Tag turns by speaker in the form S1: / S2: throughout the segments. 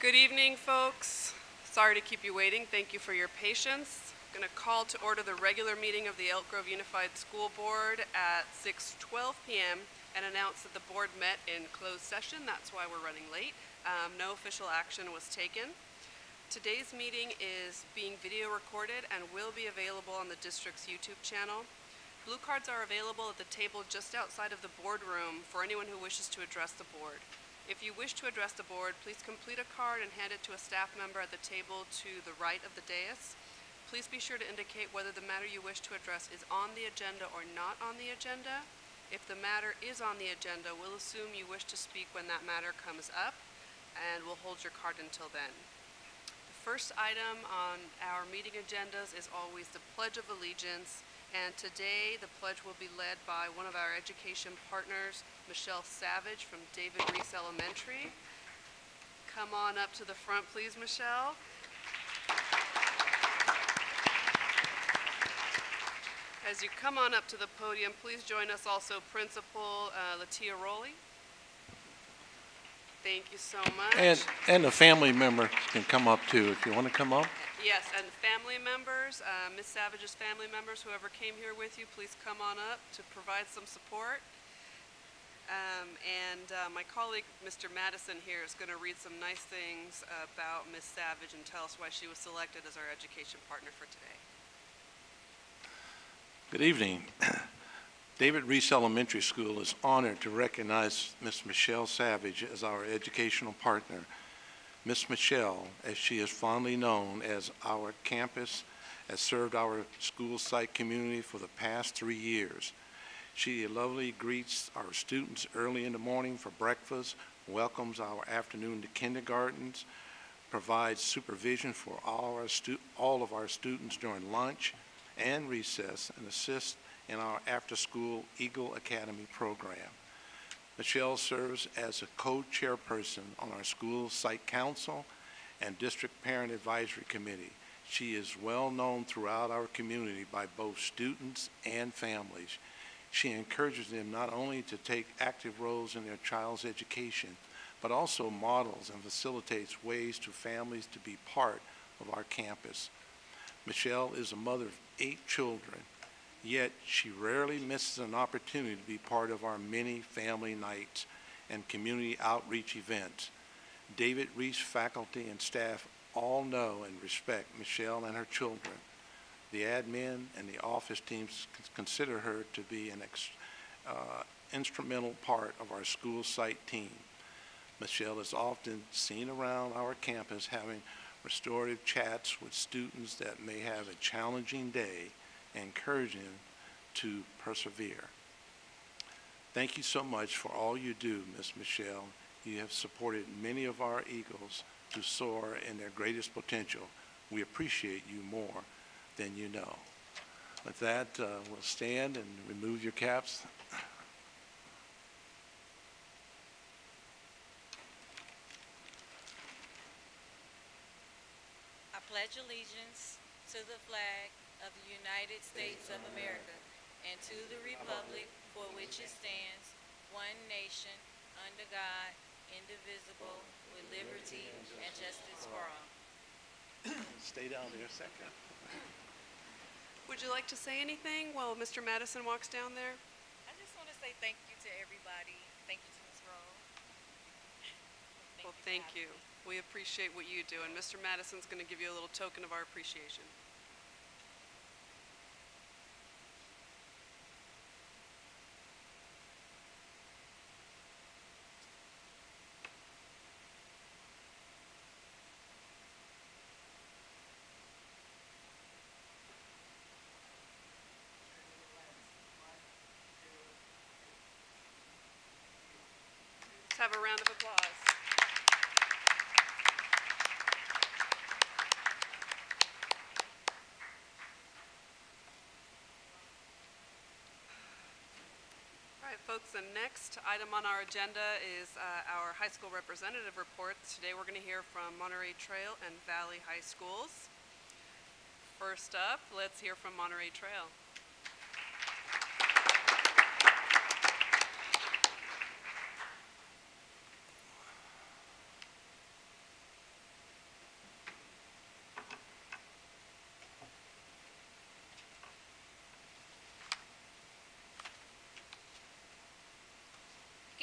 S1: Good evening, folks. Sorry to keep you waiting. Thank you for your patience. I'm going to call to order the regular meeting of the Elk Grove Unified School Board at 6:12 p.m. and announce that the board met in closed session. That's why we're running late. No official action was taken. Today's meeting is being video recorded and will be available on the district's YouTube channel. Blue cards are available at the table just outside of the boardroom for anyone who wishes to address the board. If you wish to address the board, please complete a card and hand it to a staff member at the table to the right of the dais. Please be sure to indicate whether the matter you wish to address is on the agenda or not on the agenda. If the matter is on the agenda, we'll assume you wish to speak when that matter comes up, and we'll hold your card until then. The first item on our meeting agendas is always the Pledge of Allegiance. And today, the pledge will be led by one of our education partners, Michelle Savage from David Reese Elementary. Come on up to the front, please, Michelle. As you come on up to the podium, please join us also Principal Latia Rowley. Thank you so much.
S2: And a family member can come up too if you want to come up.
S1: Yes, and family members, Ms. Savage's family members, whoever came here with you, please come on up to provide some support. My colleague, Mr. Madison here, is going to read some nice things about Ms. Savage and tell us why she was selected as our education partner for today.
S2: Good evening. David Reese Elementary School is honored to recognize Ms. Michelle Savage as our educational partner. Ms. Michelle, as she is fondly known as our campus, has served our school site community for the past 3 years. She lovingly greets our students early in the morning for breakfast, welcomes our afternoon to kindergartens, provides supervision for all of our students during lunch and recess, and assists in our after-school Eagle Academy program. Michelle serves as a co-chairperson on our school site council and district parent advisory committee. She is well known throughout our community by both students and families. She encourages them not only to take active roles in their child's education, but also models and facilitates ways for families to be part of our campus. Michelle is a mother of 8 children. Yet she rarely misses an opportunity to be part of our many family nights and community outreach events. David Reese faculty and staff all know and respect Michelle and her children. The admin and the office teams consider her to be an instrumental part of our school site team. Michelle is often seen around our campus having restorative chats with students that may have a challenging day, encouraging them to persevere. Thank you so much for all you do, Ms. Michelle. You have supported many of our Eagles to soar in their greatest potential. We appreciate you more than you know. With that, we'll stand and remove your caps.
S3: I pledge allegiance to the flag of the United States of America and to the republic for which it stands, one nation, under God, indivisible, with liberty and justice for all.
S2: Stay down there a second.
S1: Would you like to say anything while Mr. Madison walks down there?
S3: I just want to say thank you to everybody. Thank you to Ms. Rowe.
S1: Well, thank you. We appreciate what you do, and Mr. Madison's going to give you a little token of our appreciation. Let's have a round of applause. All right, folks, the next item on our agenda is our high school representative reports. Today we're going to hear from Monterey Trail and Valley High Schools. First up, let's hear from Monterey Trail.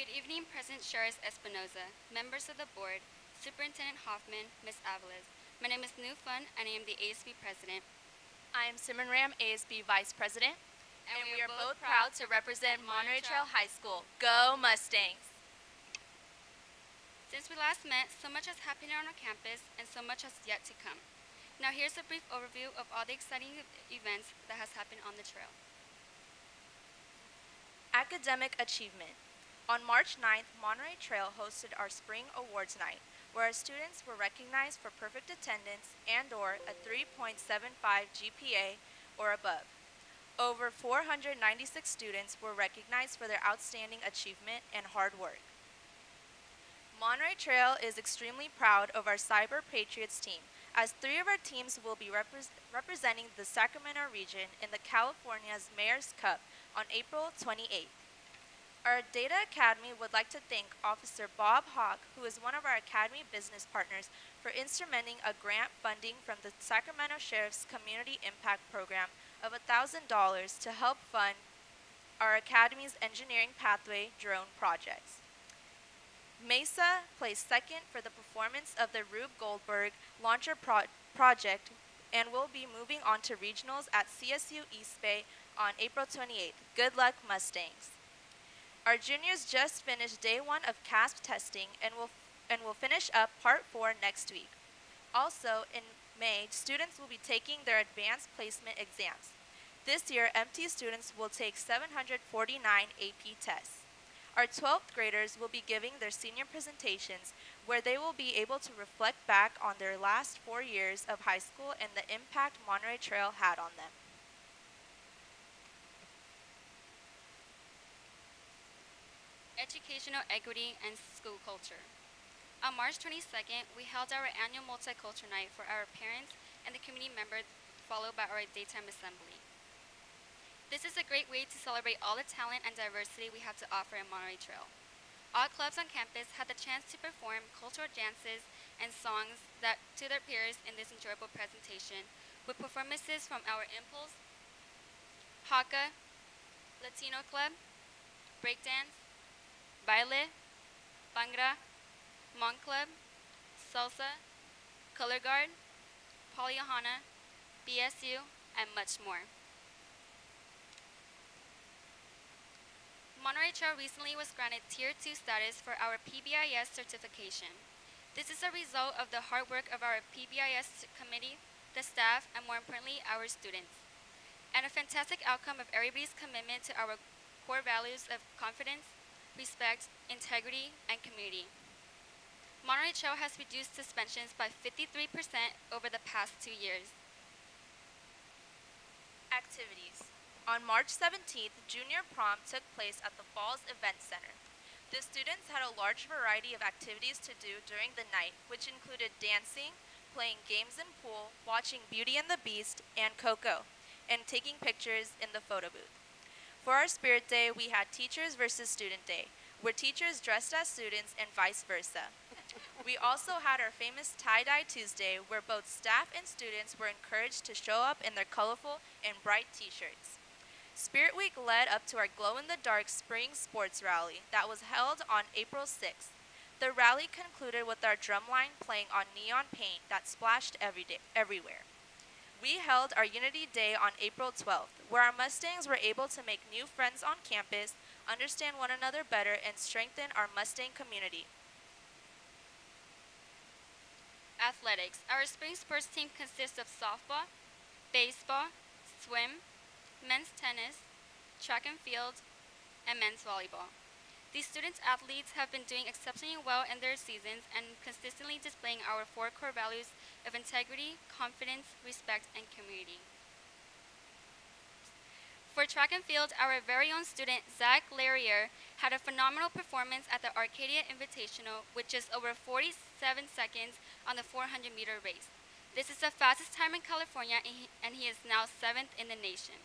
S4: Good evening, President Sharis Espinoza, members of the board, Superintendent Hoffman, Ms. Avalos. My name is Nu Fun, and I am the ASB President.
S5: I am Simon Ram, ASB Vice President,
S4: And
S5: and we are both proud to represent Monterey Trail High School. Go Mustangs!
S4: Since we last met, so much has happened on our campus, and so much has yet to come. Now here's a brief overview of all the exciting events that has happened on the trail.
S5: Academic achievement. On March 9th, Monterey Trail hosted our Spring Awards Night, where our students were recognized for perfect attendance and/or a 3.75 GPA or above. Over 496 students were recognized for their outstanding achievement and hard work. Monterey Trail is extremely proud of our Cyber Patriots team, as 3 of our teams will be representing the Sacramento region in the California's Mayor's Cup on April 28th. Our Data Academy would like to thank Officer Bob Hawk, who is one of our Academy business partners, for instrumenting a grant funding from the Sacramento Sheriff's Community Impact Program of $1,000 to help fund our Academy's engineering pathway drone projects. Mesa placed second for the performance of the Rube Goldberg Launcher project and will be moving on to regionals at CSU East Bay on April 28th. Good luck, Mustangs! Our juniors just finished day 1 of CASP testing and will finish up part 4 next week. Also, in May, students will be taking their advanced placement exams. This year, MT students will take 749 AP tests. Our 12th graders will be giving their senior presentations, where they will be able to reflect back on their last 4 years of high school and the impact Monterey Trail had on them.
S4: Educational equity and school culture. On March 22nd, we held our annual multicultural night for our parents and the community members, followed by our daytime assembly. This is a great way to celebrate all the talent and diversity we have to offer in Monterey Trail. All clubs on campus had the chance to perform cultural dances and songs to their peers in this enjoyable presentation, with performances from our Impulse, Haka, Latino Club, Breakdance, Baile, Bhangra, Monk Club, Salsa, Color Guard, Polyahana, BSU, and much more. Monterey Trail recently was granted Tier 2 status for our PBIS certification. This is a result of the hard work of our PBIS committee, the staff, and more importantly, our students, and a fantastic outcome of everybody's commitment to our core values of confidence, respect, integrity, and community. Monterey Trail has reduced suspensions by 53% over the past 2 years.
S5: Activities. On March 17th, Junior Prom took place at the Falls Event Center. The students had a large variety of activities to do during the night, which included dancing, playing games in pool, watching Beauty and the Beast and Coco, and taking pictures in the photo booth. For our Spirit Day, we had Teachers versus Student Day, where teachers dressed as students and vice versa. We also had our famous Tie-Dye Tuesday, where both staff and students were encouraged to show up in their colorful and bright t-shirts. Spirit Week led up to our glow-in-the-dark spring sports rally that was held on April 6th. The rally concluded with our drumline playing on neon paint that splashed everywhere. We held our Unity Day on April 12th, where our Mustangs were able to make new friends on campus, understand one another better, and strengthen our Mustang community.
S4: Athletics. Our spring sports team consists of softball, baseball, swim, men's tennis, track and field, and men's volleyball. These student athletes have been doing exceptionally well in their seasons and consistently displaying our 4 core values of integrity, confidence, respect, and community. For track and field, our very own student, Zach Larrier, had a phenomenal performance at the Arcadia Invitational with just over 47 seconds on the 400-meter race. This is the fastest time in California, and he is now 7th in the nation.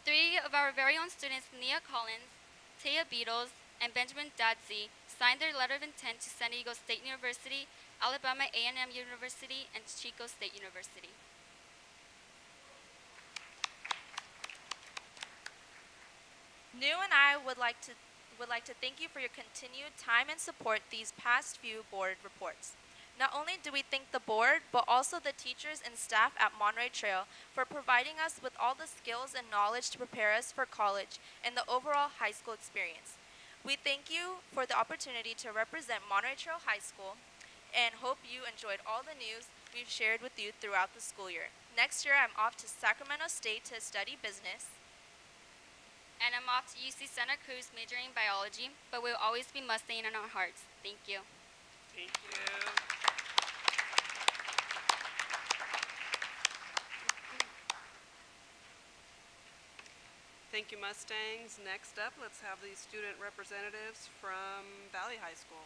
S4: 3 of our very own students, Nia Collins, Taya Beatles, and Benjamin Dadsey, signed their letter of intent to San Diego State University, Alabama A&M University, and Chico State University.
S5: Nu and I would like to would like to thank you for your continued time and support these past few board reports. Not only do we thank the board, but also the teachers and staff at Monterey Trail for providing us with all the skills and knowledge to prepare us for college and the overall high school experience. We thank you for the opportunity to represent Monterey Trail High School and hope you enjoyed all the news we've shared with you throughout the school year. Next year, I'm off to Sacramento State to study business.
S4: And I'm off to UC Santa Cruz majoring in biology, but we'll always be Mustang in our hearts. Thank you.
S1: Thank you. Thank you, Mustangs. Next up, let's have the student representatives from Valley High School.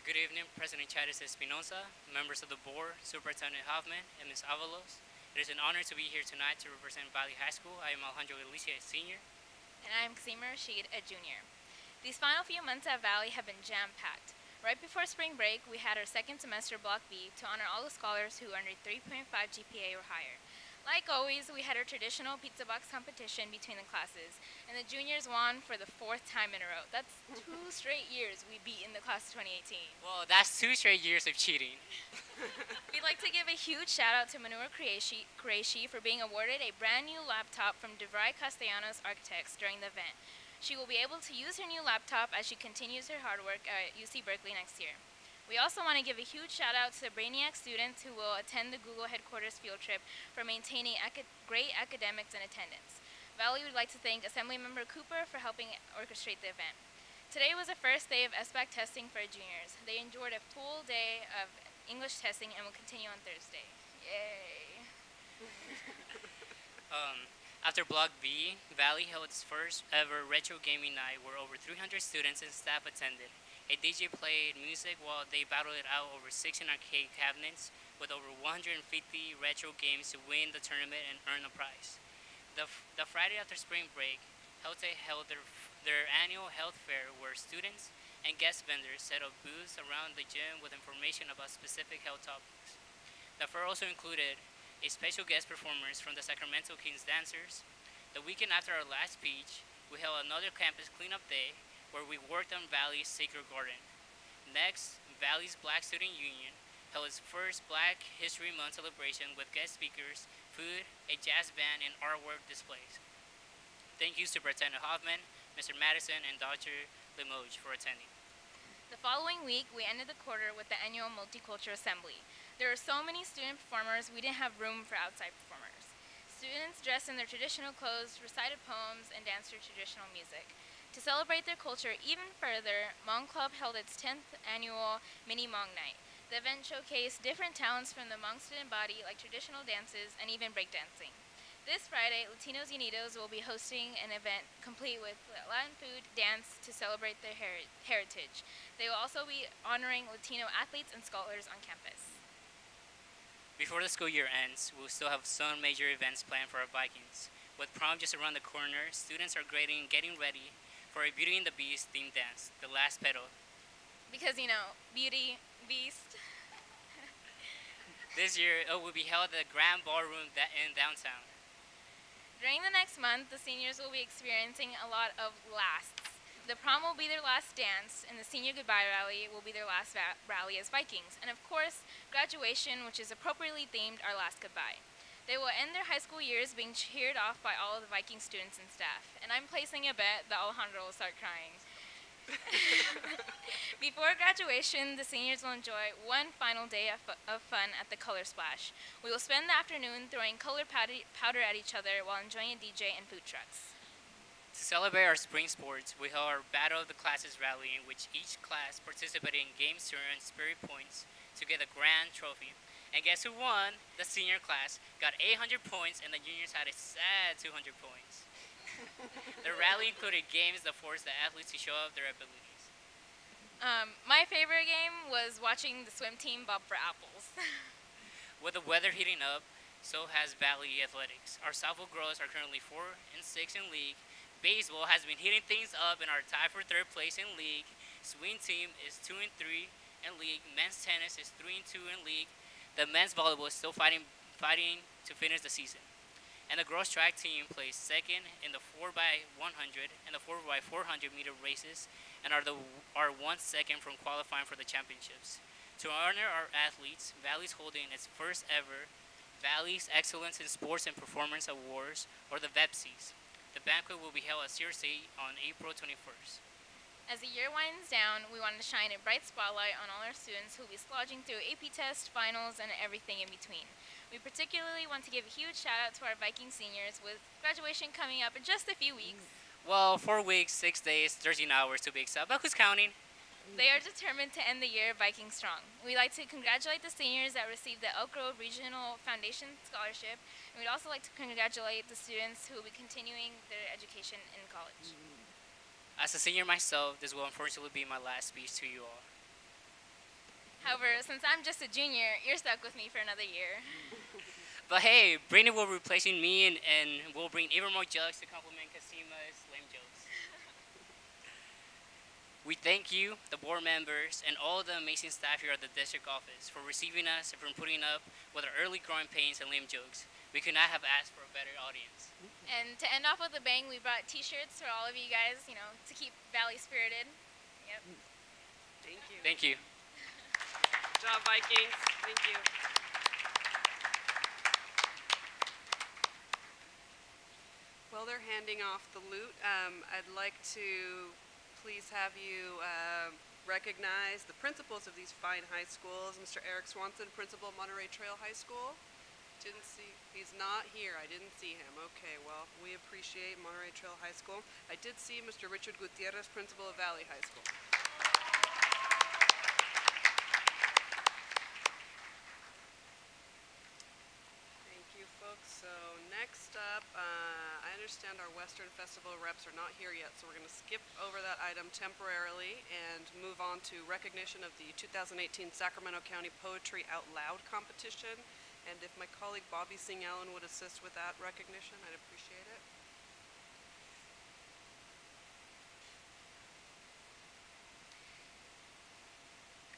S6: Good evening, President Chavez Espinosa, members of the board, Superintendent Hoffman, and Ms. Avalos. It is an honor to be here tonight to represent Valley High School. I am Alejandro Alicia, a senior.
S7: And I'm Ksima Rashid, a junior. These final few months at Valley have been jam-packed. Right before spring break, we had our second semester Block B to honor all the scholars who earned a 3.5 GPA or higher. Like always, we had our traditional pizza box competition between the classes, and the juniors won for the 4th time in a row. That's 2 straight years we beat in the class of 2018.
S6: Well, that's 2 straight years of cheating.
S7: We'd like to give a huge shout out to Manura Qureshi for being awarded a brand new laptop from DeVry Castellanos Architects during the event. She will be able to use her new laptop as she continues her hard work at UC Berkeley next year. We also want to give a huge shout out to the Brainiac students who will attend the Google headquarters field trip for maintaining great academics and attendance. Valley would like to thank Assemblymember Cooper for helping orchestrate the event. Today was the first day of SBAC testing for juniors. They endured a full day of English testing and will continue on Thursday. Yay!
S6: After Block B, Valley held its first ever retro gaming night where over 300 students and staff attended. A DJ played music while they battled it out over 16 arcade cabinets with over 150 retro games to win the tournament and earn a prize. The Friday after spring break, Helte held their annual health fair where students and guest vendors set up booths around the gym with information about specific health topics. The fair also included a special guest performance from the Sacramento Kings Dancers. The weekend after our last speech, we held another campus cleanup day where we worked on Valley's Sacred Garden. Next, Valley's Black Student Union held its first Black History Month celebration with guest speakers, food, a jazz band, and artwork displays. Thank you, Superintendent Hoffman, Mr. Madison, and Dr. Limoges for attending.
S7: The following week, we ended the quarter with the annual Multicultural Assembly. There were so many student performers, we didn't have room for outside performers. Students dressed in their traditional clothes, recited poems, and danced to traditional music. To celebrate their culture even further, Hmong Club held its 10th annual Mini Hmong Night. The event showcased different talents from the Hmong student body, like traditional dances and even breakdancing. This Friday, Latinos Unidos will be hosting an event complete with Latin food, dance to celebrate their heritage. They will also be honoring Latino athletes and scholars on campus.
S6: Before the school year ends, we'll still have some major events planned for our Vikings. With prom just around the corner, students are getting ready for a Beauty and the Beast themed dance, The Last Petal.
S7: Because, you know, Beauty, Beast.
S6: This year, it will be held at the Grand Ballroom in downtown.
S7: During the next month, the seniors will be experiencing a lot of lasts. The prom will be their last dance, and the senior goodbye rally will be their last rally as Vikings. And of course, graduation, which is appropriately themed, our last goodbye. They will end their high school years being cheered off by all of the Viking students and staff. And I'm placing a bet that Alejandro will start crying. Before graduation, the seniors will enjoy one final day of fun at the Color Splash. We will spend the afternoon throwing color powder at each other while enjoying a DJ and food trucks.
S6: To celebrate our spring sports, we held our Battle of the Classes rally in which each class participated in games to earn spirit points to get a grand trophy. And guess who won? The senior class got 800 points and the juniors had a sad 200 points. The rally included games that forced the athletes to show off their abilities.
S7: My favorite game was watching the swim team bob for apples.
S6: With the weather heating up, so has Valley Athletics. Our softball girls are currently 4 and 6 in league. Baseball has been heating things up and are tied for third place in league. Swing team is 2 and 3 in league. Men's tennis is 3 and 2 in league. The men's volleyball is still fighting to finish the season. And the girls track team plays second in the 4x100 and the 4x400 meter races and are 1 second from qualifying for the championships. To honor our athletes, Valley's holding its first ever Valley's Excellence in Sports and Performance Awards, or the VEPSIs. The banquet will be held at CRC on April 21st.
S7: As the year winds down, we wanted to shine a bright spotlight on all our students who will be slogging through AP tests, finals, and everything in between. We particularly want to give a huge shout out to our Viking seniors with graduation coming up in just a few weeks.
S6: Well, 4 weeks, 6 days, 13 hours to be exact, but who's counting?
S7: They are determined to end the year Viking strong. We'd like to congratulate the seniors that received the Elk Grove Regional Foundation Scholarship, and we'd also like to congratulate the students who will be continuing their education in college.
S6: As a senior myself, this will unfortunately be my last speech to you all.
S7: However, since I'm just a junior, you're stuck with me for another year.
S6: But hey, Brandon will be replacing me and will bring even more jokes to complement Kasima's lame jokes. We thank you, the board members, and all the amazing staff here at the district office for receiving us and for putting up with our early growing pains and lame jokes. We could not have asked for a better audience.
S7: And to end off with a bang, we brought t-shirts for all of you guys, to keep Valley spirited. Yep.
S1: Thank you.
S6: Thank you.
S1: Good job, Vikings. Thank you. While they're handing off the loot, I'd like to please have you recognize the principals of these fine high schools. Mr. Eric Swanson, principal, Monterey Trail High School. Didn't see, he's not here. I didn't see him. Okay, well, we appreciate Monterey Trail High School. I did see Mr. Richard Gutierrez, principal of Valley High School. Thank you, folks. So next up, I understand our Western Festival reps are not here yet, so we're going to skip over that item temporarily and move on to recognition of the 2018 Sacramento County Poetry Out Loud competition. And if my colleague Bobby Singh Allen would assist with that recognition, I'd appreciate it.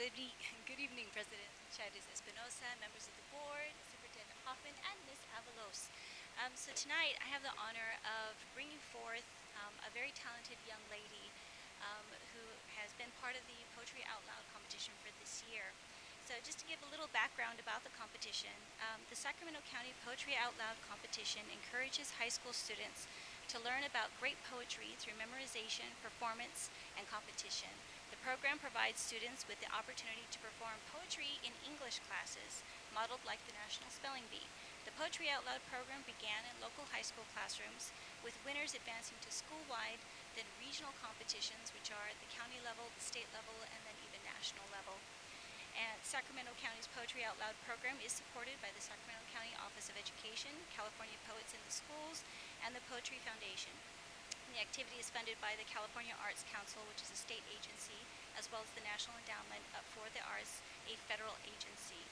S8: Good evening, President Chávez Espinosa, members of the board, Superintendent Hoffman, and Ms. Avalos. So tonight, I have the honor of bringing forth a very talented young lady who has been part of the Poetry Out Loud competition for this year. So just to give a little background about the competition, the Sacramento County Poetry Out Loud competition encourages high school students to learn about great poetry through memorization, performance, and competition. The program provides students with the opportunity to perform poetry in English classes, modeled like the National Spelling Bee. The Poetry Out Loud program began in local high school classrooms, with winners advancing to school-wide, then regional competitions, which are at the county level, the state level, and then even national level. And Sacramento County's Poetry Out Loud program is supported by the Sacramento County Office of Education, California Poets in the Schools, and the Poetry Foundation. And the activity is funded by the California Arts Council, which is a state agency, as well as the National Endowment for the Arts, a federal agency.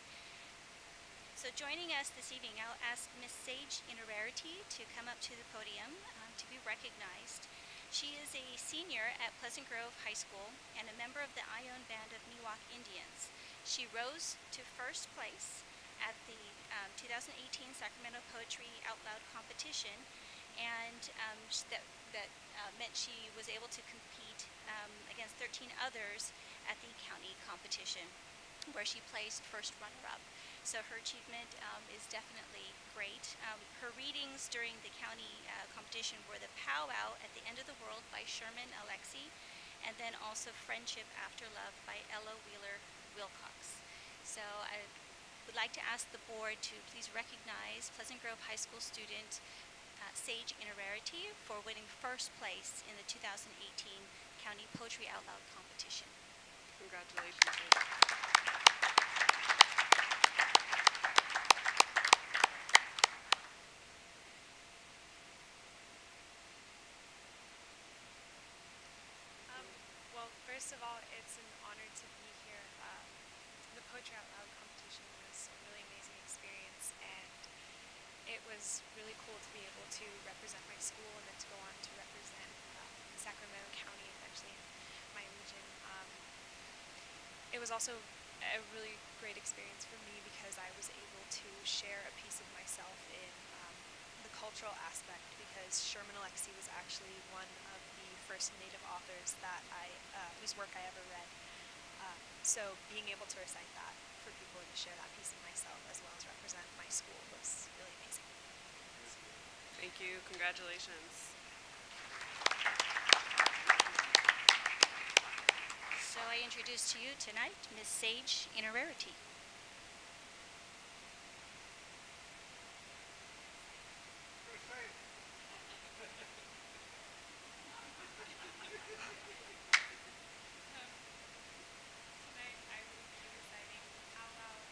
S8: So joining us this evening, I'll ask Miss Sage Inerarity to come up to the podium to be recognized. She is a senior at Pleasant Grove High School and a member of the Ione Band of Miwok Indians. She rose to first place at the 2018 Sacramento Poetry Out Loud competition, and that meant she was able to compete against 13 others at the county competition, where she placed first runner-up. So her achievement is definitely great. Her readings during the county competition were The Powwow at the End of the World by Sherman Alexie, and then also Friendship After Love by Ella Wheeler Wilcox. So I would like to ask the board to please recognize Pleasant Grove High School student Sage Inerarity for winning first place in the 2018 County Poetry Out Loud competition.
S1: Congratulations.
S9: Well, First of all, it's an honor to be here. The Poetry Out Loud competition was a really amazing experience, and it was really cool to be able to represent my school and then to go on to represent Sacramento County, eventually in my region. It was also a really great experience for me because I was able to share a piece of myself in the cultural aspect, because Sherman Alexie was actually one of the first Native authors that whose work I ever read. So being able to recite that for people and to share that piece of myself as well as represent my school was really amazing.
S1: Thank you. Congratulations.
S8: So I introduce to you tonight Ms. Sage Inerarity.
S9: Tonight I will be reciting How Loud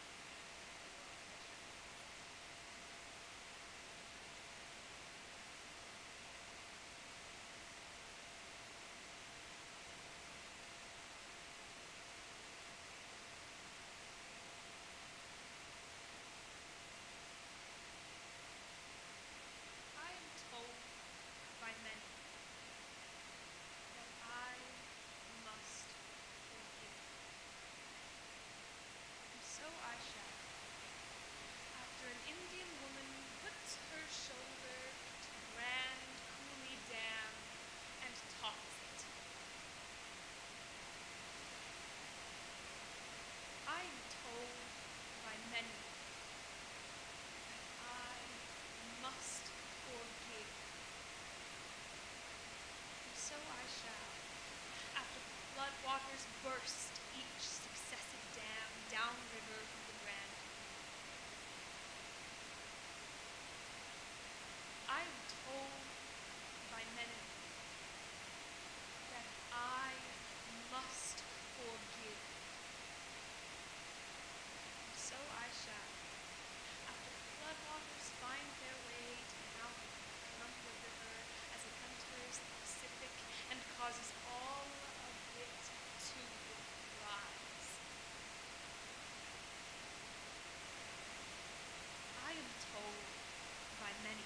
S9: I am told by many that I must forgive, and so I shall. After an Indian woman puts her shoulder to the Grand Coulee Dam and tops it, I am told by many that I must forgive, and so I shall. After the floodwaters burst each successive dam downriver from the Grand Coulee, I am told by many that I must forgive, and so I shall. After the floodwaters find their way to the mouth of the Columbia River as it enters the Pacific and causes all of it to rise, I am told by many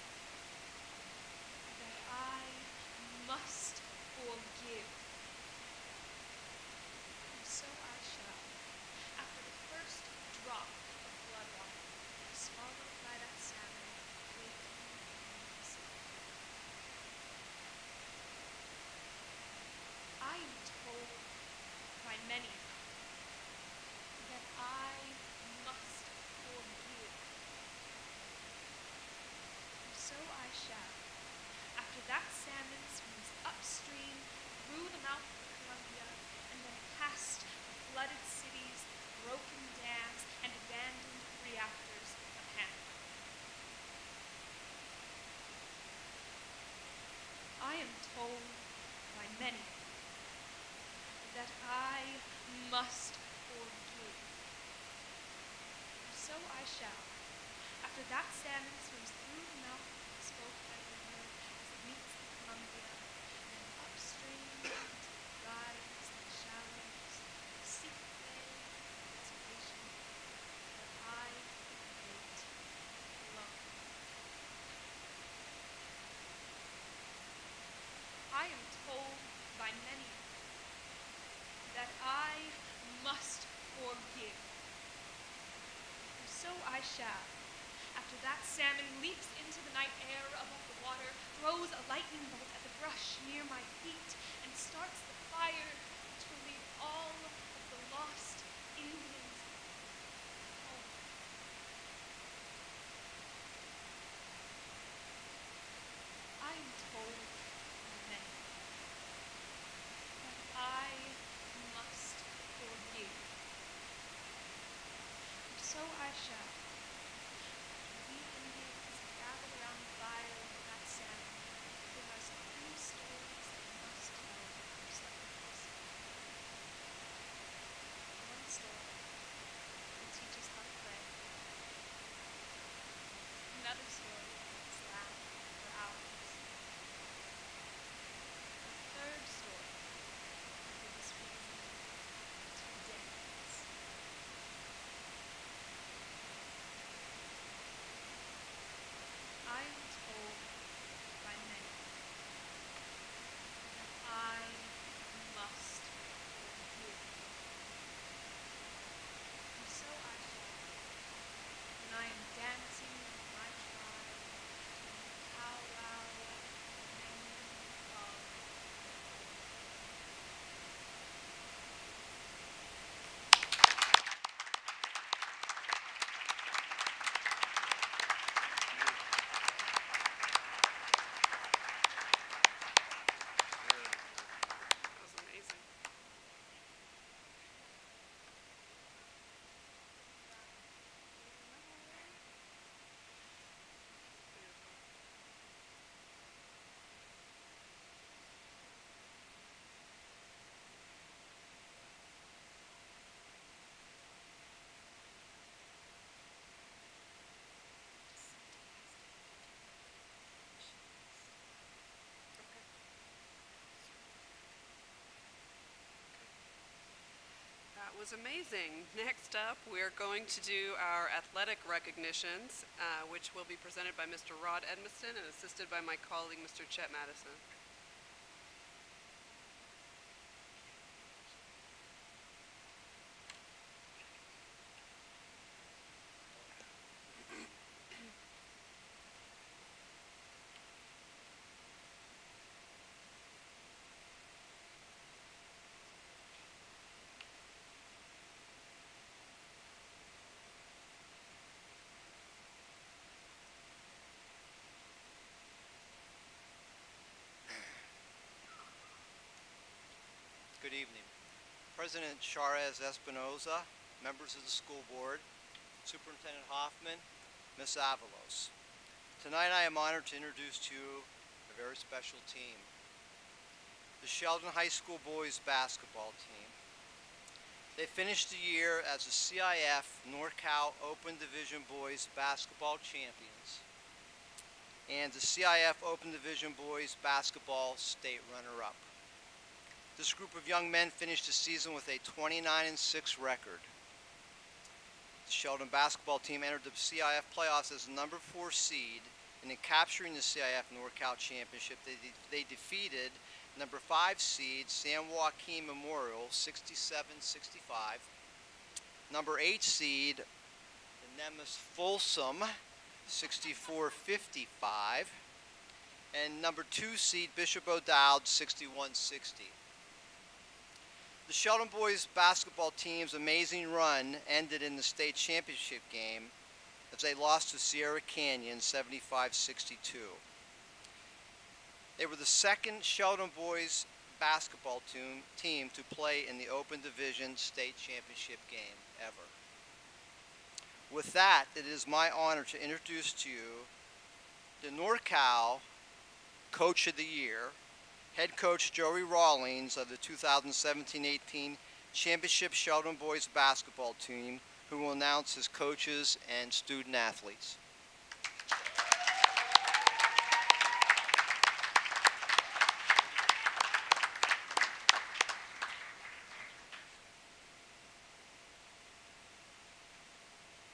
S9: that I must forgive, and so I shall. After the first drop of floodwater swallowed by that salmon waiting in the Pacific, I am told by many that I must forgive, and so I shall. After that salmon swims upstream through the mouth of the Columbia and then past the flooded cities, broken dams, and abandoned reactors of Hanford, I am told by many that I must forgive, and so I shall. After that salmon swims through the mouth of the Spokane River as it meets the Columbia, then upstream into the rise and shallows of the secret bay reservation where I wait alone, I am told by many that I must forgive, and so I shall. After that salmon leaps into the night air above the water, throws a lightning bolt at the brush near my feet, and starts the fire which will lead all of the lost Indians home. I am told by many that I must forgive, and so I shall. We Indians gathered around the fire
S1: was amazing. Next up, we're going to do our athletic recognitions, which will be presented by Mr. Rod Edmiston and assisted by my colleague, Mr. Chet Madison.
S10: Good evening. President Charez Espinoza, members of the school board, Superintendent Hoffman, Ms. Avalos. Tonight I am honored to introduce to you a very special team, the Sheldon High School boys basketball team. They finished the year as the CIF NorCal Open Division Boys Basketball Champions and the CIF Open Division Boys Basketball State Runner-Up. This group of young men finished the season with a 29-6 record. The Sheldon basketball team entered the CIF playoffs as the number 4 seed, and in capturing the CIF NorCal Championship, they defeated number 5 seed San Joaquin Memorial 67-65, number 8 seed the Nemes Folsom 64-55, and number 2 seed Bishop O'Dowd 61-60. The Sheldon boys basketball team's amazing run ended in the state championship game as they lost to Sierra Canyon 75-62. They were the second Sheldon boys basketball team to play in the Open Division state championship game ever. With that, it is my honor to introduce to you the NorCal Coach of the Year, Head Coach Joey Rawlings of the 2017-18 Championship Sheldon Boys basketball team, who will announce his coaches and student athletes.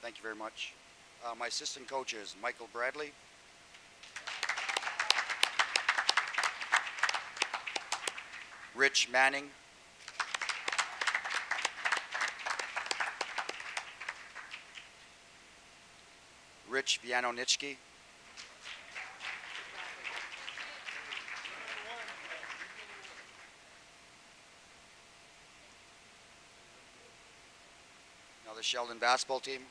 S11: Thank you very much. My assistant coach is Michael Bradley. Rich Manning. Rich Vianonitsky. Now the Sheldon basketball team.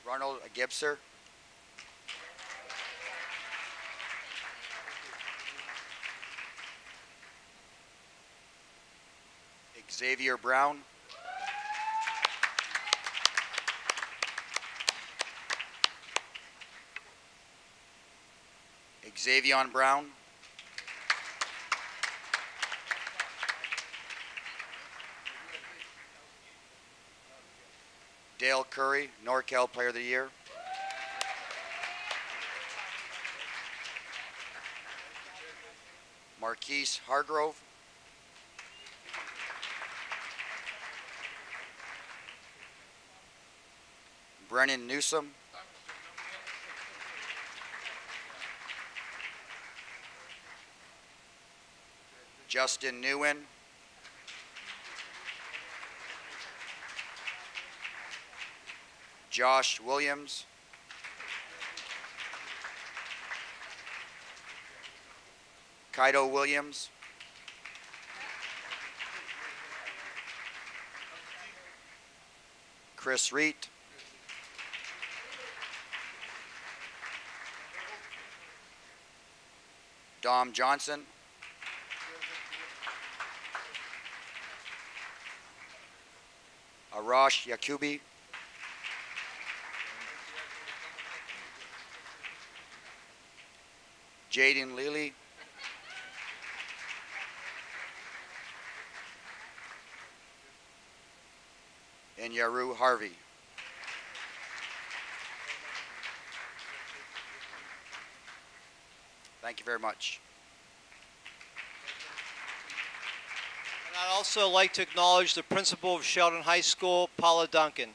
S11: Ronald Gibser. Xavier Brown. Xavion Brown. Dale Curry, NorCal Player of the Year. Marquise Hargrove. Brennan Newsom. Justin Nguyen. Josh Williams. Kaido Williams. Chris Reet. Dom Johnson. Arash Yakubi. Jaden Lilly. And Yaru Harvey. Thank you very much.
S10: And I'd also like to acknowledge the principal of Sheldon High School, Paula Duncan.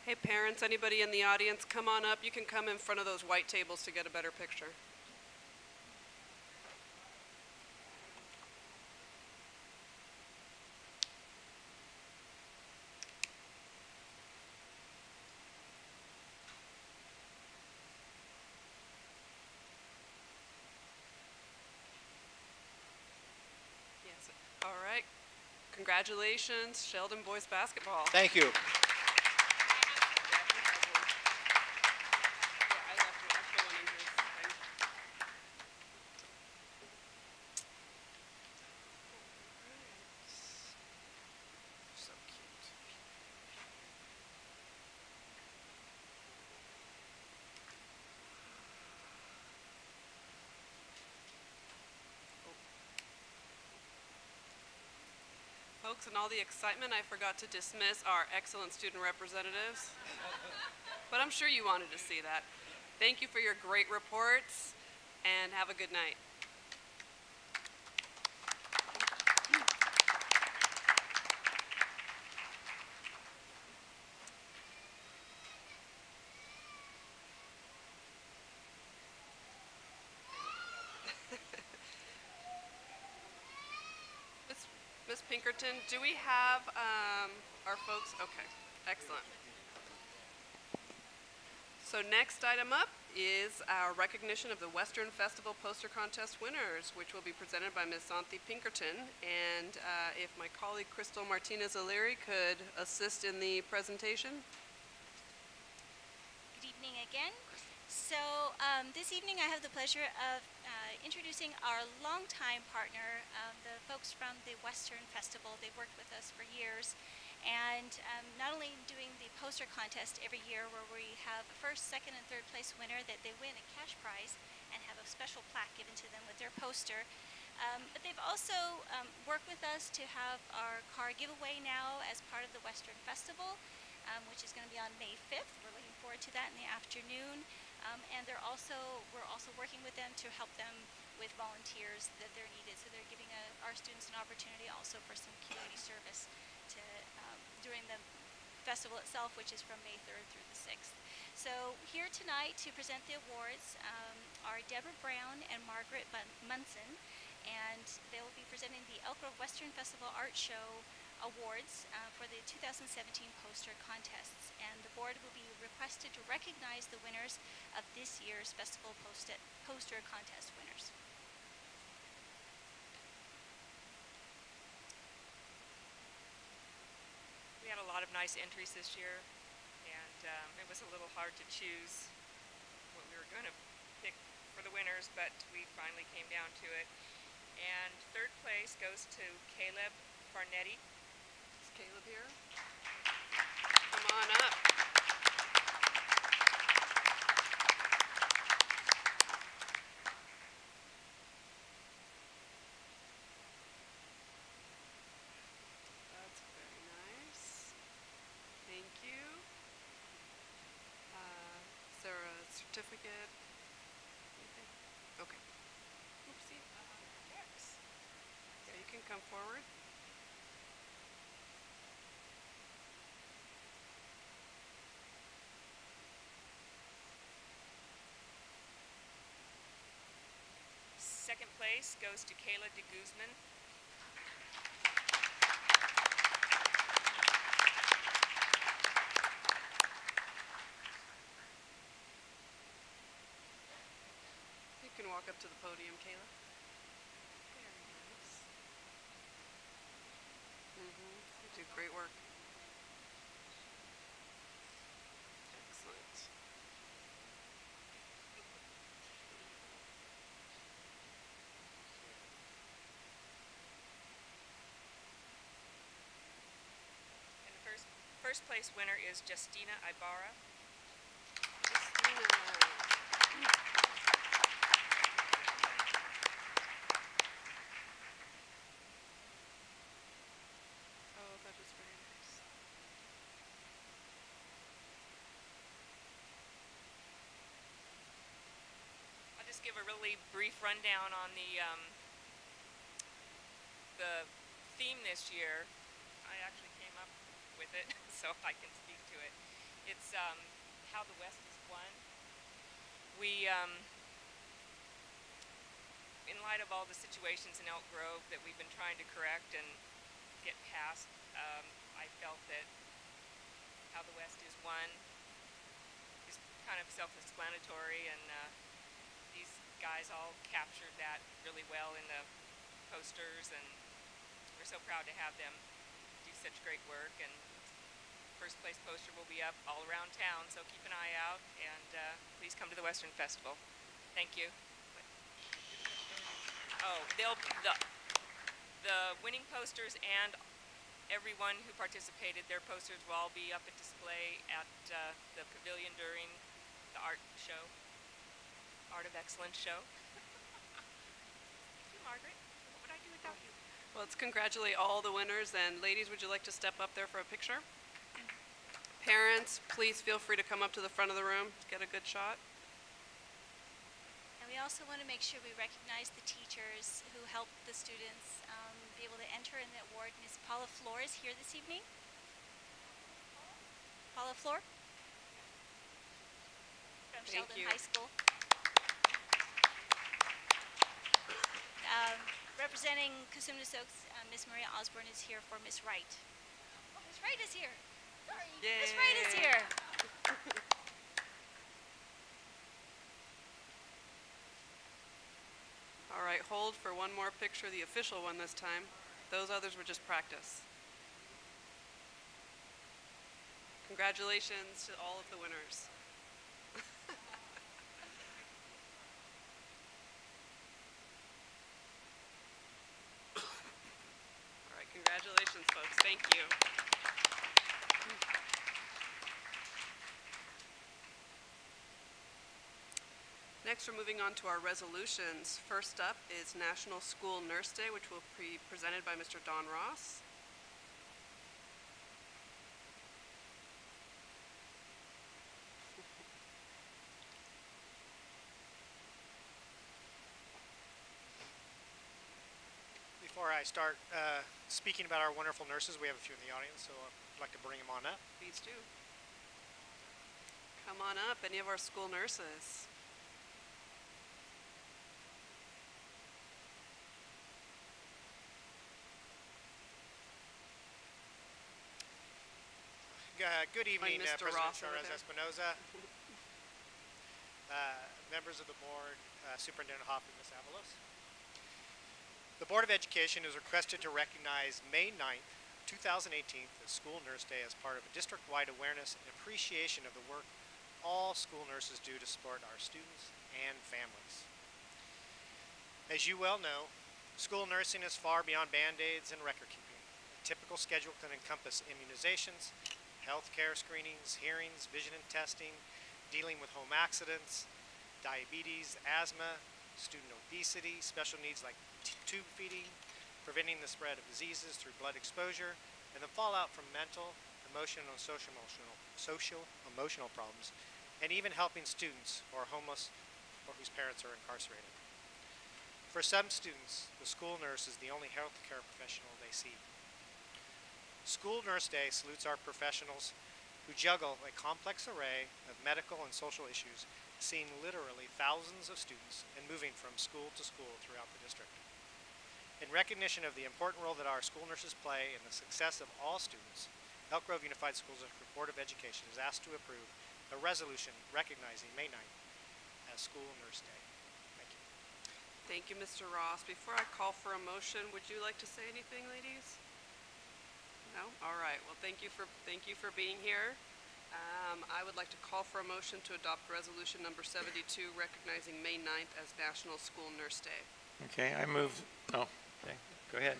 S1: Hey parents, anybody in the audience, come on up. You can come in front of those white tables to get a better picture. Yes. All right. Congratulations, Sheldon boys basketball.
S10: Thank you.
S1: So cute. Folks, in all the excitement, I forgot to dismiss our excellent student representatives. But I'm sure you wanted to see that. Thank you for your great reports, and have a good night. Miss Pinkerton, do we have our folks? Okay, excellent. So next item up is our recognition of the Western Festival Poster Contest winners, which will be presented by Ms. Santi Pinkerton. And if my colleague Crystal Martinez-O'Leary could assist in the presentation.
S8: Good evening again. So this evening I have the pleasure of introducing our longtime partner, the folks from the Western Festival. They've worked with us for years. And not only doing the poster contest every year where we have a first, second, and third place winner that they win a cash prize and have a special plaque given to them with their poster, but they've also worked with us to have our car giveaway now as part of the Western Festival, which is going to be on May 5th. We're looking forward to that in the afternoon. And we're also working with them to help them with volunteers that they're needed. So they're giving our students an opportunity also for some community service to during the festival itself, which is from May 3rd through the 6th. So here tonight to present the awards are Deborah Brown and Margaret Munson, and they will be presenting the Elk Grove Western Festival Art Show Awards for the 2017 poster contests, and the board will be requested to recognize the winners of this year's festival poster contest winners.
S12: We had a lot of nice entries this year, and it was a little hard to choose what we were going to pick for the winners, but we finally came down to it. And third place goes to Caleb Farnetti.
S1: Is Caleb here? Come on up. That's very nice. Thank you. Is there a certificate? Anything? Okay. Oopsie. Yeah, you can come forward.
S12: Second place goes to Kayla de Guzman.
S1: You can walk up to the podium, Kayla. Very nice. You do great work. Excellent.
S12: And the first place winner is Justina Ibarra.
S1: Oh, that is very nice.
S12: I'll just give a really brief rundown on the theme this year. I actually came up with it, so I can speak to it. It's how the West is won. We, in light of all the situations in Elk Grove that we've been trying to correct and get past, I felt that how the West is won is kind of self-explanatory, and these guys all captured that really well in the posters, and we're so proud to have them do such great work. And first place poster will be up all around town, so keep an eye out, and please come to the Western Festival. Thank you. Oh, the winning posters and everyone who participated, their posters will all be up at display at the pavilion during the art show, Art of Excellence show. Thank you, Margaret. What would I do without you?
S1: Well, let's congratulate all the winners, and ladies, would you like to step up there for a picture? Parents, please feel free to come up to the front of the room to get a good shot.
S8: And we also want to make sure we recognize the teachers who helped the students be able to enter in the award. Ms. Paula Floor is here this evening. Paula Floor from
S1: Thank
S8: Sheldon
S1: you.
S8: High School. Representing Cosumnes Oaks, Miss Maria Osborne is here for Miss Wright. Oh, Miss Wright is here. Sorry, Miss Wright is here.
S1: All right, hold for one more picture, the official one this time. Those others were just practice. Congratulations to all of the winners. All right, congratulations, folks. Thank you. Next, we're moving on to our resolutions. First up is National School Nurse Day, which will be presented by Mr. Don Ross.
S13: Before I start speaking about our wonderful nurses, we have a few in the audience, so I'd like to bring them on up.
S1: Please do. Come on up, any of our school nurses.
S13: Good evening,
S1: Mr.
S13: President
S1: Ross over
S13: Charez
S1: there.
S13: Espinoza, members of the board, Superintendent Hoffman, Ms. Avalos. The Board of Education is requested to recognize May 9th, 2018 as School Nurse Day as part of a district-wide awareness and appreciation of the work all school nurses do to support our students and families. As you well know, school nursing is far beyond Band-Aids and record keeping. A typical schedule can encompass immunizations, healthcare screenings, hearings, vision and testing, dealing with home accidents, diabetes, asthma, student obesity, special needs like tube feeding, preventing the spread of diseases through blood exposure, and the fallout from mental, emotional, and social emotional problems, and even helping students who are homeless or whose parents are incarcerated. For some students, the school nurse is the only healthcare professional they see. School Nurse Day salutes our professionals who juggle a complex array of medical and social issues, seeing literally thousands of students and moving from school to school throughout the district. In recognition of the important role that our school nurses play in the success of all students, Elk Grove Unified School District Board of Education is asked to approve a resolution recognizing May 9th as School Nurse Day. Thank you.
S1: Thank you, Mr. Ross. Before I call for a motion, would you like to say anything, ladies? No? All right. Well, thank you for being here. I would like to call for a motion to adopt resolution number 72, recognizing May 9th as National School Nurse Day.
S14: Okay, I move. Oh, okay. Go ahead.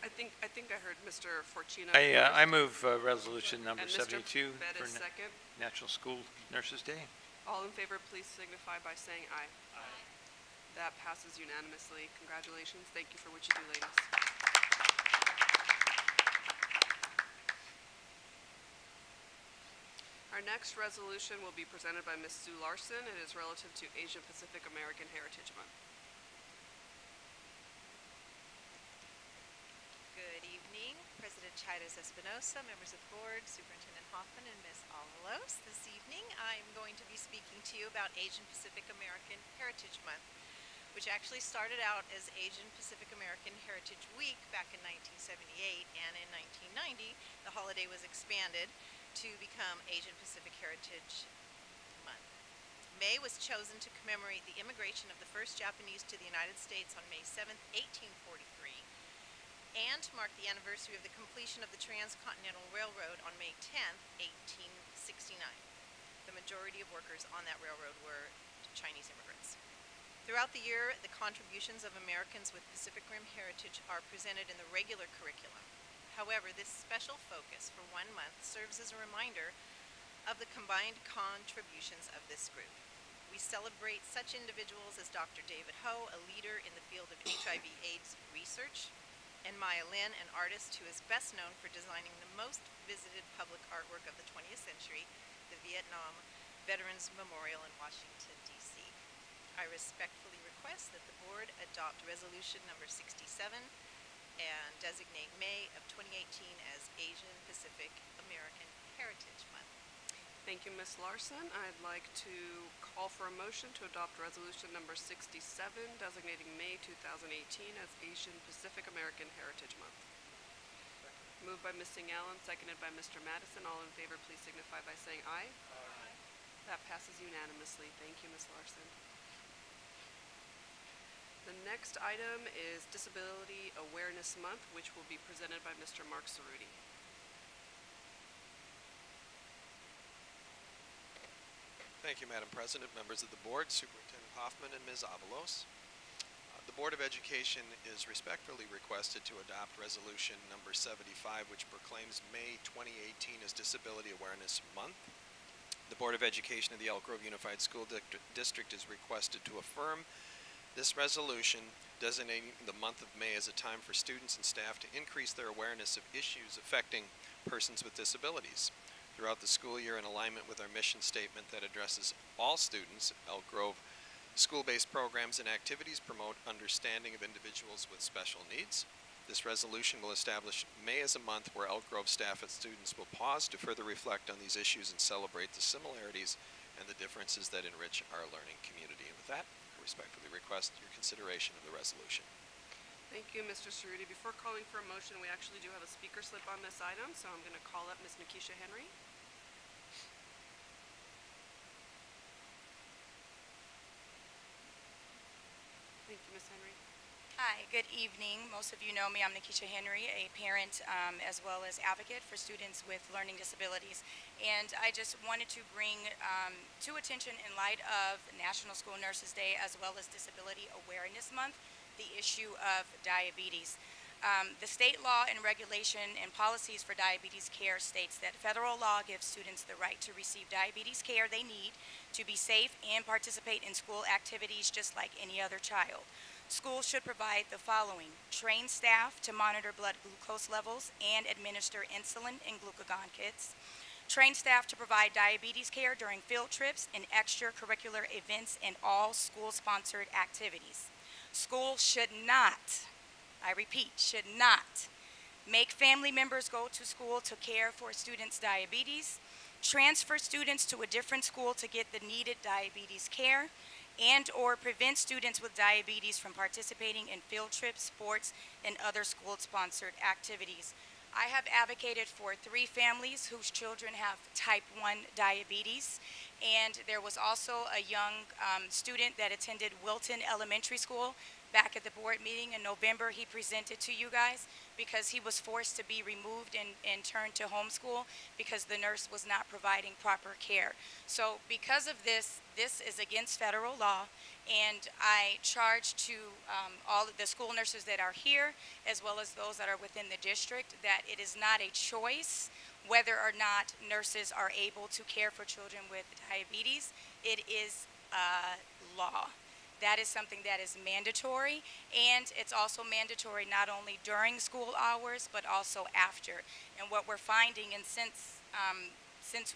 S1: I think I heard Mr. Forcino.
S14: I move resolution number
S1: And Mr.
S14: 72
S1: Bettis
S14: for
S1: second.
S14: National School Nurses Day.
S1: All in favor, please signify by saying aye. Aye. That passes unanimously. Congratulations. Thank you for what you do, ladies. Our next resolution will be presented by Ms. Sue Larson. It is relative to Asian Pacific American Heritage Month.
S15: Good evening, President Chaides Espinosa, members of the board, Superintendent Hoffman, and Ms. Avalos. This evening, I'm going to be speaking to you about Asian Pacific American Heritage Month, which actually started out as Asian Pacific American Heritage Week back in 1978, and in 1990, the holiday was expanded to become Asian Pacific Heritage Month. May was chosen to commemorate the immigration of the first Japanese to the United States on May 7, 1843, and to mark the anniversary of the completion of the Transcontinental Railroad on May 10, 1869. The majority of workers on that railroad were Chinese immigrants. Throughout the year, the contributions of Americans with Pacific Rim heritage are presented in the regular curriculum. However, this special focus for 1 month serves as a reminder of the combined contributions of this group. We celebrate such individuals as Dr. David Ho, a leader in the field of HIV/AIDS research, and Maya Lin, an artist who is best known for designing the most visited public artwork of the 20th century, the Vietnam Veterans Memorial in Washington, D.C. I respectfully request that the board adopt resolution number 67 and designate May of 2018 as Asian Pacific American Heritage Month.
S1: Thank you, Ms. Larson. I'd like to call for a motion to adopt resolution number 67, designating May 2018 as Asian Pacific American Heritage Month. Moved by Ms. Singh-Allen, seconded by Mr. Madison. All in favor, please signify by saying aye. Aye. That passes unanimously. Thank you, Ms. Larson. The next item is Disability Awareness Month, which will be presented by Mr. Mark Cerruti.
S16: Thank you, Madam President, members of the board, Superintendent Hoffman, and Ms. Avalos. The Board of Education is respectfully requested to adopt Resolution number 75, which proclaims May 2018 as Disability Awareness Month. The Board of Education of the Elk Grove Unified School District is requested to affirm this resolution, designating the month of May as a time for students and staff to increase their awareness of issues affecting persons with disabilities. Throughout the school year, in alignment with our mission statement that addresses all students, Elk Grove school-based programs and activities promote understanding of individuals with special needs. This resolution will establish May as a month where Elk Grove staff and students will pause to further reflect on these issues and celebrate the similarities and the differences that enrich our learning community. And with that, I respectfully request your consideration of the resolution.
S1: Thank you, Mr. Cerruti. Before calling for a motion, we actually do have a speaker slip on this item, so I'm going to call up Ms. Nikisha Henry. Thank you, Ms. Henry.
S17: Hi, good evening. Most of you know me. I'm Nikisha Henry, a parent as well as advocate for students with learning disabilities. And I just wanted to bring to attention, in light of National School Nurses Day as well as Disability Awareness Month, the issue of diabetes. The state law and regulation and policies for diabetes care states that federal law gives students the right to receive diabetes care they need to be safe and participate in school activities just like any other child. Schools should provide the following: train staff to monitor blood glucose levels and administer insulin and glucagon kits, train staff to provide diabetes care during field trips and extracurricular events and all school-sponsored activities. Schools should not, I repeat, should not make family members go to school to care for students' diabetes, transfer students to a different school to get the needed diabetes care, and or prevent students with diabetes from participating in field trips, sports, and other school-sponsored activities. I have advocated for 3 families whose children have type 1 diabetes, and there was also a young student that attended Wilton Elementary School. Back at the board meeting in November, he presented to you guys because he was forced to be removed and turned to homeschool because the nurse was not providing proper care. So because of this, this is against federal law, And I charge to all of the school nurses that are here, as well as those that are within the district, that it is not a choice whether or not nurses are able to care for children with diabetes. It is law. That is something that is mandatory, and it's also mandatory not only during school hours, but also after. And what we're finding, and since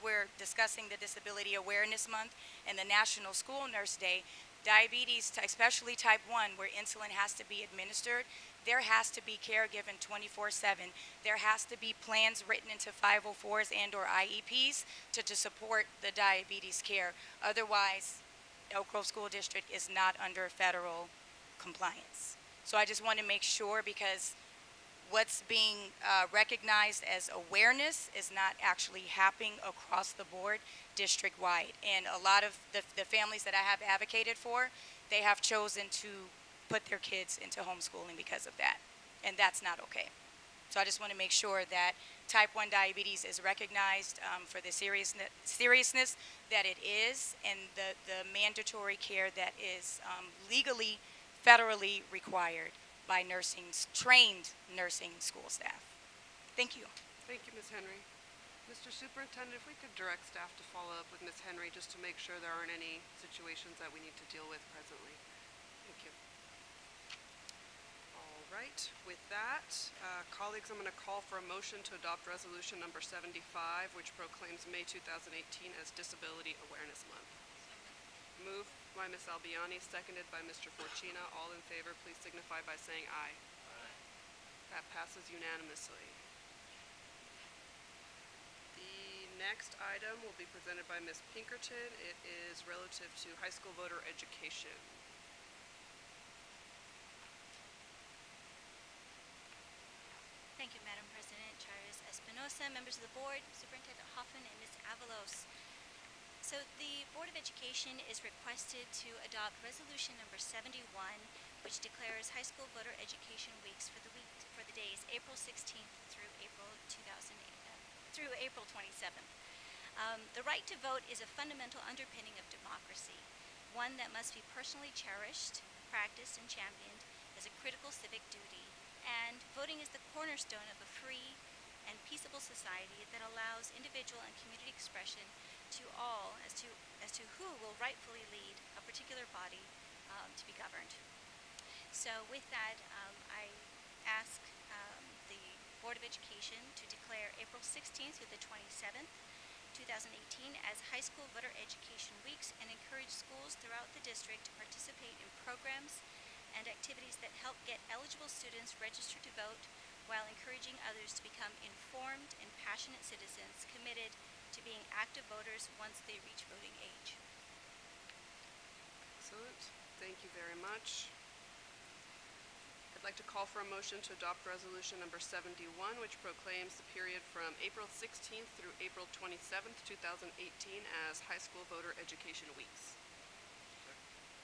S17: we're discussing the Disability Awareness Month and the National School Nurse Day, diabetes, especially type 1, where insulin has to be administered, there has to be care given 24/7. There has to be plans written into 504s and or IEPs to support the diabetes care. Otherwise, Elk Grove School District is not under federal compliance. So I just want to make sure, because what's being recognized as awareness is not actually happening across the board district-wide. And a lot of the families that I have advocated for, they have chosen to put their kids into homeschooling because of that. And that's not okay. So I just want to make sure that type 1 diabetes is recognized for the seriousness that it is, and the mandatory care that is legally, federally required by trained nursing school staff. Thank you.
S1: Thank you, Ms. Henry. Mr. Superintendent, if we could direct staff to follow up with Ms. Henry just to make sure there aren't any situations that we need to deal with presently. Thank you. All right, with that, colleagues, I'm going to call for a motion to adopt resolution number 75, which proclaims May 2018 as Disability Awareness Month. Moved by Ms. Albiani, seconded by Mr. Forcina. All in favor, please signify by saying aye. Aye. That passes unanimously. The next item will be presented by Ms. Pinkerton. It is relative to high school voter education.
S8: Thank you, Madam President, Chairman Espinosa, members of the board, Superintendent Hoffman, and Ms. Avalos. So the Board of Education is requested to adopt resolution number 71, which declares high school voter education weeks for the days April 16th through April 27th. The right to vote is a fundamental underpinning of democracy, one that must be personally cherished, practiced, and championed as a critical civic duty. And voting is the cornerstone of a free and peaceable society that allows individual and community expression to all as to who will rightfully lead a particular body to be governed. So with that, I ask the Board of Education to declare April 16th through the 27th, 2018 as high school voter education weeks, and encourage schools throughout the district to participate in programs and activities that help get eligible students registered to vote, while encouraging others to become informed and passionate citizens committed to being active voters once they reach voting age.
S1: Excellent. Thank you very much. I'd like to call for a motion to adopt resolution number 71, which proclaims the period from April 16th through April 27th, 2018 as high school voter education weeks.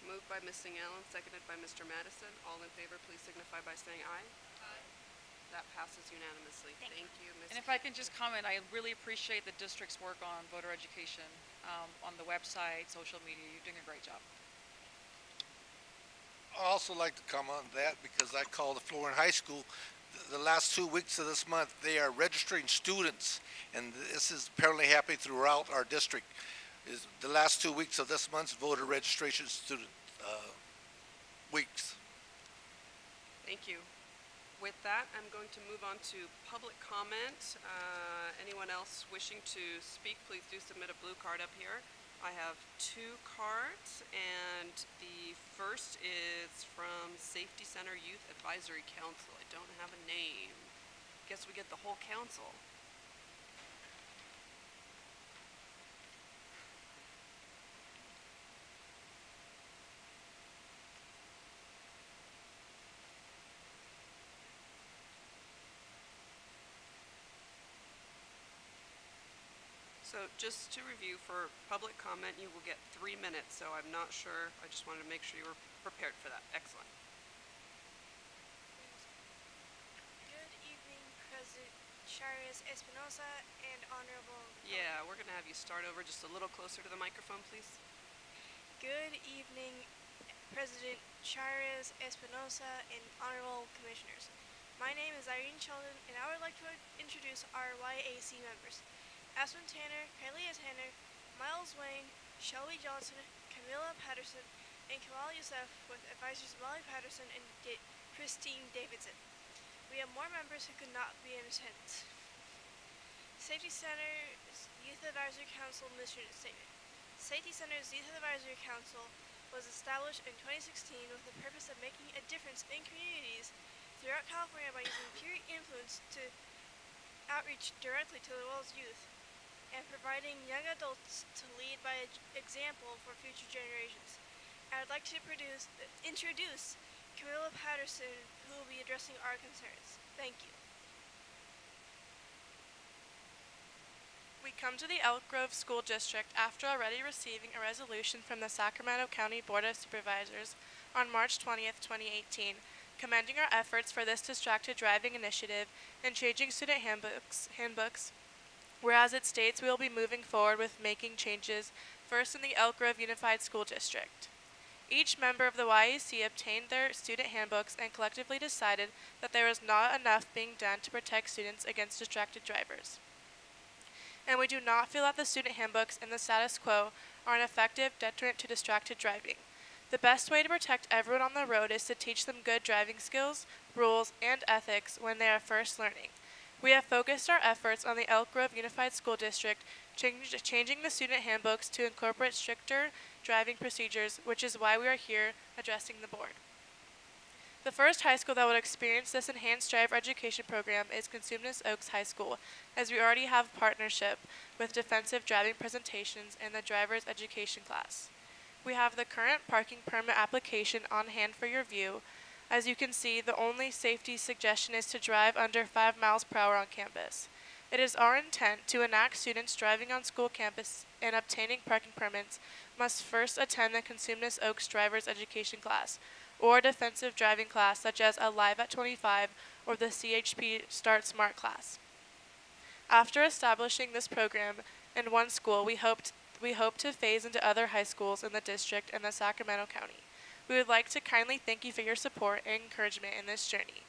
S1: Moved by Ms. Singh-Allen, seconded by Mr. Madison. All in favor, please signify by saying aye. Aye. That passes unanimously. Thank you, Ms.
S18: And if I can just comment, I really appreciate the district's work on voter education, on the website, social media. You're doing a great job.
S2: I also like to comment on that because I call the Florence High School the last 2 weeks of this month. They are registering students, and this is apparently happening throughout our district. Is the last 2 weeks of this month's voter registration student weeks.
S1: Thank you. With that, I'm going to move on to public comment. Anyone else wishing to speak, please do submit a blue card up here. I have 2 cards, and the first is from Safety Center Youth Advisory Council. I don't have a name. Guess we get the whole council. So just to review, for public comment, you will get 3 minutes, so I'm not sure. I just wanted to make sure you were prepared for that. Excellent.
S19: Good evening, President Chairman Espinosa and Honorable...
S1: Yeah, we're going to have you start over just a little closer to the microphone, please.
S19: Good evening, President Chairez Espinosa, and Honorable Commissioners. My name is Irene Sheldon, and I would like to introduce our YAC members. Aspen Tanner, Kylie Tanner, Miles Wayne, Shelby Johnson, Camilla Patterson, and Kamal Youssef, with advisors Molly Patterson and Christine Davidson. We have more members who could not be in attendance. Safety Center's Youth Advisory Council mission statement. Safety Center's Youth Advisory Council was established in 2016 with the purpose of making a difference in communities throughout California by using peer influence to outreach directly to the world's youth and providing young adults to lead by example for future generations. I would like to introduce Camilla Patterson, who will be addressing our concerns. Thank you.
S20: We come to the Elk Grove School District after already receiving a resolution from the Sacramento County Board of Supervisors on March 20th, 2018, commending our efforts for this distracted driving initiative and changing student handbooks, whereas it states we will be moving forward with making changes first in the Elk Grove Unified School District. Each member of the YAC obtained their student handbooks and collectively decided that there was not enough being done to protect students against distracted drivers. And we do not feel that the student handbooks in the status quo are an effective deterrent to distracted driving. The best way to protect everyone on the road is to teach them good driving skills, rules, and ethics when they are first learning. We have focused our efforts on the Elk Grove Unified School District, changing the student handbooks to incorporate stricter driving procedures, which is why we are here addressing the board. The first high school that would experience this enhanced driver education program is Cosumnes Oaks High School, as we already have a partnership with defensive driving presentations in the driver's education class. We have the current parking permit application on hand for your view. As you can see, the only safety suggestion is to drive under 5 miles per hour on campus. It is our intent to enact students driving on school campus and obtaining parking permits must first attend the Cosumnes Oaks driver's education class, or a defensive driving class such as a Live at 25 or the CHP Start Smart class. After establishing this program in one school, we hope to phase into other high schools in the district and the Sacramento County. We would like to kindly thank you for your support and encouragement in this journey.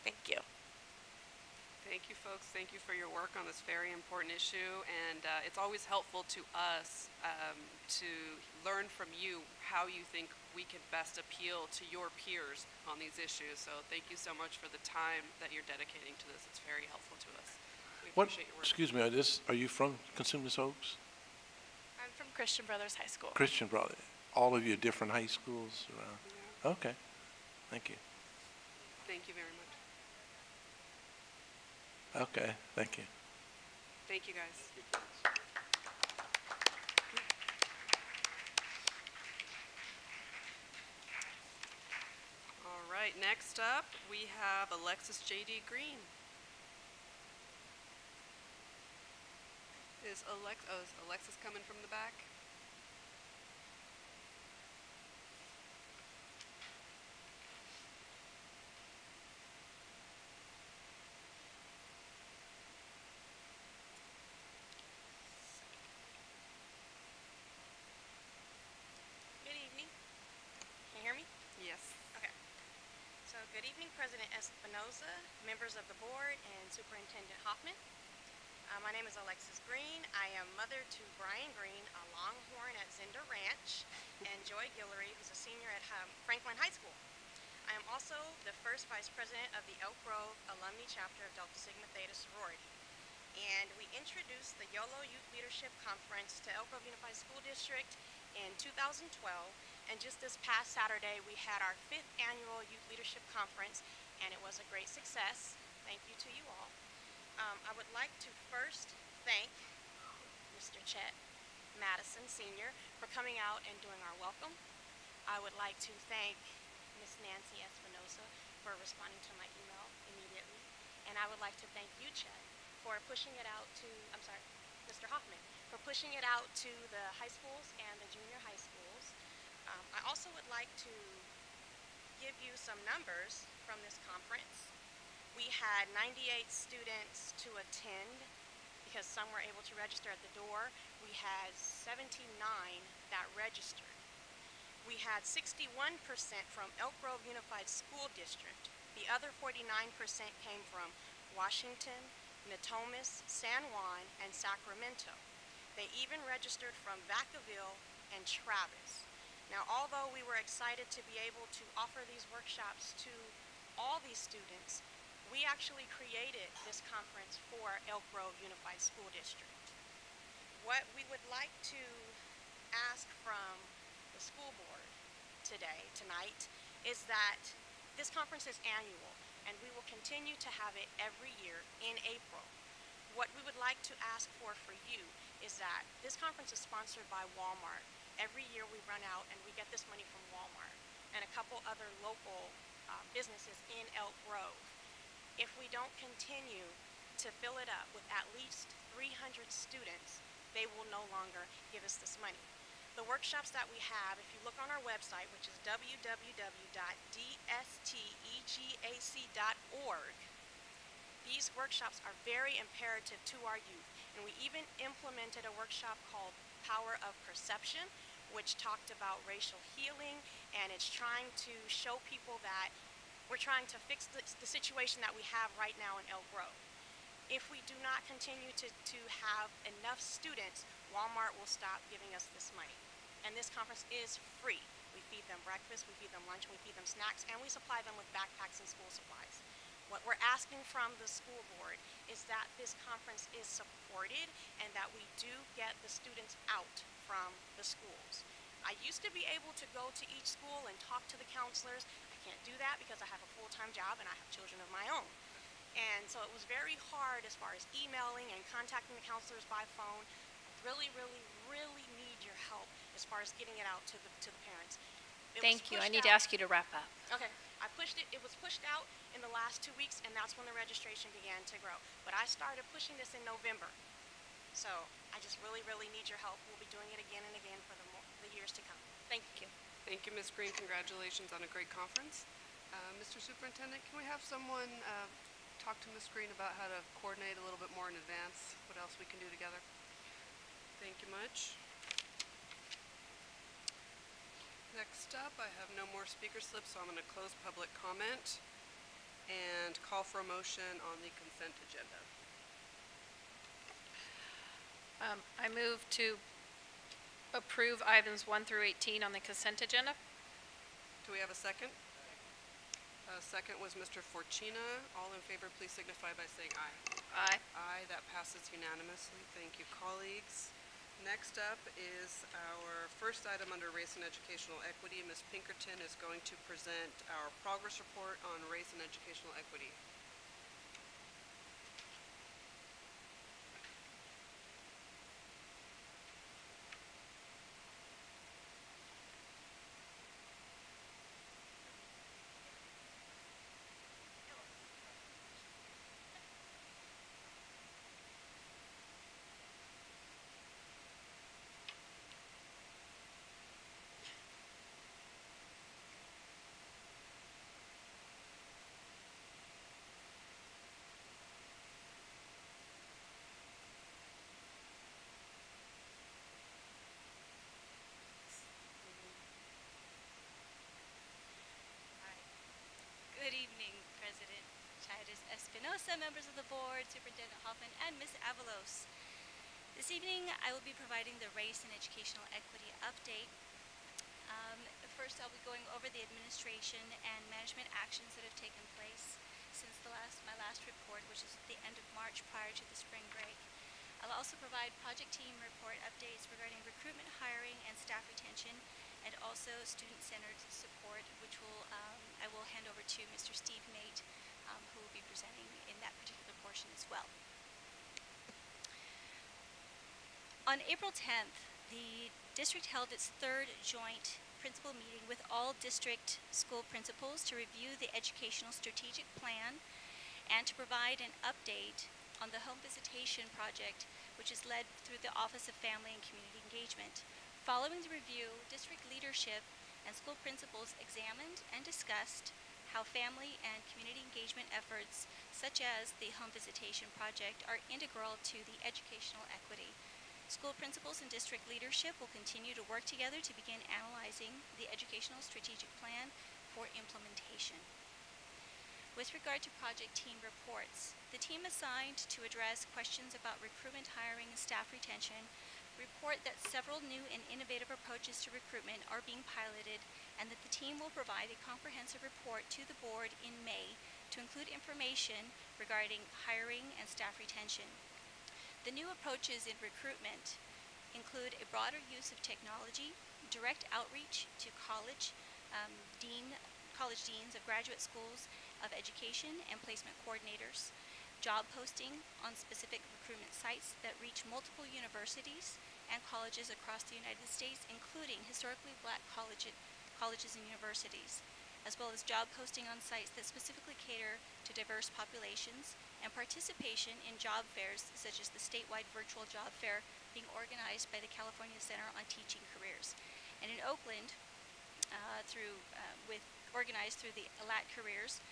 S20: Thank you.
S1: Thank you, folks. Thank you for your work on this very important issue, and it's always helpful to us to learn from you how you think we can best appeal to your peers on these issues. So thank you so much for the time that you're dedicating to this. It's very helpful to us. We appreciate your work.
S2: Excuse me, are you from Cosumnes Oaks?
S20: I'm from Christian Brothers High School.
S2: Christian Brothers. All of you different high schools around? Yeah. Okay. Thank you.
S1: Thank you very much.
S2: Okay, thank you.
S1: Thank you, guys. All right, next up, we have Alexis J.D. Green. Is Alexis coming from the back?
S21: Good evening, President Espinosa, members of the board, and Superintendent Hoffman. My name is Alexis Green. I am mother to Brian Green, a Longhorn at Zender Ranch, and Joy Guillory, who's a senior at Franklin High School. I am also the first vice president of the Elk Grove Alumni Chapter of Delta Sigma Theta Sorority. And we introduced the YOLO Youth Leadership Conference to Elk Grove Unified School District in 2012. And just this past Saturday, we had our 5th annual Youth Leadership Conference, and it was a great success. Thank you to you all. I would like to first thank Mr. Chet Madison, Sr., for coming out and doing our welcome. I would like to thank Miss Nancy Espinosa for responding to my email immediately. And I would like to thank you, Chet, for pushing it out to, Mr. Hoffman, for pushing it out to the high schools and the junior high schools. I also would like to give you some numbers from this conference. We had 98 students to attend because some were able to register at the door. We had 79 that registered. we had 61% from Elk Grove Unified School District. The other 49% came from Washington, Natomas, San Juan, and Sacramento. They even registered from Vacaville and Travis. Now, although we were excited to be able to offer these workshops to all these students, we actually created this conference for Elk Grove Unified School District. What we would like to ask from the school board tonight, is that this conference is annual, and we will continue to have it every year in April. What we would like to ask for you is that this conference is sponsored by Walmart. Every year we run out and we get this money from Walmart and a couple other local businesses in Elk Grove. If we don't continue to fill it up with at least 300 students, they will no longer give us this money. The workshops that we have, if you look on our website, which is www.dstegac.org, these workshops are very imperative to our youth. And we even implemented a workshop called Power of Perception, which talked about racial healing, and it's trying to show people that we're trying to fix the situation that we have right now in Elk Grove. If we do not continue to have enough students, Walmart will stop giving us this money. And this conference is free. We feed them breakfast, we feed them lunch, we feed them snacks, and we supply them with backpacks and school supplies. What we're asking from the school board is that this conference is supported and that we do get the students out from the schools. I used to be able to go to each school and talk to the counselors. I can't do that because I have a full-time job and I have children of my own. And so it was very hard as far as emailing and contacting the counselors by phone. I really need your help as far as getting it out to the parents.
S3: Thank you. I need to ask you to wrap up.
S21: Okay. I pushed it. It was pushed out in the last 2 weeks, and that's when the registration began to grow. But I started pushing this in November. So I just really need your help. We'll be doing it again and again for the years to come. Thank you.
S1: Thank you, Ms. Green. Congratulations on a great conference. Mr. Superintendent, can we have someone talk to Ms. Green about how to coordinate a little bit more in advance? What else we can do together? Thank you much. Next up, I have no more speaker slips, so I'm going to close public comment and call for a motion on the consent agenda.
S3: I move to approve items 1 through 18 on the consent agenda.
S1: Do we have a second? Second was Mr. Forcina. All in favor, please signify by saying aye.
S3: Aye.
S1: Aye. That passes unanimously. Thank you, colleagues. Next up is our first item under Race and Educational Equity. Ms. Pinkerton is going to present our progress report on race and educational equity.
S8: Good evening, President Chairez Espinosa, members of the board, Superintendent Hoffman, and Ms. Avalos. This evening, I will be providing the Race and Educational Equity update. First, I'll be going over the administration and management actions that have taken place since my last report, which is at the end of March prior to the spring break. I'll also provide project team report updates regarding recruitment, hiring, and staff retention, and also student-centered support, which I will hand over to Mr. Steve Mate, who will be presenting in that particular portion as well. On April 10th, the district held its third joint principal meeting with all district school principals to review the educational strategic plan and to provide an update on the home visitation project, which is led through the Office of Family and Community Engagement. Following the review, district leadership and school principals examined and discussed how family and community engagement efforts, such as the home visitation project, are integral to the educational equity. School principals and district leadership will continue to work together to begin analyzing the educational strategic plan for implementation. With regard to project team reports, the team assigned to address questions about recruitment, hiring, and staff retention report that several new and innovative approaches to recruitment are being piloted and that the team will provide a comprehensive report to the board in May to include information regarding hiring and staff retention. The new approaches in recruitment include a broader use of technology, direct outreach to college deans of graduate schools of education and placement coordinators, job posting on specific recruitment sites that reach multiple universities and colleges across the United States, including historically black colleges and universities, as well as job posting on sites that specifically cater to diverse populations, and participation in job fairs such as the statewide virtual job fair being organized by the California Center on Teaching Careers. And in Oakland, organized through the ALAT Careers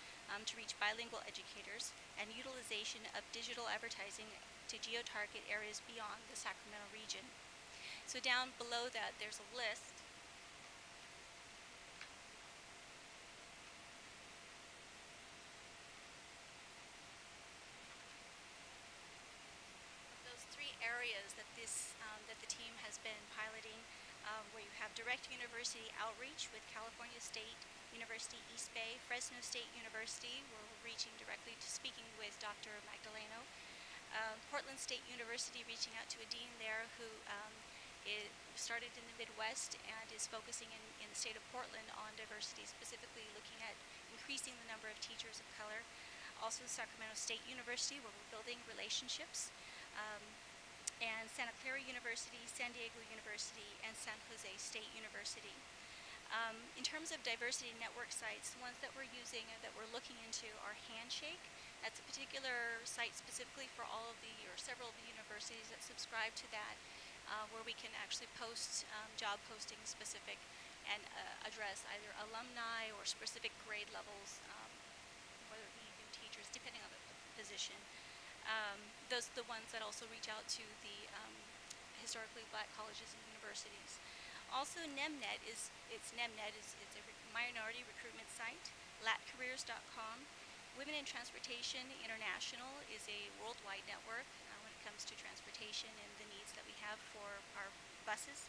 S8: to reach bilingual educators, and utilization of digital advertising to geo-target areas beyond the Sacramento region. So down below that, there's a list of those three areas that that the team has been piloting, where you have direct university outreach with California State University East Bay, Fresno State University, where we're reaching directly to speaking with Dr. Magdaleno, Portland State University, reaching out to a dean there who started in the Midwest and is focusing in the state of Portland on diversity, specifically looking at increasing the number of teachers of color. Also Sacramento State University, where we're building relationships, and Santa Clara University, San Diego University, and San Jose State University. In terms of diversity network sites, the ones that we're using and that we're looking into are Handshake. That's a particular site specifically for all of the, or several of the universities that subscribe to that, where we can actually post job postings specific and address either alumni or specific grade levels, whether it be new teachers, depending on the position. Those are the ones that also reach out to the historically black colleges and universities. Also, NEMNET is a minority recruitment site. latcareers.com. Women in Transportation International is a worldwide network when it comes to transportation and the needs that we have for our buses.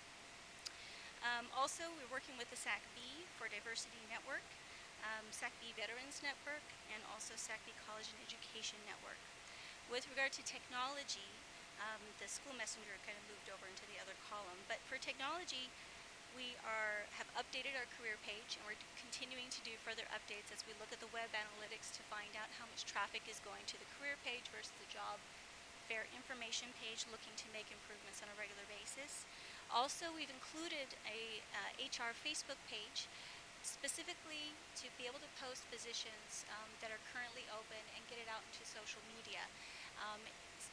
S8: Also, we're working with the SACB for Diversity Network, SACB Veterans Network, and also SACB College and Education Network. With regard to technology, the school messenger kind of moved over into the other column, but for technology, we have updated our career page, and we're continuing to do further updates as we look at the web analytics to find out how much traffic is going to the career page versus the job fair information page, looking to make improvements on a regular basis. Also, we've included a HR Facebook page specifically to be able to post positions that are currently open and get it out into social media.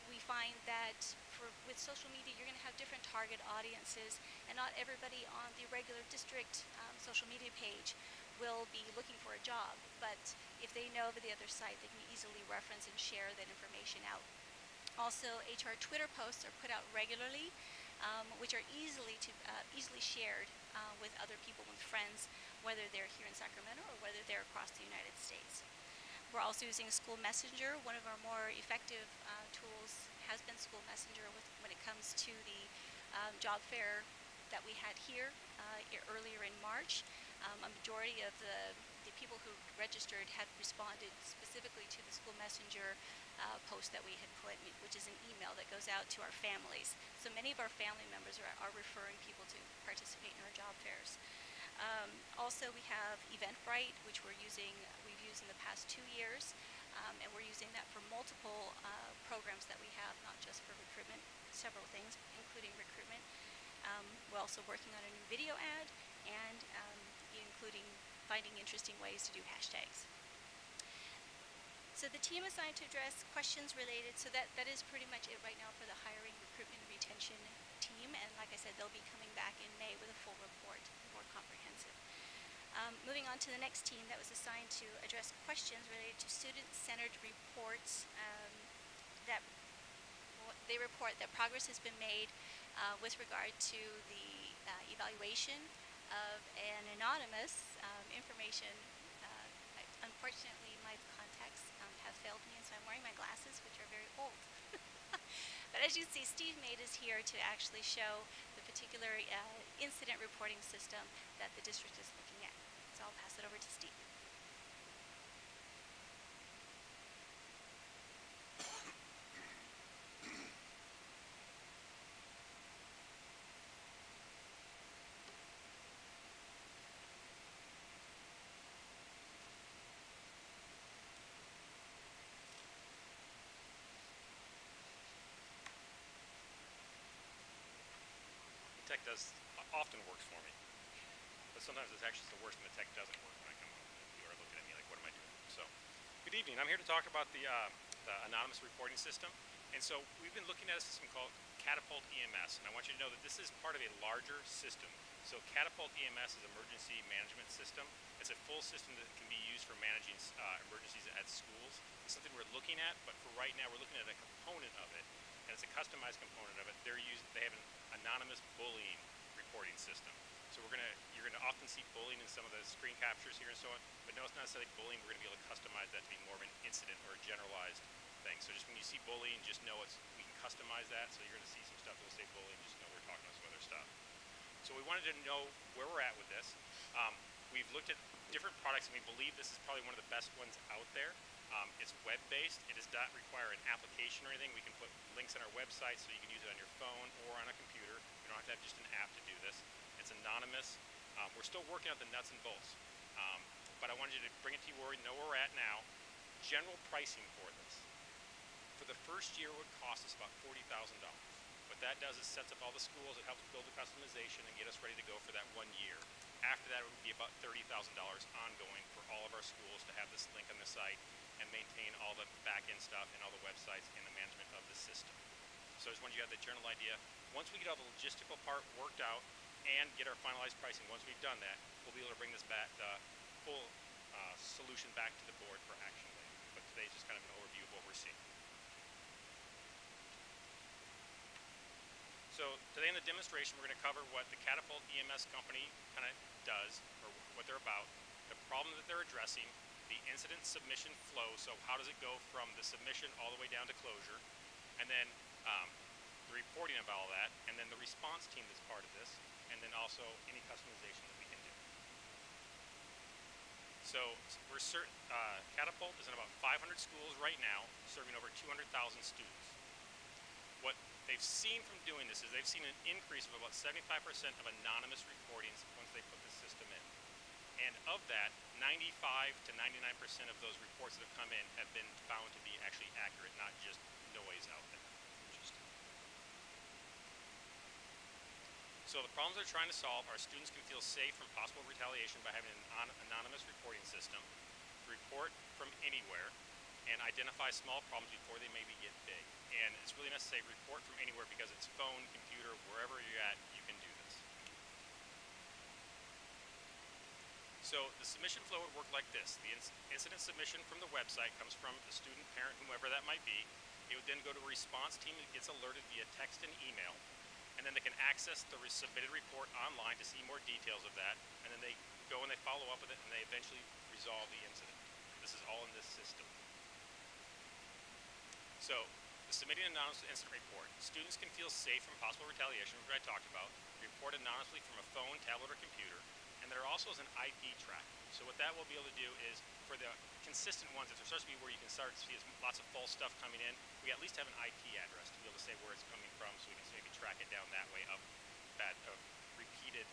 S8: We find that with social media, you're going to have different target audiences, and not everybody on the regular district social media page will be looking for a job. But if they know of the other site, they can easily reference and share that information out. Also, HR Twitter posts are put out regularly, which are easily shared with other people, with friends, whether they're here in Sacramento or whether they're across the United States. We're also using School Messenger. One of our more effective tools has been School Messenger when it comes to the job fair that we had here earlier in March. A majority of the people who registered had responded specifically to the School Messenger post that we had put, which is an email that goes out to our families. So many of our family members are referring people to participate in our job fairs. Also, we have Eventbrite, which we've used in the past 2 years, and we're using that for multiple programs that we have, not just for recruitment, several things, including recruitment. We're also working on a new video ad, and including finding interesting ways to do hashtags. So the team assigned to address questions related, so that is pretty much it right now for the hiring, recruitment, and retention team, and like I said, they'll be coming back in May with a full report, more comprehensive. Moving on to the next team that was assigned to address questions related to student-centered reports they report that progress has been made with regard to the evaluation of an anonymous information. Unfortunately, my contacts have failed me, and so I'm wearing my glasses, which are very old. But as you see, Steve Made is here to actually show the particular incident reporting system that the district is looking at. So I'll pass it over to Steve.
S5: Tech often works for me, but sometimes it's actually the worst when the tech doesn't work when I come home and people are looking at me like, what am I doing? So, good evening. I'm here to talk about the anonymous reporting system. And so we've been looking at a system called Catapult EMS, and I want you to know that this is part of a larger system. So Catapult EMS is an emergency management system. It's a full system that can be used for managing emergencies at schools. It's something we're looking at, but for right now we're looking at a component of it, and it's a customized component of it. They have an anonymous bullying reporting system. So you're gonna often see bullying in some of the screen captures here and so on, but no, it's not necessarily bullying. We're gonna be able to customize that to be more of an incident or a generalized thing. So just when you see bullying, just know we can customize that. So you're gonna see some stuff that'll say bullying, just know we're talking about some other stuff. So we wanted to know where we're at with this. We've looked at different products, and we believe this is probably one of the best ones out there. It's web-based. It does not require an application or anything. We can put links on our website so you can use it on your phone or on a computer. You don't have to have just an app to do this. It's anonymous. We're still working out the nuts and bolts, but I wanted you to bring it to you where we know where we're at now. General pricing for this. For the first year, it would cost us about $40,000. What that does is sets up all the schools. It helps build the customization and get us ready to go for that 1 year. After that, it would be about $30,000 ongoing for all of our schools to have this link on the site and maintain all the back-end stuff and all the websites and the management of the system. So I just wanted you to have the general idea. Once we get all the logistical part worked out and get our finalized pricing, once we've done that, we'll be able to bring this back, the full solution back to the board for action later. But today's just kind of an overview of what we're seeing. So today in the demonstration, we're going to cover what the Catapult EMS company kind of does, or what they're about, the problem that they're addressing, the incident submission flow, so how does it go from the submission all the way down to closure, and then the reporting of all that, and then the response team that's part of this, and then also any customization that we can do. So Catapult is in about 500 schools right now, serving over 200,000 students. What they've seen from doing this is they've seen an increase of about 75% of anonymous reportings once they put the system in. And of that, 95 to 99% of those reports that have come in have been found to be actually accurate, not just noise out there. Interesting. So the problems they're trying to solve are students can feel safe from possible retaliation by having an anonymous reporting system, report from anywhere, and identify small problems before they maybe get big. And it's really necessary to report from anywhere because it's phone, computer, wherever you're at, you can do this. So the submission flow would work like this. The incident submission from the website comes from the student, parent, whomever that might be. It would then go to a response team that gets alerted via text and email. And then they can access the submitted report online to see more details of that. And then they go and they follow up with it, and they eventually resolve the incident. This is all in this system. So, the submitting an anonymous incident report. Students can feel safe from possible retaliation, which I talked about. Report anonymously from a phone, tablet, or computer. And there also is an IP track. So what that will be able to do is, for the consistent ones, if there starts to be where you can start to see lots of false stuff coming in, we at least have an IP address to be able to say where it's coming from, so we can maybe track it down that way of repeated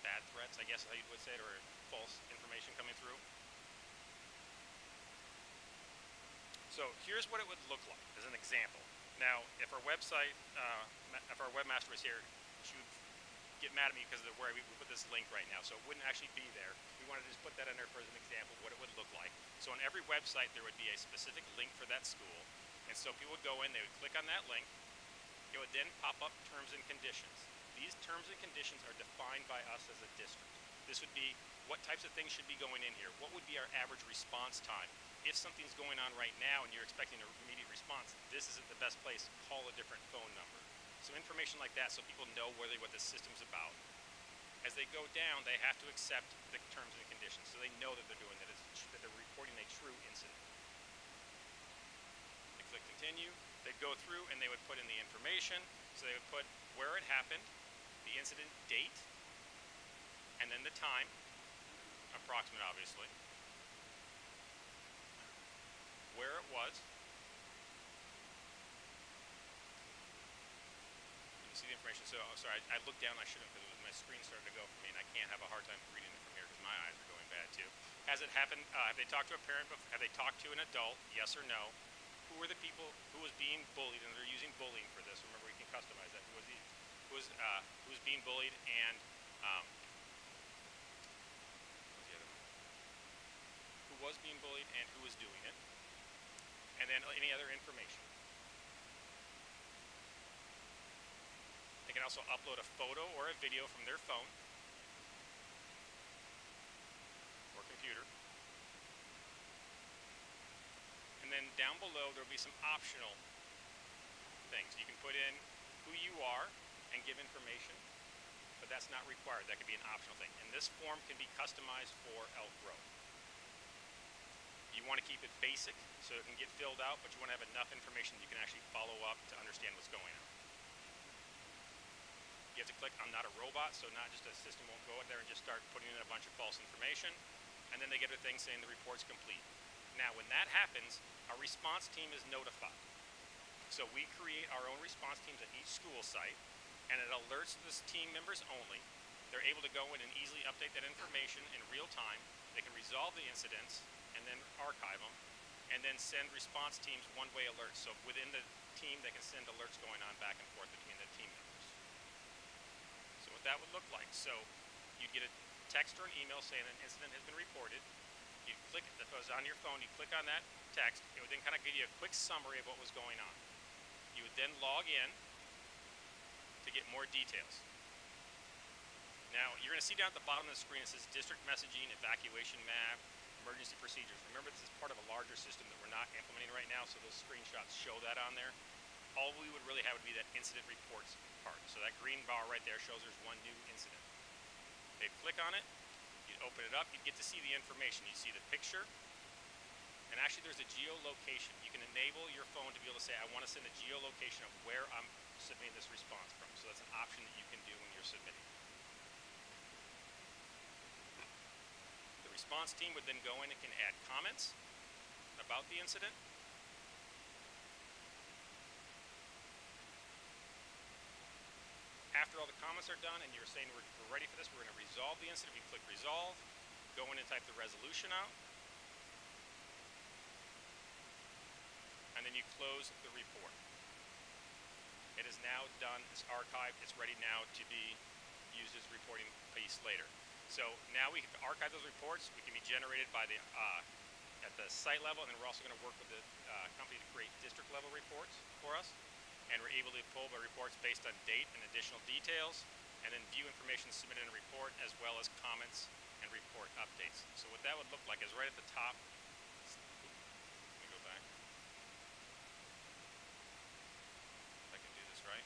S5: bad threats, I guess is how you would say it, or false information coming through. So here's what it would look like as an example. Now, if our website, if our webmaster was here, she would get mad at me because of where we put this link right now, so it wouldn't actually be there. We wanted to just put that in there for as an example of what it would look like. So on every website there would be a specific link for that school, and so people would go in, they would click on that link, it would then pop up terms and conditions. These terms and conditions are defined by us as a district. This would be what types of things should be going in here, what would be our average response time. If something's going on right now and you're expecting an immediate response, this isn't the best place, call a different phone number. Some information like that so people know really what the system's about. As they go down, they have to accept the terms and conditions, so they know that they're doing that, that they're reporting a true incident. They click continue, they'd go through and they would put in the information, so they would put where it happened, the incident date, and then the time, approximate obviously, where it was, see the information. So, oh, sorry, I looked down. I shouldn't because my screen started to go for me, and I can't have a hard time reading it from here because my eyes are going bad too. Has it happened? Have they talked to a parent? Have they talked to an adult? Yes or no? Who were the people who was being bullied? And they're using bullying for this. Remember, we can customize that. Who was being bullied, and what's the other one? Who was being bullied and who was doing it? And then any other information. They can also upload a photo or a video from their phone or computer. And then down below there will be some optional things. You can put in who you are and give information, but that's not required. That could be an optional thing. And this form can be customized for Elk Grove. You want to keep it basic so it can get filled out, but you want to have enough information you can actually follow up to understand what's going on. You have to click I'm not a robot, so not just a system won't go out there and just start putting in a bunch of false information. And then they get a thing saying the report's complete. Now, when that happens, our response team is notified. So we create our own response teams at each school site, and it alerts the team members only. They're able to go in and easily update that information in real time. They can resolve the incidents and then archive them, and then send response teams one-way alerts. So within the team, they can send alerts going on back and forth between the team members. So what that would look like. So you'd get a text or an email saying an incident has been reported. You'd click, if it was on your phone, you click on that text. It would then kind of give you a quick summary of what was going on. You would then log in to get more details. Now, you're going to see down at the bottom of the screen, it says district messaging, evacuation map, emergency procedures. Remember, this is part of a larger system that we're not implementing right now, so those screenshots show that on there. All we would really have would be that incident reports part. So that green bar right there shows there's one new incident. They'd click on it, you'd open it up, you'd get to see the information. You see the picture, and actually there's a geolocation. You can enable your phone to be able to say, I want to send a geolocation of where I'm submitting this response from. So that's an option that you can do when you're submitting. The response team would then go in and can add comments about the incident. After all the comments are done and you're saying we're ready for this, we're going to resolve the incident, we click resolve, go in and type the resolution out, and then you close the report. It is now done, it's archived, it's ready now to be used as a reporting piece later. So now we can archive those reports, we can be generated by the at the site level, and then we're also going to work with the company to create district level reports for us. And we're able to pull the reports based on date and additional details, and then view information submitted in a report, as well as comments and report updates. So what that would look like is right at the top. Let me go back. If I can do this right.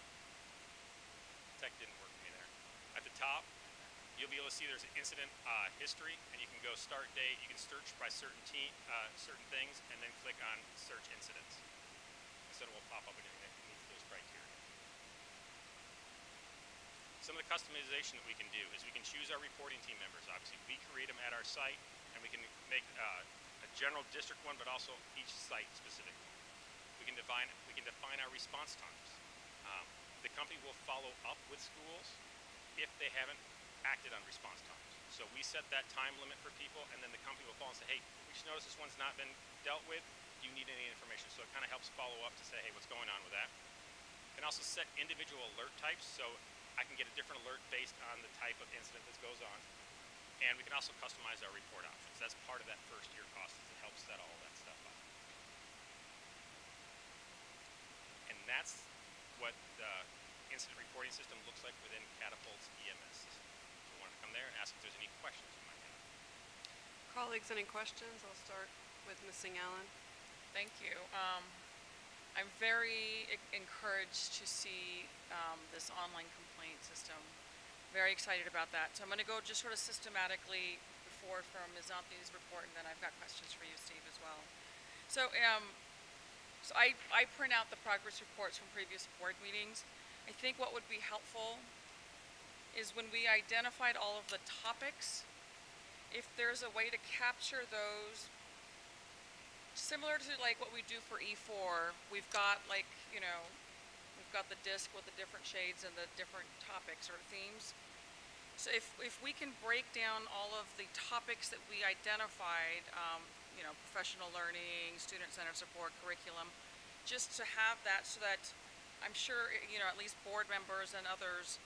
S5: Tech didn't work for me there. At the top, you'll be able to see there's an incident history, and you can go start date. You can search by certain things, and then click on search incidents. Instead, it will pop up again. Criteria. Some of the customization that we can do is we can choose our reporting team members. Obviously, we create them at our site, and we can make a general district one, but also each site specific one. We can define our response times. The company will follow up with schools if they haven't acted on response times. So we set that time limit for people, and then the company will call and say, hey, we just noticed this one's not been dealt with. Do you need any information? So it kind of helps follow up to say, hey, what's going on with that? I can also set individual alert types, so I can get a different alert based on the type of incident that goes on. And we can also customize our report options. That's part of that first year cost, is it helps set all that stuff up. And that's what the incident reporting system looks like within Catapult's EMS system. So I want to come there and ask if there's any questions you might have.
S1: Colleagues, any questions? I'll start with Ms. Singh Allen.
S18: Thank you. I'm very encouraged to see this online complaint system. Very excited about that. So I'm going to go just sort of systematically forward from Ms. Anthony's report, and then I've got questions for you, Steve, as well. So, I print out the progress reports from previous board meetings. I think what would be helpful is when we identified all of the topics, if there's a way to capture those, similar to like what we do for E4, we've got like, you know, we've got the disc with the different shades and the different topics or themes. So if we can break down all of the topics that we identified, you know, professional learning, student-centered support, curriculum, just to have that so that I'm sure, you know, at least board members and others,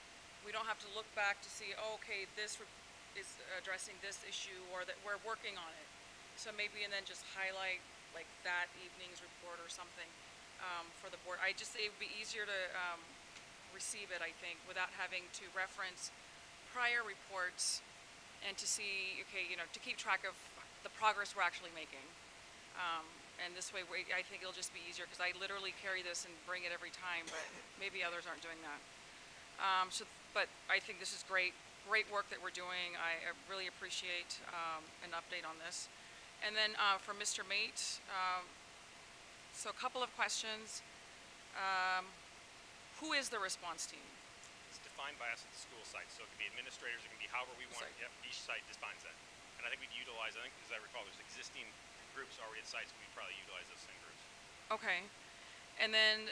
S18: we don't have to look back to see, oh, okay, this is addressing this issue or that we're working on it. So maybe, and then just highlight like that evening's report or something for the board. It would be easier to receive it, I think, without having to reference prior reports and to see, okay, you know, to keep track of the progress we're actually making. And this way, I think it'll just be easier because I literally carry this and bring it every time, but maybe others aren't doing that. But I think this is great work that we're doing. I really appreciate an update on this. And then for Mr. Mate, so a couple of questions. Who is the response team?
S5: It's defined by us at the school site, so it can be administrators, it can be however we want it. Yep, each site defines that. And I think we'd utilize, I think, as I recall, there's existing groups already at sites, we'd probably utilize those same groups.
S18: Okay. And then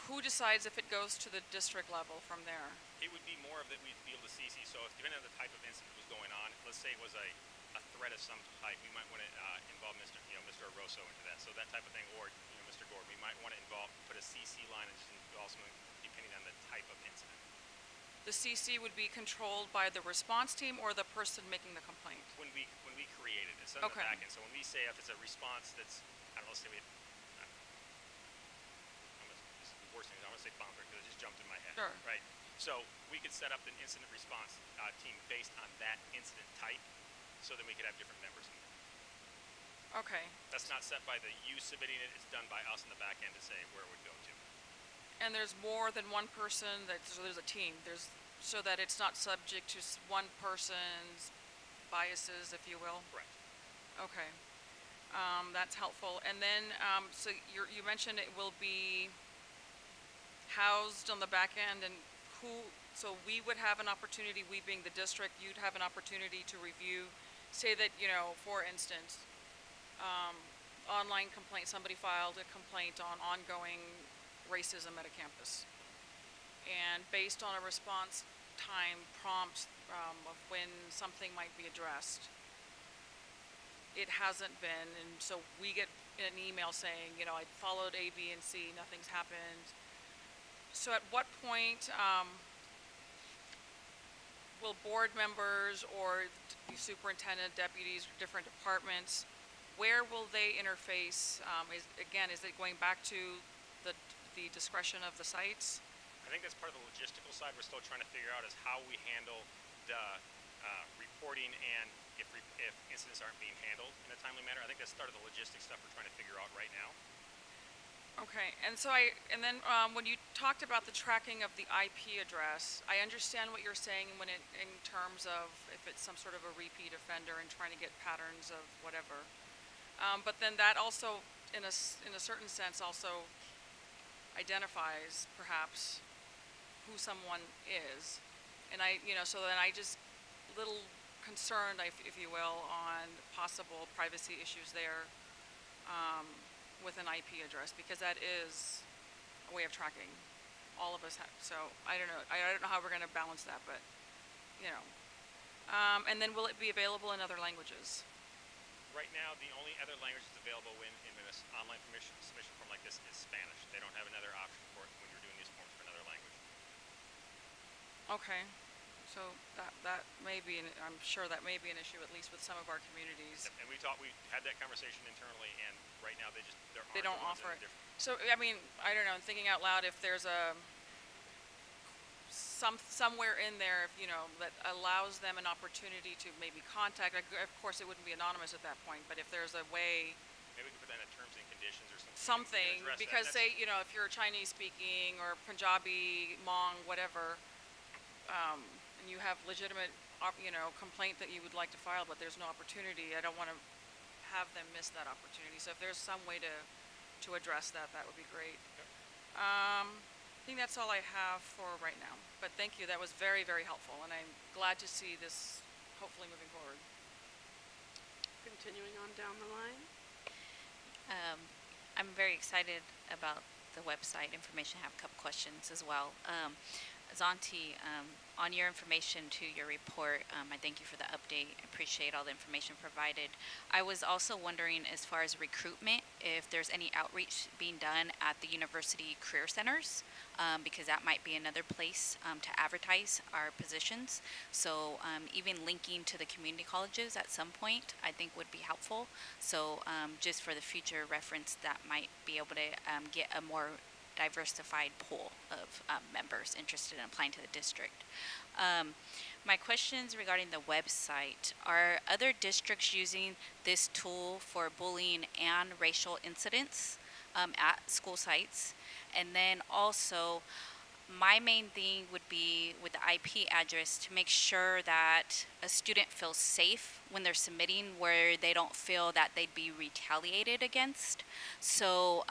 S18: who decides if it goes to the district level from there?
S5: It would be more of that we'd be able to CC, so if, depending on the type of incident that was going on, let's say it was a threat of some type, we might want to involve Mr. Rosso into that. So that type of thing, or Mr. Gore, we might want to put a CC line and just involve someone depending on the type of incident.
S18: The CC would be controlled by the response team or the person making the complaint?
S5: When we create it, it's on the back end. So when we say if it's a response that's, I don't know, let's say this is the worst thing, I'm going to say bomber because it just jumped in my head.
S18: Sure.
S5: Right? So we could set up an incident response team based on that incident type, so then we could have different members in there.
S18: Okay.
S5: That's not set by you submitting it, it's done by us in the back end to say where it would go to.
S18: And there's more than one person, so there's a team, so that it's not subject to one person's biases, if you will?
S5: Correct.
S18: Okay. That's helpful. And then, so you mentioned it will be housed on the back end, and so we would have an opportunity, we being the district, you'd have an opportunity to review, say that, you know, for instance, online complaint, somebody filed a complaint on ongoing racism at a campus. And based on a response time prompt of when something might be addressed, it hasn't been, and so we get an email saying, you know, I followed A, B, and C, nothing's happened. So at what point will board members or the superintendent, deputies, different departments, where will they interface? Is it going back to the discretion of the sites?
S5: I think that's part of the logistical side we're still trying to figure out is how we handle the reporting and if incidents aren't being handled in a timely manner. I think that's part of the logistics stuff we're trying to figure out right now.
S18: Okay, and so then when you talked about the tracking of the IP address, I understand what you're saying when in terms of if it's some sort of a repeat offender and trying to get patterns of whatever. But then that also, in a certain sense, also identifies perhaps who someone is, and so then I just little concerned, if you will, on possible privacy issues there. With an IP address, because that is a way of tracking. All of us have, so I don't know. I don't know how we're going to balance that, but you know. And then will it be available in other languages?
S5: Right now, the only other language that's available in an online submission form like this is Spanish. They don't have another option for it when you're doing these forms for another language.
S18: Okay. So that may be, I'm sure that may be an issue, at least with some of our communities.
S5: And we had that conversation internally, and right now
S18: they don't offer it. So I mean, I don't know. I'm thinking out loud. If there's somewhere in there, that allows them an opportunity to maybe contact. Of course, it wouldn't be anonymous at that point, but if there's a way.
S5: Maybe we could put that in terms and conditions. conditions or something.
S18: something,
S5: address that.
S18: because
S5: That's-
S18: say, you know, if you're Chinese speaking or Punjabi, Hmong, whatever, and you have legitimate, you know, complaint that you would like to file, but there's no opportunity, I don't want to have them miss that opportunity. So if there's some way to address that, that would be great. I think that's all I have for right now. But thank you, that was very, very helpful, and I'm glad to see this hopefully moving forward.
S1: Continuing on down the line.
S4: I'm very excited about the website information. I have a couple questions as well. Zonti, on your information to your report, I thank you for the update. I appreciate all the information provided. I was also wondering, as far as recruitment, if there's any outreach being done at the university career centers, because that might be another place to advertise our positions. So even linking to the community colleges at some point, I think would be helpful. So just for the future reference, that might be able to get a more diversified pool of members interested in applying to the district. My questions regarding the website: are other districts using this tool for bullying and racial incidents at school sites? And then also, my main thing would be with the IP address to make sure that a student feels safe when they're submitting, where they don't feel that they'd be retaliated against. So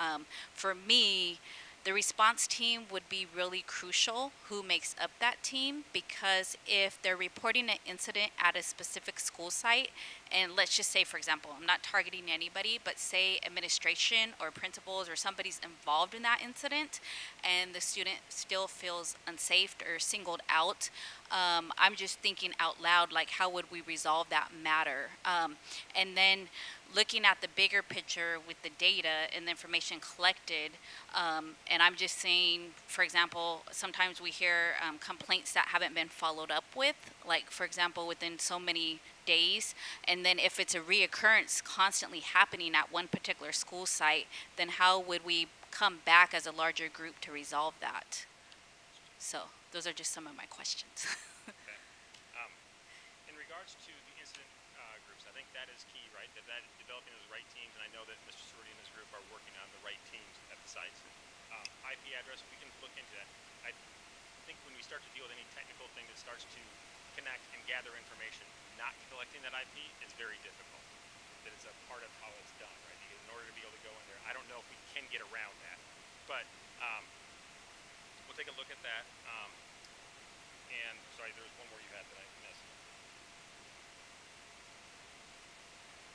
S4: for me, the response team would be really crucial, who makes up that team, because if they're reporting an incident at a specific school site, and let's just say, for example, I'm not targeting anybody, but say administration or principals or somebody's involved in that incident, and the student still feels unsafe or singled out, I'm just thinking out loud, like, how would we resolve that matter? And then looking at the bigger picture with the data and the information collected, and I'm just saying, for example, sometimes we hear complaints that haven't been followed up with, like, for example, within so many days, and then if it's a reoccurrence constantly happening at one particular school site, then how would we come back as a larger group to resolve that? So those are just some of my questions.
S5: In regards to the incident groups, I think that is key, right? That developing those right teams, and I know that Mr. Cerruti and his group are working on the right teams at the sites. IP address, we can look into that. I think when we start to deal with any technical thing that starts to connect and gather information, not collecting that IP is very difficult. That is a part of how it's done, right? Because in order to be able to go in there, I don't know if we can get around that, but we'll take a look at that. And sorry, there was one more you had that I missed.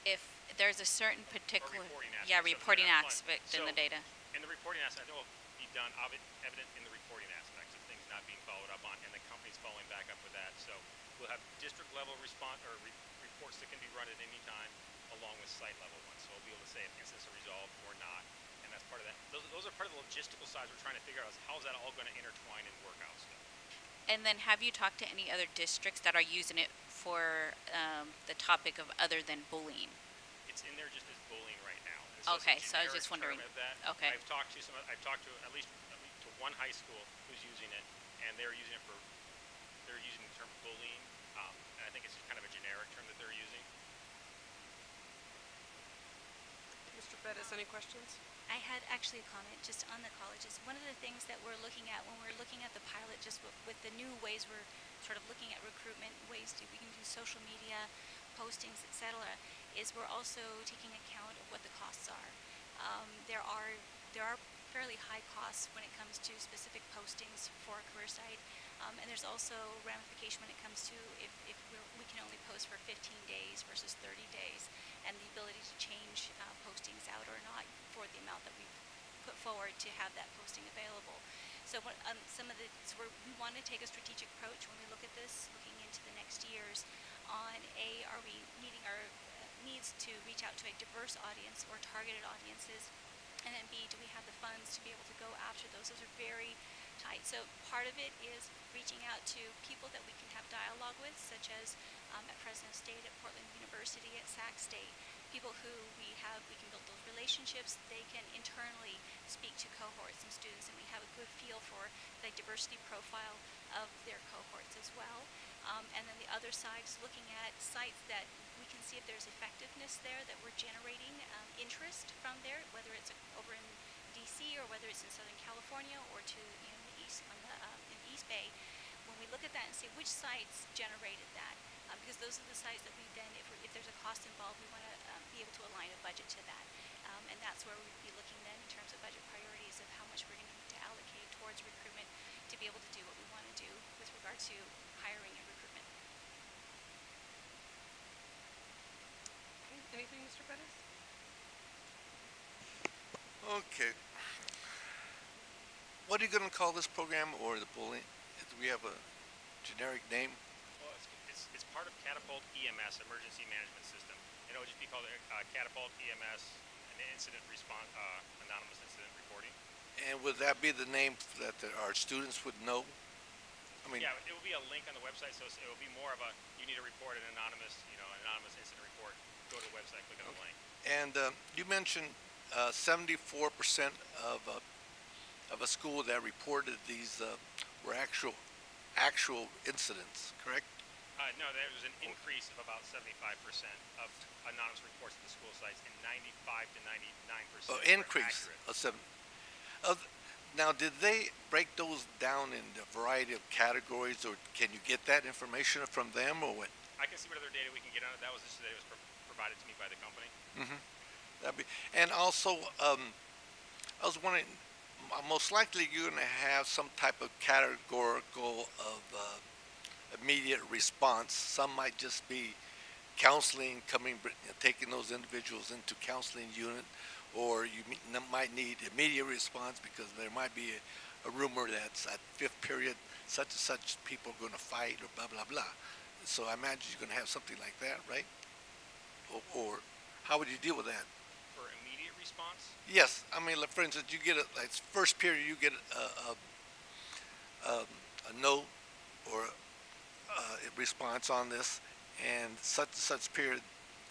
S4: If there's a certain particular,
S5: reporting aspect,
S4: yeah,
S5: so
S4: reporting
S5: that's fine.
S4: aspect in
S5: So,
S4: the data.
S5: And the reporting aspect, I know will be done evident in the reporting aspects of things not being followed up on, and the company's following back up with that. So we'll have district level response or reports that can be run at any time, along with site level ones. So we'll be able to say if incidents are resolved or not, and that's part of that. Those are part of the logistical sides we're trying to figure out, is how is that all going to intertwine and work out still.
S4: And then have you talked to any other districts that are using it for the topic of other than bullying?
S5: It's in there just as bullying right now. And so
S4: Okay,
S5: it's a
S4: so I was
S5: generic
S4: just wondering.
S5: term of that.
S4: Okay.
S5: I've talked to at least to one high school who's using it, and they're using it they're using the term bullying, and I think it's just kind of a generic term that they're using.
S1: Mr. Bettis, any questions?
S8: I had actually a comment just on the colleges. One of the things that we're looking at when we're looking at the pilot, just with the new ways we're sort of looking at recruitment, ways we can do social media, postings, etc., is we're also taking account of what the costs are. There are fairly high costs when it comes to specific postings for a career site, and there's also ramification when it comes to if we can only post for 15 days versus 30 days, and the ability to change postings out or not for the amount that we've put forward to have that posting available. So what, we want to take a strategic approach when we look at this, looking into the next years on are we meeting our needs to reach out to a diverse audience or targeted audiences, and then B, do we have the funds to be able to go after those? Those are very tight. So part of it is reaching out to people that we can have dialogue with, such as at Fresno State, at Portland University, at Sac State, people who we can build those relationships. They can internally speak to cohorts and students, and we have a good feel for the diversity profile of their cohorts as well. And then the other side is looking at sites that we can see if there's effectiveness there, that we're generating interest from there, whether it's over in DC or whether it's in Southern California or to the east on the in East Bay. When we look at that and see which sites generated that, because those are the sites that we then, if there's a cost involved, we want to be able to align a budget to that. And that's where we'd be looking then in terms of budget priorities of how much we're going to need to allocate towards recruitment to be able to do what we want to do with regard to hiring and recruitment.
S1: Okay. Anything, Mr. Pettis?
S2: Okay. What are you going to call this program or the bullying? Do we have a generic name?
S5: Well, it's part of Catapult EMS, Emergency Management System. And it would just be called Catapult EMS, an incident response, anonymous incident reporting.
S2: And would that be the name that our students would know? I mean,
S5: yeah, it will be a link on the website, so it will be more of a, you need to report an anonymous, anonymous incident report. Go to the website, click on the link.
S2: And you mentioned 74% of a school that reported these were actual incidents, correct?
S5: No, there was an increase of about 75% of anonymous reports at the school sites, and 95 to 99% were
S2: increase
S5: accurate.
S2: of 7. Now, did they break those down in a variety of categories, or can you get that information from them, or what?
S5: I can see what other data we can get on it. That was just data that was provided to me by the company.
S2: And also, I was wondering, most likely you're going to have some type of categorical of immediate response. Some might just be counseling, taking those individuals into counseling unit, or you might need immediate response because there might be a rumor that's at 5th period, such and such people are going to fight or blah, blah, blah. So I imagine you're going to have something like that, right? Or how would you deal with that?
S5: For immediate response?
S2: Yes, I mean, like, for instance, you get like first period, you get a note or a response on this, and such period,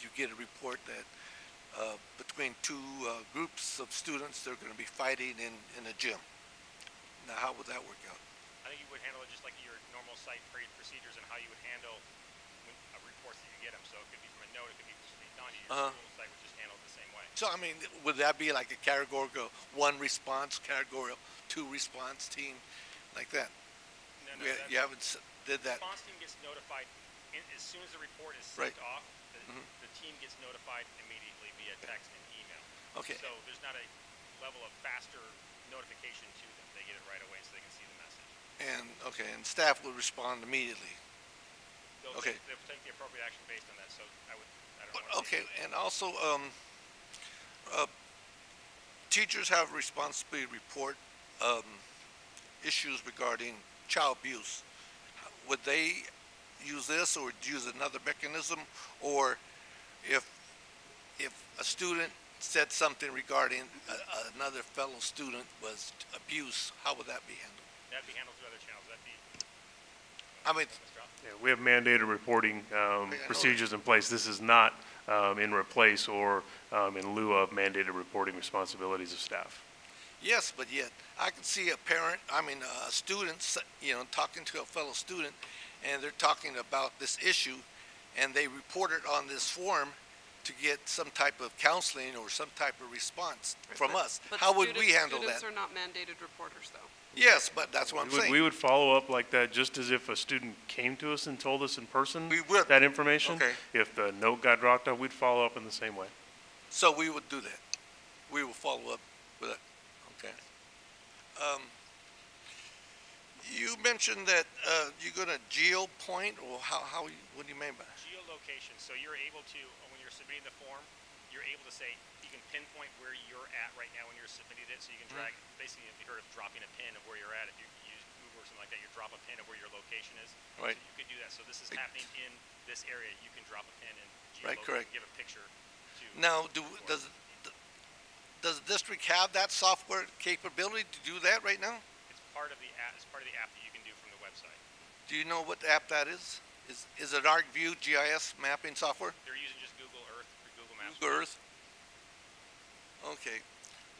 S2: you get a report that between two groups of students, they're going to be fighting in a gym. Now, how would that work out?
S5: I think you would handle it just like your normal site procedures and how you would handle reports that you get them. So it could be from a note, it could be just done. Your school site would just handle it the same way.
S2: So, I mean, would that be like a categorical 1 response, categorical 2 response team, like that?
S5: No,
S2: you haven't did that.
S5: The response team gets notified as soon as the report is sent off. The team gets notified immediately via text and email.
S2: Okay.
S5: So there's not a level of faster notification to them. They get it right away so they can see the message.
S2: And staff will respond immediately.
S5: They'll take the appropriate action based on that. So I don't know.
S2: Okay, and also, teachers have a responsibility to report issues regarding child abuse. Would they use this or use another mechanism? Or if a student said something regarding another fellow student was abuse, how would that be handled?
S5: That'd be handled through other channels. That'd be.
S2: I mean,
S7: yeah, we have mandated reporting procedures in place. This is not in replace or in lieu of mandated reporting responsibilities of staff.
S2: yes, but yet I can see a student, talking to a fellow student, and they're talking about this issue, and they report it on this form to get some type of counseling or some type of response from us.
S1: But
S2: How would we handle
S1: students
S2: that?
S1: are not mandated reporters, though.
S2: Yes, but that's what I'm saying.
S7: We would follow up like that just as if a student came to us and told us in person that information.
S2: Okay.
S7: If the note got dropped off, we'd follow up in the same way.
S2: So we would do that. We will follow up with it. Okay. You mentioned that you're going to geopoint, or what do you mean by that?
S5: Geolocation. So you're able to, when you're submitting the form, you're able to say, you can pinpoint where you're at right now when you're submitting it, so you can drag, basically, if you heard of dropping a pin of where you're at, if you use Google or something like that, you drop a pin of where your location is.
S2: Right.
S5: So you could do that. So this is happening in this area. You can drop a pin and
S2: Right, correct.
S5: give a picture to.
S2: Now, does the district have that software capability to do that right now?
S5: It's part of the app. It's part of the app that you can do from the website.
S2: Do you know what app that is? Is it ArcView GIS mapping software?
S5: They're using just Google Earth or Google Maps.
S2: Google Earth? Okay.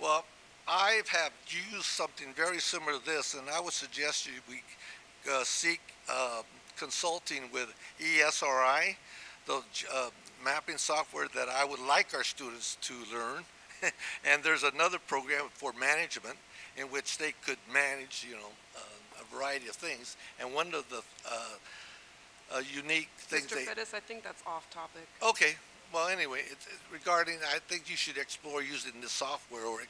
S2: Well, I have used something very similar to this, and I would suggest we seek consulting with ESRI, the mapping software that I would like our students to learn. And there's another program for management in which they could manage, a variety of things. And one of the unique things
S1: Mr. Fittis, I think that's off topic.
S2: Okay. Well, anyway, it's regarding, I think you should explore using this software or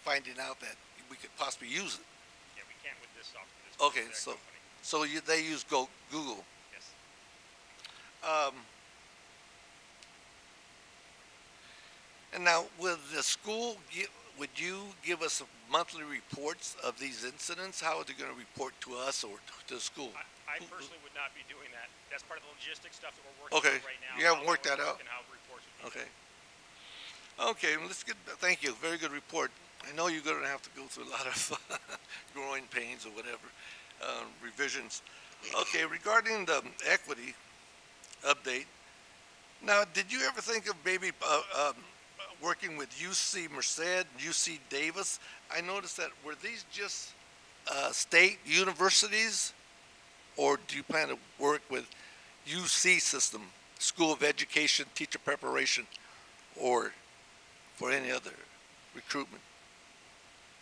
S2: finding out that we could possibly use it.
S5: Yeah, we can't with this software.
S2: Okay, so they use Google.
S5: Yes.
S2: And now, with the school, would you give us monthly reports of these incidents? How are they going to report to us or to the school?
S5: I personally would not be doing that. That's part of the logistics stuff that we're working on right now.
S2: You haven't worked that out?
S5: And how reports would be
S2: Okay. Okay, let's get, thank you. Very good report. I know you're going to have to go through a lot of growing pains or whatever, revisions. Okay, regarding the equity update, now, did you ever think of maybe working with UC Merced, UC Davis? I noticed that, were these just state universities, or do you plan to work with UC system, School of Education, Teacher Preparation, or for any other recruitment?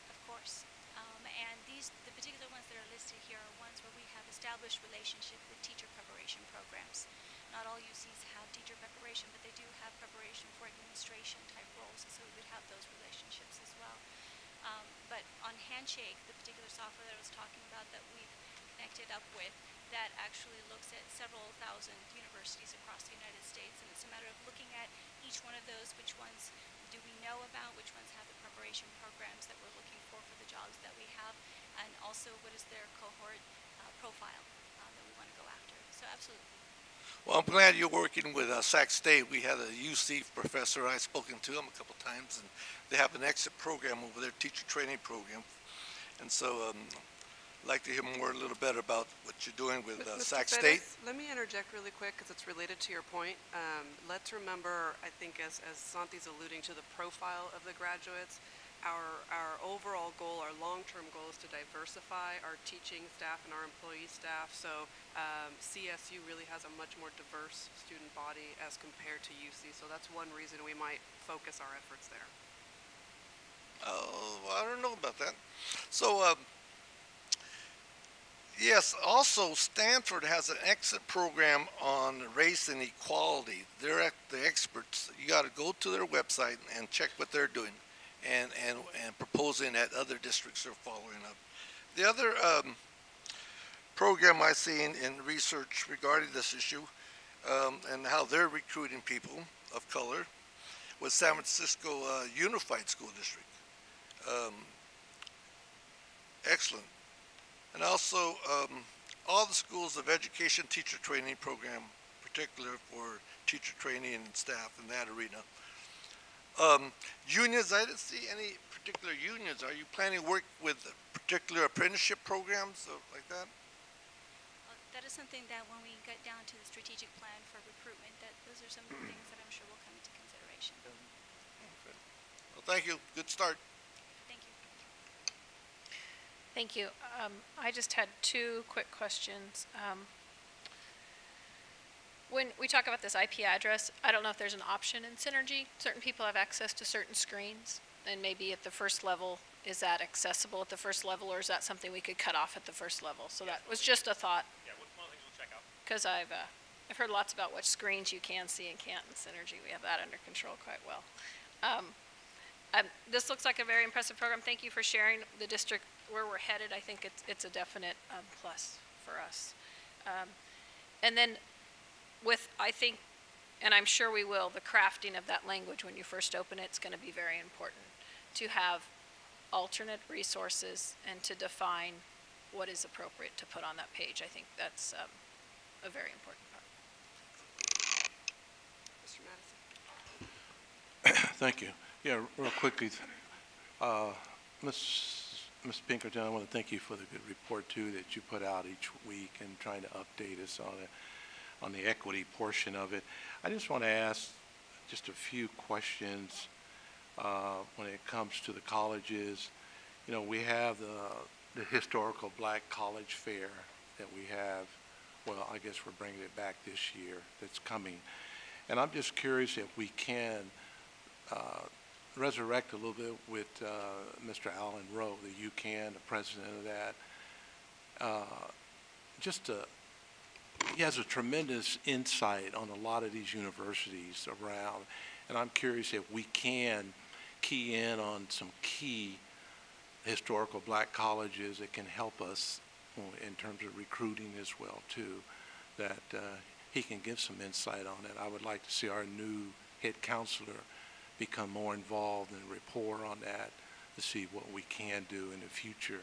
S8: Of course. And the particular ones that are listed here are ones where we have established relationship with teacher preparation programs. Not all UCs have teacher preparation, but they do have preparation for administration type roles, and so we would have those relationships as well. But on Handshake, the particular software that I was talking about that we've connected up with, that actually looks at several thousand universities across the United States, and it's a matter of looking at each one of those, which ones do we know about, which ones have the preparation programs that we're looking for the jobs that we have, and also what is their cohort profile that we want to go after. So absolutely.
S2: Well, I'm glad you're working with Sac State. We had a UC professor, I've spoken to him a couple times, and they have an exit program over there, teacher training program. And so I'd like to hear more, a little bit about what you're doing with Sac State.
S1: Let me interject really quick because it's related to your point. Let's remember, I think as Santi's alluding to the profile of the graduates, our overall goal, our long-term goal is to diversify our teaching staff and our employee staff. So CSU really has a much more diverse student body as compared to UC. So that's one reason we might focus our efforts there.
S2: Oh, well, I don't know about that. So, yes, also Stanford has an exit program on race and equality. They're the experts. You got to go to their website and check what they're doing. And proposing that other districts are following up. The other program I've seen in research regarding this issue and how they're recruiting people of color was San Francisco Unified School District. Excellent. And also all the schools of education teacher training program, particular for teacher training and staff in that arena. Unions, I didn't see any particular unions. Are you planning to work with particular apprenticeship programs like that?
S8: That is something that when we get down to the strategic plan for recruitment, that those are some of the things that I'm sure will come into consideration.
S2: Okay. Well, thank you. Good start.
S8: Thank you.
S3: Thank you. I just had two quick questions. When we talk about this IP address, I don't know if there's an option in Synergy. Certain people have access to certain screens, and maybe at the first level, is that accessible at the first level, or is that something we could cut off at the first level? So that was just a thought.
S5: Yeah, one of the things we'll check out.
S3: Because I've heard lots about what screens you can see and can't in Synergy. We have that under control quite well. This looks like a very impressive program. Thank you for sharing the district where we're headed. I think it's a definite plus for us. And then with, I think, and I'm sure we will, the crafting of that language when you first open it is going to be very important to have alternate resources and to define what is appropriate to put on that page. I think that's a very important part.
S1: Mr. Madison.
S2: Thank you. Yeah, real quickly, Ms. Pinkerton, I want to thank you for the good report too that you put out each week and trying to update us on the equity portion of it. I just want to ask just a few questions when it comes to the colleges. You know, we have the historical Black College Fair that we have well, I guess we're bringing it back this year, that's coming. And I'm just curious if we can resurrect a little bit with Mr. Alan Rowe, the UCAN, the president of that. He has a tremendous insight on a lot of these universities around, and I'm curious if we can key in on some key historical black colleges that can help us in terms of recruiting as well too, that he can give some insight on it. I would like to see our new head counselor become more involved and report on that to see what we can do in the future.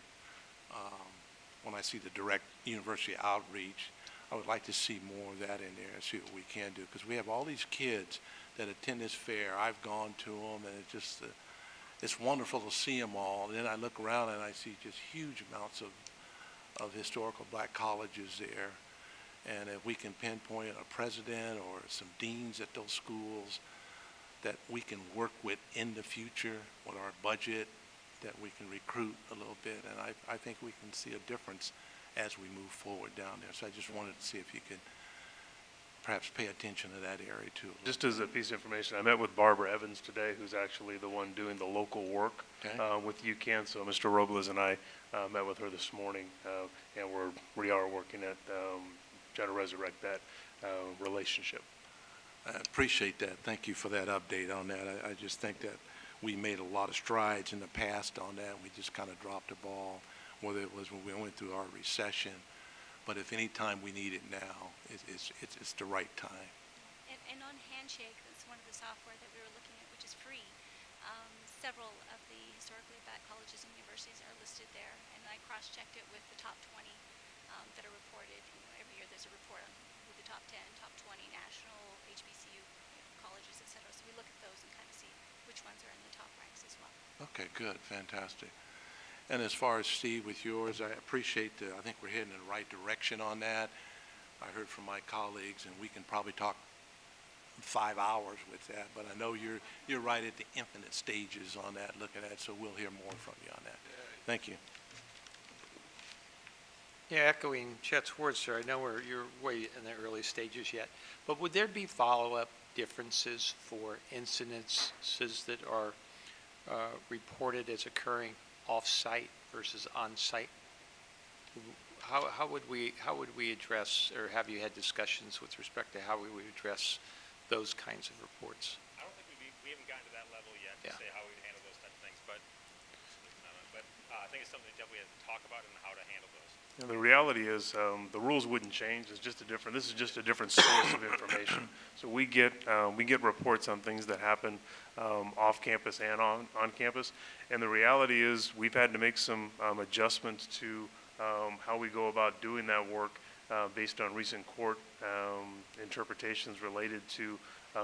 S2: When I see the direct university outreach, I would like to see more of that in there and see what we can do, because we have all these kids that attend this fair. I've gone to them, and it's just it's wonderful to see them all. And then I look around and I see just huge amounts of historical black colleges there. And if we can pinpoint a president or some deans at those schools that we can work with in the future with our budget, that we can recruit a little bit. And I think we can see a difference as we move forward down there. So I just wanted to see if you could perhaps pay attention to that area too.
S7: Just as a piece of information, I met with Barbara Evans today, who's actually the one doing the local work with UCAN. So Mr. Robles and I met with her this morning, and we are working at trying to resurrect that relationship.
S2: I appreciate that. Thank you for that update on that. I just think that we made a lot of strides in the past on that. We just kind of dropped the ball, whether it was when we went through our recession. But if any time we need it now, it's the right time.
S8: And on Handshake, that's one of the software that we were looking at, which is free. Several of the historically black colleges and universities are listed there, and I cross-checked it with the top 20 that are reported. Every year there's a report on who the top 10, top 20 national HBCU colleges, et cetera. So we look at those and kind of see which ones are in the top ranks as well.
S2: Okay, good, fantastic. And as far as Steve, with yours, I appreciate I think we're heading in the right direction on that. I heard from my colleagues, and we can probably talk 5 hours with that, but I know you're right at the infinite stages on that, look at that, so we'll hear more from you on that. Thank you.
S14: Yeah, echoing Chet's words, sir, I know you're way in the early stages yet, but would there be follow-up differences for incidences that are reported as occurring off-site versus on-site? How would we address, or have you had discussions with respect to how we would address those kinds of reports?
S5: I don't think we haven't gotten to that level yet to say how we would handle those type of things, but I think it's something that we have to talk about and how to handle those.
S7: And the reality is the rules wouldn't change. It's just this is just a different source of information. So we get reports on things that happen off campus and on campus. And the reality is we've had to make some adjustments to how we go about doing that work based on recent court interpretations related to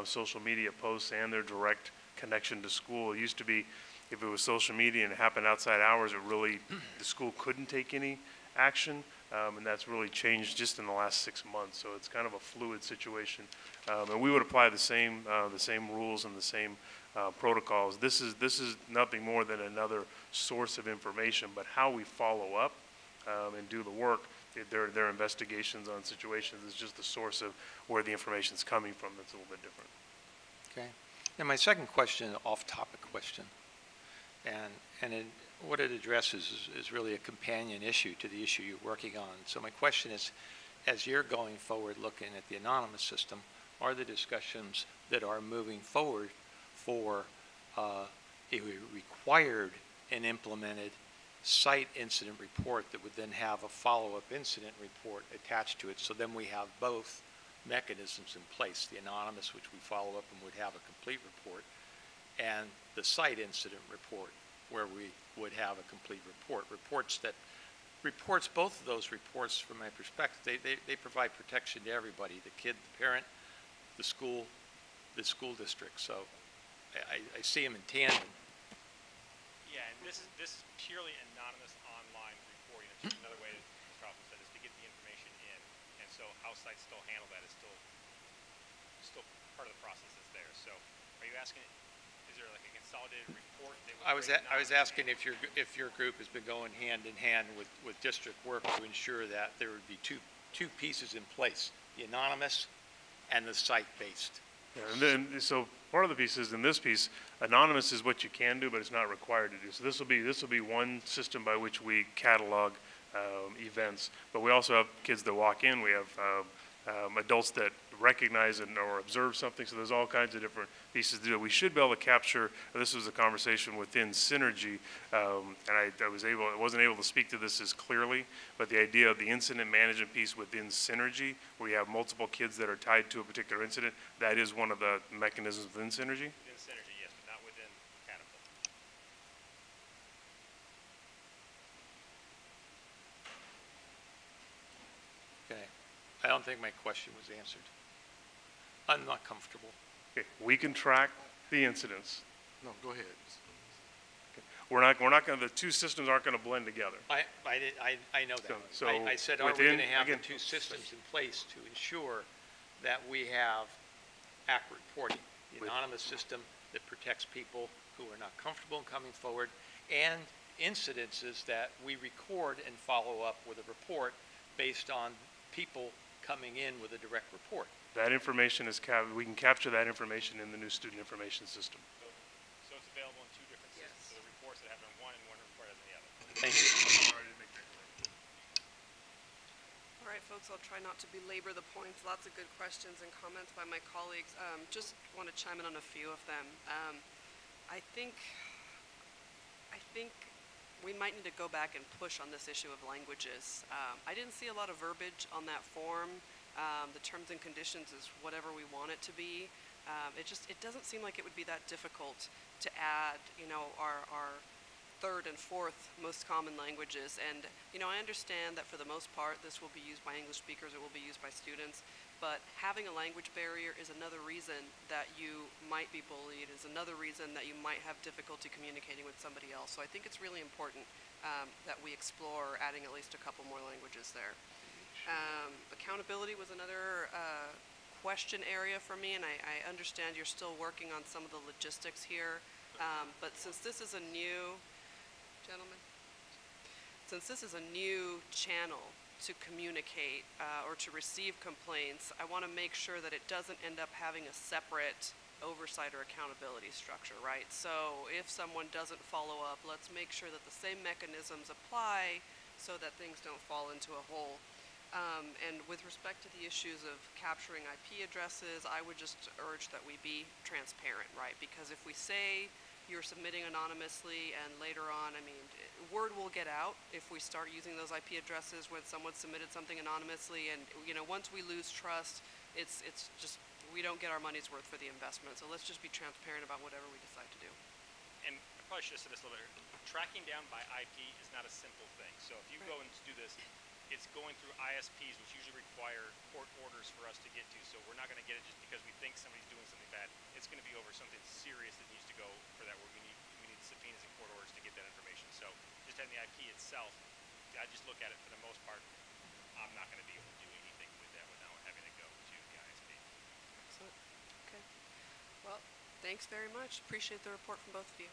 S7: social media posts and their direct connection to school. It used to be if it was social media and it happened outside hours, the school couldn't take any action, and that's really changed just in the last 6 months. So it's kind of a fluid situation, and we would apply the same rules and the same protocols. This is nothing more than another source of information, but how we follow up and do the work, their investigations on situations is just the source of where the information is coming from. That's a little bit different.
S14: Okay. And my second question, an off-topic question, and what it addresses is really a companion issue to the issue you're working on. So my question is, as you're going forward looking at the anonymous system, are the discussions that are moving forward for a required and implemented site incident report that would then have a follow-up incident report attached to it, so then we have both mechanisms in place, the anonymous, which we follow up and would have a complete report, and the site incident report, where we would have a complete report. Both of those reports, from my perspective, they provide protection to everybody, the kid, the parent, the school district. So I see them in tandem.
S5: Yeah, and this is purely anonymous online reporting. It's just another way, as Kaufman said, is to get the information in. And so how sites still handle that is still part of the process that's there. So are you asking, is there like a consolidated report?
S14: I was asking if your group has been going hand in hand with district work to ensure that there would be two two pieces in place, the anonymous and the site-based.
S7: Yeah, and then, so part of the piece is, in this piece, anonymous is what you can do, but it's not required to do. So this will be one system by which we catalog events. But we also have kids that walk in. We have adults that recognize and or observe something. So there's all kinds of different pieces to do. We should be able to capture. This was a conversation within Synergy, and I wasn't able to speak to this as clearly. But the idea of the incident management piece within Synergy, where you have multiple kids that are tied to a particular incident, that is one of the mechanisms within Synergy.
S5: Within Synergy, yes, but not within Catapult.
S14: Okay. I don't think my question was answered. I'm not comfortable.
S7: Okay. We can track the incidents.
S2: No, go ahead.
S7: Okay. We're not going to, the two systems aren't going to blend together.
S14: I know that.
S7: So
S14: I said, are we
S7: within-
S14: going to have the
S7: again-
S14: two systems in place to ensure that we have accurate reporting? The anonymous system that protects people who are not comfortable in coming forward, and incidences that we record and follow up with a report based on people coming in with a direct report.
S7: That information is, we can capture that information in the new student information system.
S5: So it's available in two different systems. So the reports that have in one and one report has in the other.
S14: Thank you.
S1: All right, folks, I'll try not to belabor the points. Lots of good questions and comments by my colleagues. Just want to chime in on a few of them. I think we might need to go back and push on this issue of languages. I didn't see a lot of verbiage on that form. The terms and conditions is whatever we want it to be. It doesn't seem like it would be that difficult to add, our third and fourth most common languages. And, I understand that for the most part, this will be used by English speakers, it will be used by students, but having a language barrier is another reason that you might be bullied, is another reason that you might have difficulty communicating with somebody else. So I think it's really important that we explore adding at least a couple more languages there. Accountability was another question area for me, and I understand you're still working on some of the logistics here, but since this is a new, gentlemen, since this is a new channel to communicate or to receive complaints, I want to make sure that it doesn't end up having a separate oversight or accountability structure, right? So if someone doesn't follow up, let's make sure that the same mechanisms apply so that things don't fall into a hole. And with respect to the issues of capturing IP addresses, I would just urge that we be transparent, right? Because if we say you're submitting anonymously and later on, word will get out if we start using those IP addresses when someone submitted something anonymously, and once we lose trust, it's just, we don't get our money's worth for the investment. So let's just be transparent about whatever we decide to do.
S5: And I probably should have said this a little bit earlier. Tracking down by IP is not a simple thing. So if you go and do this, it's going through ISPs, which usually require court orders for us to get to. So we're not going to get it just because we think somebody's doing something bad. It's going to be over something serious that needs to go for that, where we need subpoenas and court orders to get that information. So just having the IP itself, I just look at it for the most part. I'm not going to be able to do anything with that without having to go to the ISP.
S1: Excellent. Okay. Well, thanks very much. Appreciate the report from both of you.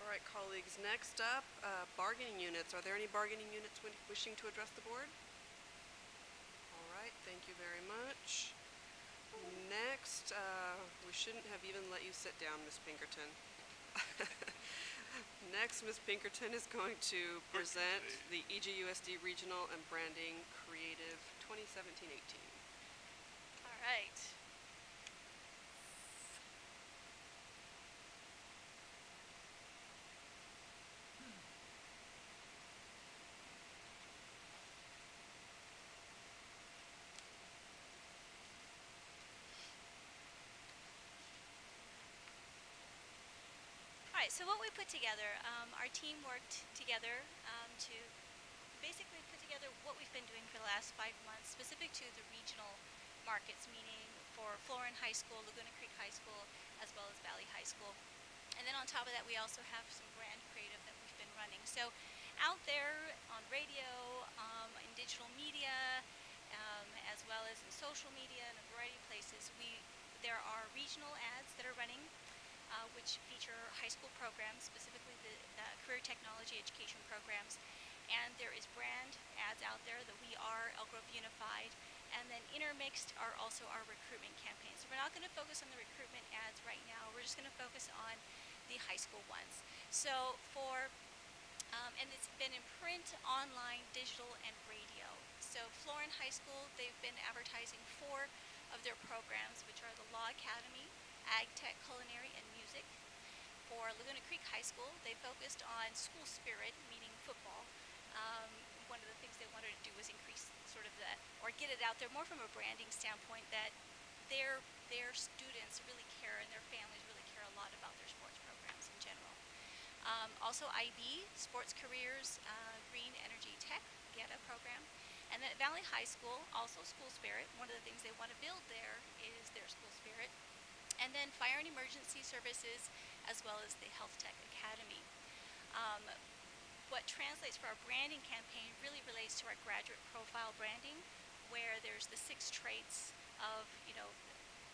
S1: All right, colleagues, next up, bargaining units. Are there any bargaining units wishing to address the board? All right, thank you very much. Next, we shouldn't have even let you sit down, Ms. Pinkerton. Next, Ms. Pinkerton is going to present the EGUSD Regional and Branding Creative 2017-18.
S8: All right. All right, so what we put together, our team worked together to basically put together what we've been doing for the last 5 months, specific to the regional markets, meaning for Florin High School, Laguna Creek High School, as well as Valley High School. And then on top of that, we also have some brand creative that we've been running. So out there on radio, in digital media, as well as in social media and a variety of places, there are regional ads that are running. which feature high school programs, specifically the career technology education programs. And there is brand ads out there that we are Elk Grove Unified. And then intermixed are also our recruitment campaigns. So we're not going to focus on the recruitment ads right now. We're just going to focus on the high school ones. So and it's been in print, online, digital, and radio. So Florin High School, they've been advertising 4 of their programs, which are the Law Academy, Ag Tech, Culinary, and Music. For Laguna Creek High School, they focused on school spirit, meaning football. One of the things they wanted to do was increase sort of that, or get it out there more from a branding standpoint, that their students really care and their families really care a lot about their sports programs in general. Also IB, Sports Careers, Green Energy Tech, GETA program. And then at Valley High School, also school spirit. One of the things they want to build there is their school spirit. And then Fire and Emergency Services, as well as the Health Tech Academy. What translates for our branding campaign really relates to our graduate profile branding, where there's the 6 traits of,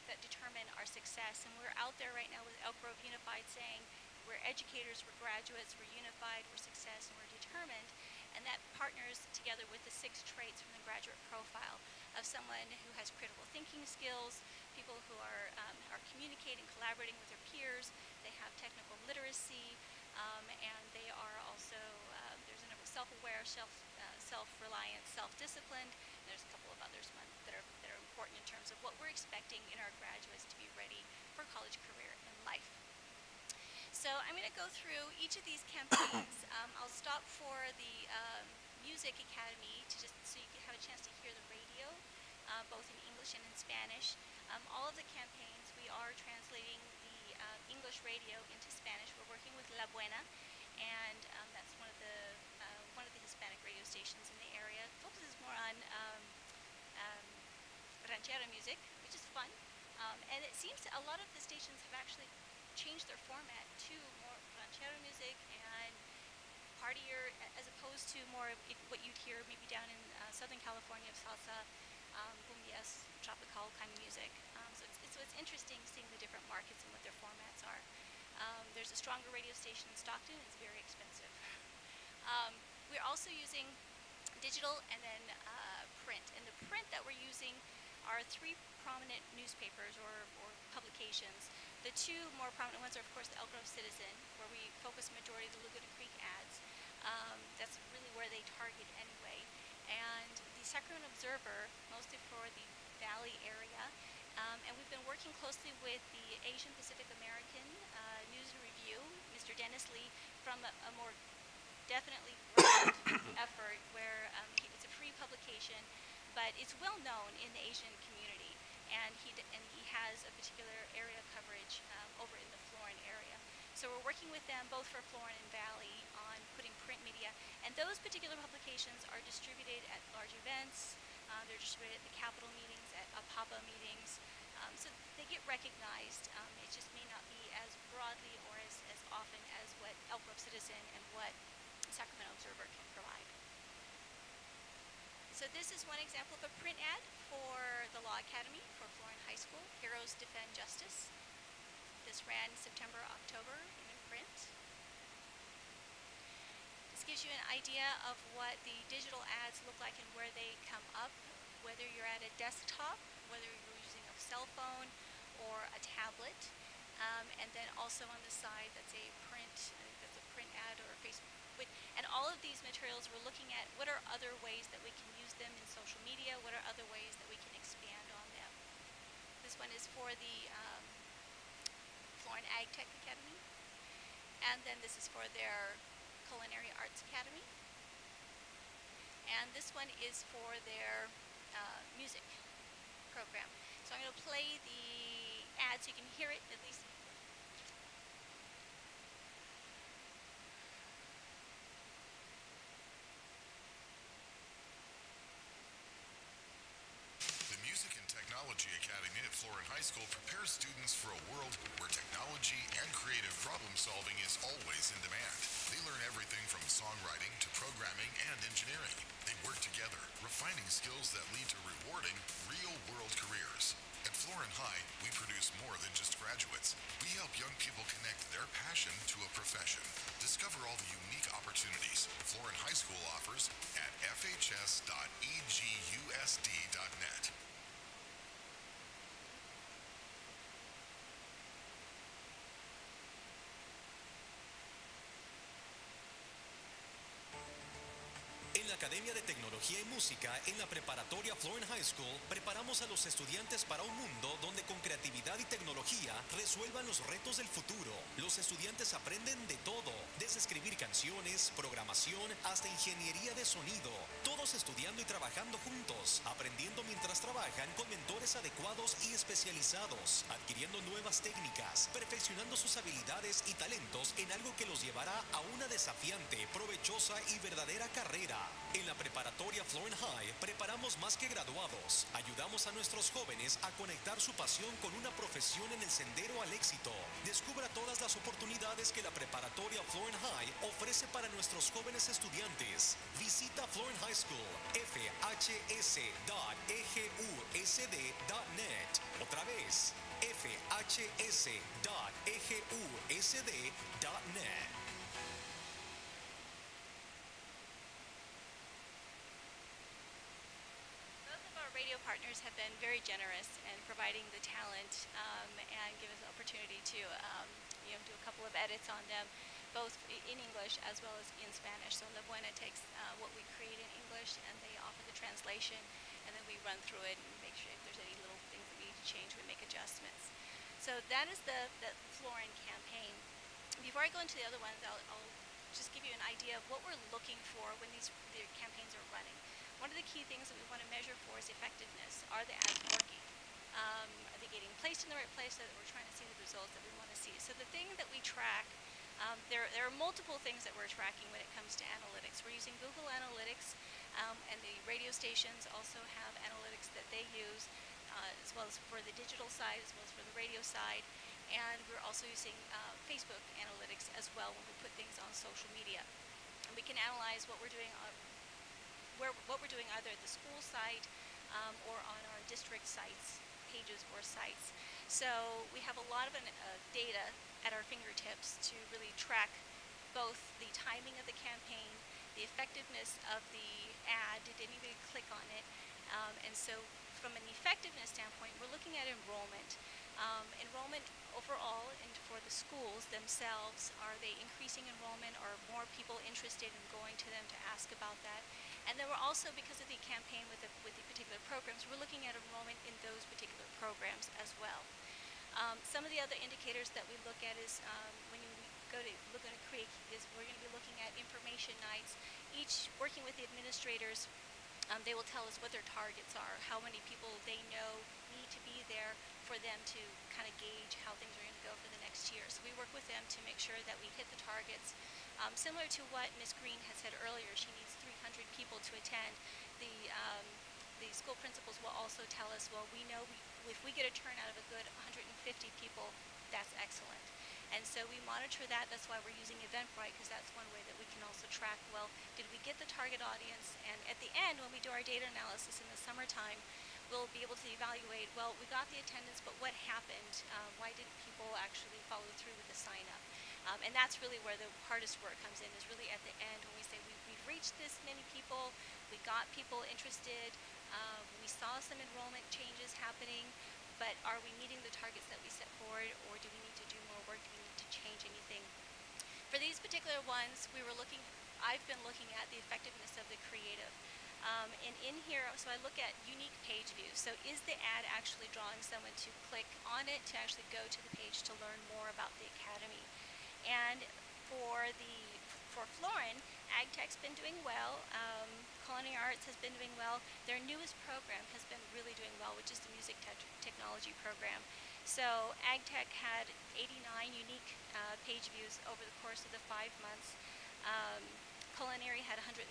S8: that determine our success. And we're out there right now with Elk Grove Unified saying we're educators, we're graduates, we're unified, we're success, and we're determined. And that partners together with the 6 traits from the graduate profile of someone who has critical thinking skills, people who are communicating, collaborating with their peers, they have technical literacy, and they are also, there's a number of self-aware, self-reliant, self-disciplined, and there's a couple of others that are important in terms of what we're expecting in our graduates to be ready for college career and life. So I'm going to go through each of these campaigns. I'll stop for the Music Academy so you can have a chance to hear the radio, both in English and in Spanish. All of the campaigns, we are translating the English radio into Spanish. We're working with La Buena, and that's one of the Hispanic radio stations in the area. It focuses more on ranchera music, which is fun. And it seems a lot of the stations have actually changed their format to more ranchera music and partier, as opposed to more of what you'd hear maybe down in Southern California of salsa, cumbias, tropical kind of music. So it's interesting seeing the different markets and what their formats are. There's a stronger radio station in Stockton. It's very expensive. We're also using digital and then print. And the print that we're using are 3 prominent newspapers or publications. The 2 more prominent ones are, of course, the Elk Grove Citizen, where we focus majority of the Laguna Creek ads. That's really where they target anyway. And the Sacramento Observer, mostly for the Valley area. And we've been working closely with the Asian Pacific American News and Review, Mr. Dennis Lee, from a more definitely broad effort where it's a free publication, but it's well known in the Asian community. And he has a particular area coverage over in the Florin area. So we're working with them both for Florin and Valley on putting print media. And those particular publications are distributed at large events. They're distributed at the Capitol meetings, at APAPA meetings. So they get recognized. It just may not be as broadly or as often as what Elk Grove Citizen and what Sacramento Observer can provide. So this is one example of a print ad for the Law Academy for Florin High School, Heroes Defend Justice. This ran September, October in print. This gives you an idea of what the digital ads look like and where they come up, whether you're at a desktop, whether you're using a cell phone or a tablet. And then also on the side, that's a print ad or a Facebook. And all of these materials, we're looking at what are other ways that we can use them in social media, what are other ways that we can expand on them. This one is for the Florin Ag Tech Academy. And then this is for their Culinary Arts Academy. And this one is for their music program. So I'm going to play the ad so you can hear it at least.
S6: The Music and Technology Academy at Florin High School prepares students for a world where technology and creative problem solving is always in demand. They learn everything from songwriting to programming and engineering. They work together, refining skills that lead to rewarding, real-world careers. At Florin High, we produce more than just graduates. We help young people connect their passion to a profession. Discover all the unique opportunities Florin High School offers at fhs.egusd.net.
S9: En la Academia de Tecnología y Música en la preparatoria Florin High School preparamos a los estudiantes para un mundo donde con creatividad y tecnología resuelvan los retos del futuro. Los estudiantes aprenden de todo, desde escribir canciones, programación, hasta ingeniería de sonido. Todos estudiando y trabajando juntos, aprendiendo mientras trabajan con mentores adecuados y especializados, adquiriendo nuevas técnicas, perfeccionando sus habilidades y talentos en algo que los llevará a una desafiante, provechosa y verdadera carrera. En la preparatoria Florin High preparamos más que graduados. Ayudamos a nuestros jóvenes a conectar su pasión con una profesión en el sendero al éxito. Descubra todas las oportunidades que la preparatoria Florin High ofrece para nuestros jóvenes estudiantes. Visita Florin High School, fhs.egusd.net. Otra vez, fhs.egusd.net.
S8: Radio partners have been very generous in providing the talent and give us the opportunity to do a couple of edits on them, both in English as well as in Spanish. So La Buena takes what we create in English and they offer the translation, and then we run through it and make sure if there's any little things that we need to change, we make adjustments. So that is the Florin campaign. Before I go into the other ones, I'll just give you an idea of what we're looking for when the campaigns are running. One of the key things that we want to measure for is effectiveness. Are the ads working? Are they getting placed in the right place so that we're trying to see the results that we want to see? So the thing that we track, there are multiple things that we're tracking when it comes to analytics. We're using Google Analytics, and the radio stations also have analytics that they use, as well as for the digital side, as well as for the radio side. And we're also using Facebook Analytics as well when we put things on social media. And we can analyze what we're doing either at the school site or on our district sites, pages or sites. So we have a lot of data at our fingertips to really track both the timing of the campaign, the effectiveness of the ad, did anybody click on it, and so from an effectiveness standpoint, we're looking at enrollment. Enrollment overall and for the schools themselves, are they increasing enrollment? Are more people interested in going to them to ask about that? And then we're also, because of the campaign with the particular programs, we're looking at enrollment in those particular programs as well. Some of the other indicators that we look at is when you we're going to be looking at information nights. Each working with the administrators, they will tell us what their targets are, how many people they know need to be there for them to kind of gauge how things are going to go for the next year. So we work with them to make sure that we hit the targets. Similar to what Ms. Green had said earlier, she needs 300 people to attend. The school principals will also tell us, well, we know if we get a turnout of a good 150 people, that's excellent. And so we monitor that. That's why we're using Eventbrite, because that's one way that we can also track, well, did we get the target audience? And at the end, when we do our data analysis in the summertime, we'll be able to evaluate, well, we got the attendance, but what happened? Why didn't people actually follow through with the sign up? And that's really where the hardest work comes in, is really at the end when we say we've reached this many people, we got people interested, we saw some enrollment changes happening, but are we meeting the targets that we set forward, or do we need to do more work? Do we need to change anything? For these particular ones, I've been looking at the effectiveness of the creative. And in here, so I look at unique page views. So is the ad actually drawing someone to click on it, to actually go to the page to learn more about the academy? And for Florin, AgTech's been doing well. Culinary Arts has been doing well. Their newest program has been really doing well, which is the music technology program. So AgTech had 89 unique page views over the course of the 5 months. Culinary had 131,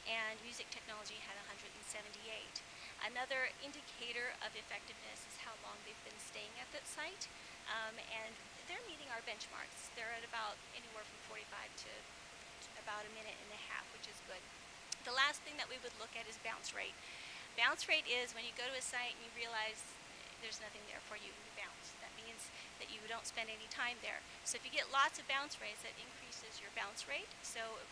S8: and music technology had 178. Another indicator of effectiveness is how long they've been staying at that site, and they're meeting our benchmarks. They're at about anywhere from 45 to about a minute and a half, which is good. The last thing that we would look at is bounce rate. Bounce rate is when you go to a site and you realize there's nothing there for you to bounce. That means that you don't spend any time there. So if you get lots of bounce rates, that increases your bounce rate. So if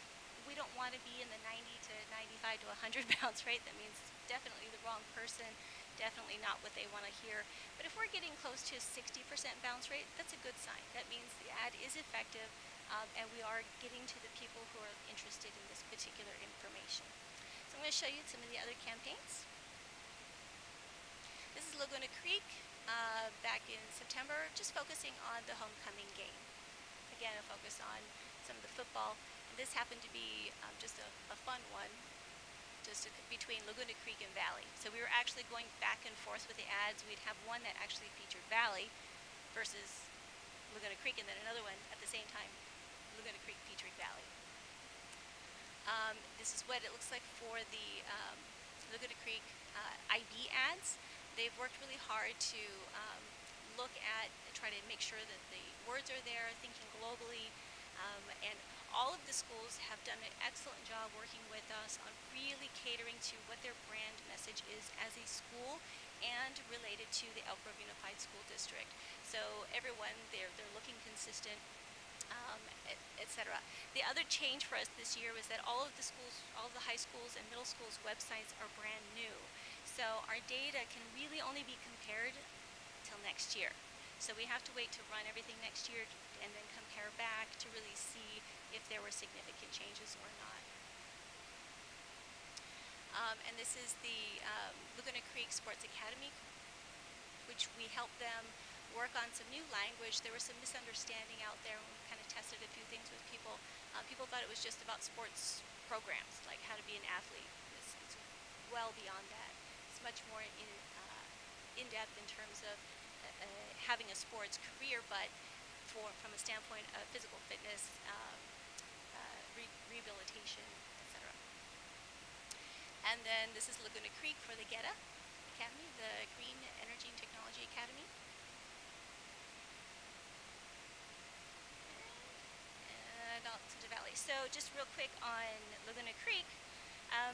S8: we don't want to be in the 90 to 95 to 100 bounce rate. That means definitely the wrong person, definitely not what they want to hear. But if we're getting close to 60% bounce rate, that's a good sign. That means the ad is effective, and we are getting to the people who are interested in this particular information. So I'm going to show you some of the other campaigns. This is Laguna Creek back in September, just focusing on the homecoming game. Again, a focus on some of the football. And this happened to be just a fun one, just between Laguna Creek and Valley. So we were actually going back and forth with the ads. We'd have one that actually featured Valley versus Laguna Creek, and then another one at the same time, Laguna Creek featuring Valley. This is what it looks like for the Laguna Creek IB ads. They've worked really hard to look at, try to make sure that the words are there, thinking globally, and all of the schools have done an excellent job working with us on really catering to what their brand message is as a school and related to the Elk Grove Unified School District. So everyone, they're looking consistent, etc. The other change for us this year was that all of the schools, all of the high schools and middle schools' websites are brand new. So our data can really only be compared till next year. So we have to wait to run everything next year and then compare back to really see if there were significant changes or not. And this is the Laguna Creek Sports Academy, which we helped them work on some new language. There was some misunderstanding out there when we kind of tested a few things with people. People thought it was just about sports programs, like how to be an athlete. It's well beyond that. It's much more in-depth in terms of having a sports career, but from a standpoint of physical fitness, rehabilitation, etc. And then this is Laguna Creek for the GETA Academy, the Green Energy and Technology Academy. And Alexander Valley. So just real quick on Laguna Creek,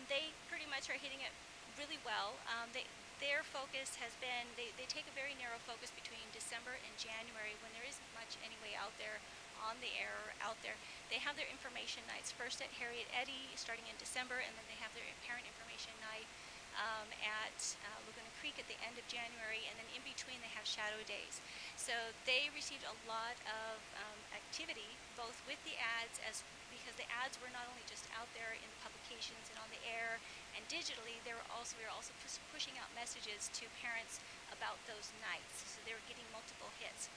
S8: they pretty much are hitting it really well. Their focus has been, they take a very narrow focus between December and January when there isn't much anyway out there on the air or out there. They have their information nights first at Harriet Eddy starting in December, and then they have their parent information night at Laguna Creek at the end of January, and then in between they have shadow days. So they received a lot of activity both with the ads, because the ads were not only just out there in the publications and on the air and digitally, we were also pushing out messages to parents about those nights. So they were getting multiple hits.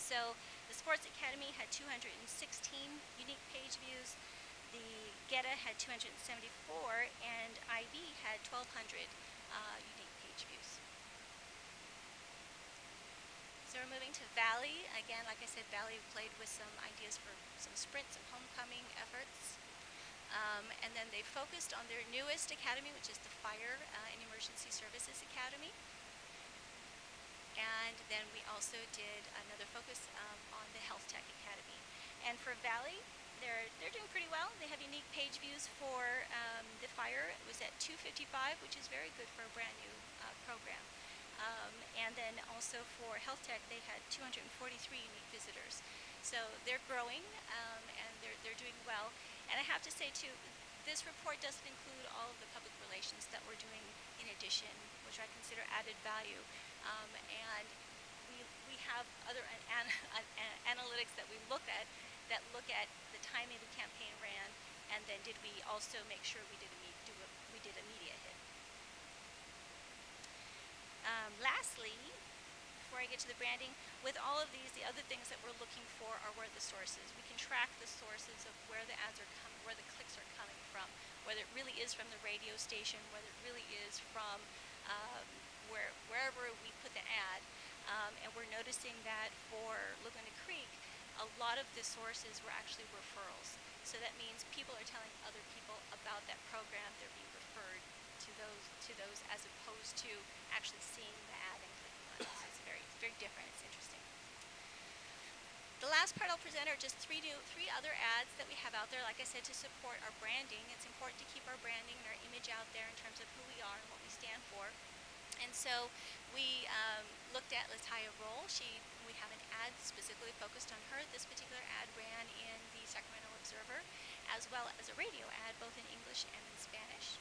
S8: So the Sports Academy had 216 unique page views. The GETA had 274, and IB had 1,200 unique page views. So we're moving to Valley. Again, like I said, Valley played with some ideas for some sprints and homecoming efforts. And then they focused on their newest academy, which is the Fire and Emergency Services Academy. And then we also did another focus on the Health Tech Academy. And for Valley, they're doing pretty well. They have unique page views for the Fire. It was at 255, which is very good for a brand new program. And then also for Health Tech, they had 243 unique visitors. So they're growing, and they're doing well. And I have to say too, this report doesn't include all of the public relations that we're doing in addition, which I consider added value. And we have other analytics that we look at that look at the timing the campaign ran, and then did we also make sure we did a media hit. Lastly, before I get to the branding, with all of these, the other things that we're looking for are where the sources. We can track the sources of where the ads are coming, where the clicks are coming from, whether it really is from the radio station, whether it really is from wherever we put the ad. And we're noticing that for Laguna Creek, a lot of the sources were actually referrals. So that means people are telling other people about that program. They're being referred to those as opposed to actually seeing the ad and clicking on it. So it's very different. It's interesting. The last part I'll present are just three other ads that we have out there. Like I said, to support our branding. It's important to keep our branding and our image out there in terms of who we are and what we stand for. And so we looked at Lataya Roll. We have an ad specifically focused on her. This particular ad ran in the Sacramento Observer, as well as a radio ad, both in English and in Spanish.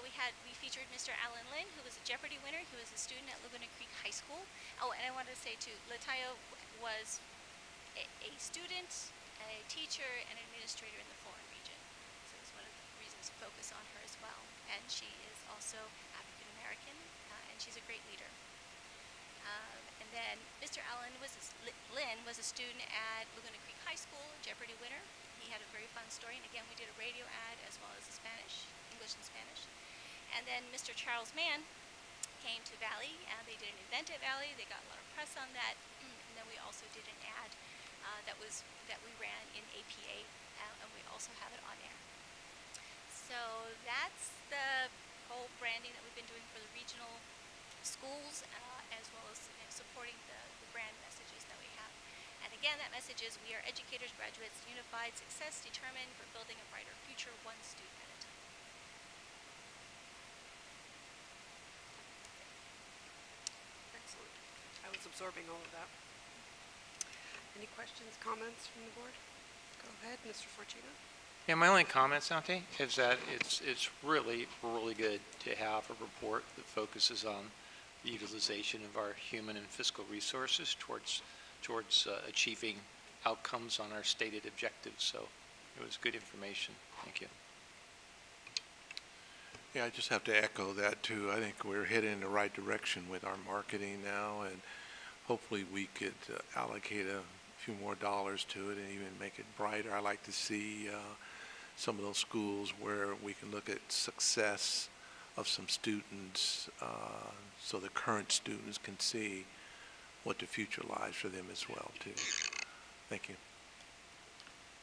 S8: We featured Mr. Alan Lynn, who was a Jeopardy winner. He was a student at Laguna Creek High School. Oh, and I wanted to say too, Lataya was a student, a teacher, and an administrator in the Florida region. So it's one of the reasons to focus on her as well. And she is also African American, and she's a great leader. And then Mr. Lynn was a student at Laguna Creek High School, Jeopardy winner. He had a very fun story, and again, we did a radio ad as well as a English and Spanish. And then Mr. Charles Mann came to Valley, and they did an event at Valley. They got a lot of press on that. And then we also did an ad that we ran in APA, and we also have it on air. So that's the whole branding that we've been doing for the regional schools, as well as supporting the brand messages that we have. And again, that message is, we are educators, graduates, unified, success determined, for building a brighter future, one student at a time.
S1: Excellent. I was absorbing all of that. Any questions, comments from the board? Go ahead, Mr. Fortino.
S14: Yeah, my only comment, Santi, is that it's really, really good to have a report that focuses on the utilization of our human and fiscal resources towards achieving outcomes on our stated objectives. So it was good information. Thank you.
S2: Yeah, I just have to echo that too. I think we're heading in the right direction with our marketing now, and hopefully we could allocate a few more dollars to it and even make it brighter. I like to see some of those schools where we can look at success of some students, so the current students can see what the future lies for them as well too. Thank you.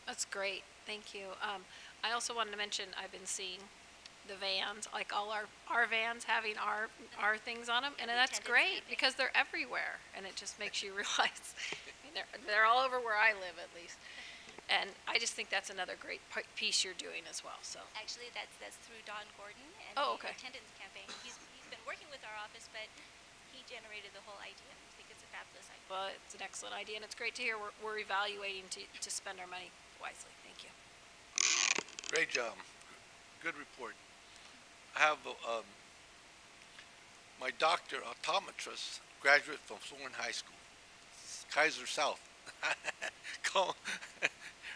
S3: That's great. Thank you. I also wanted to mention, I've been seeing the vans, like all our vans having our things on them, and that's great because they're everywhere, and it just makes you realize they're all over where I live, at least. And I just think that's another great piece you're doing as well. So
S8: actually, that's through Don Gordon and
S3: the
S8: attendance campaign. He's been working with our office, but he generated the whole idea, and I think it's a fabulous idea.
S3: Well, it's an excellent idea, and it's great to hear we're evaluating to spend our money wisely. Thank you.
S11: Great job. Good report. I have my doctor, optometrist, graduate from Florin High School, Kaiser South.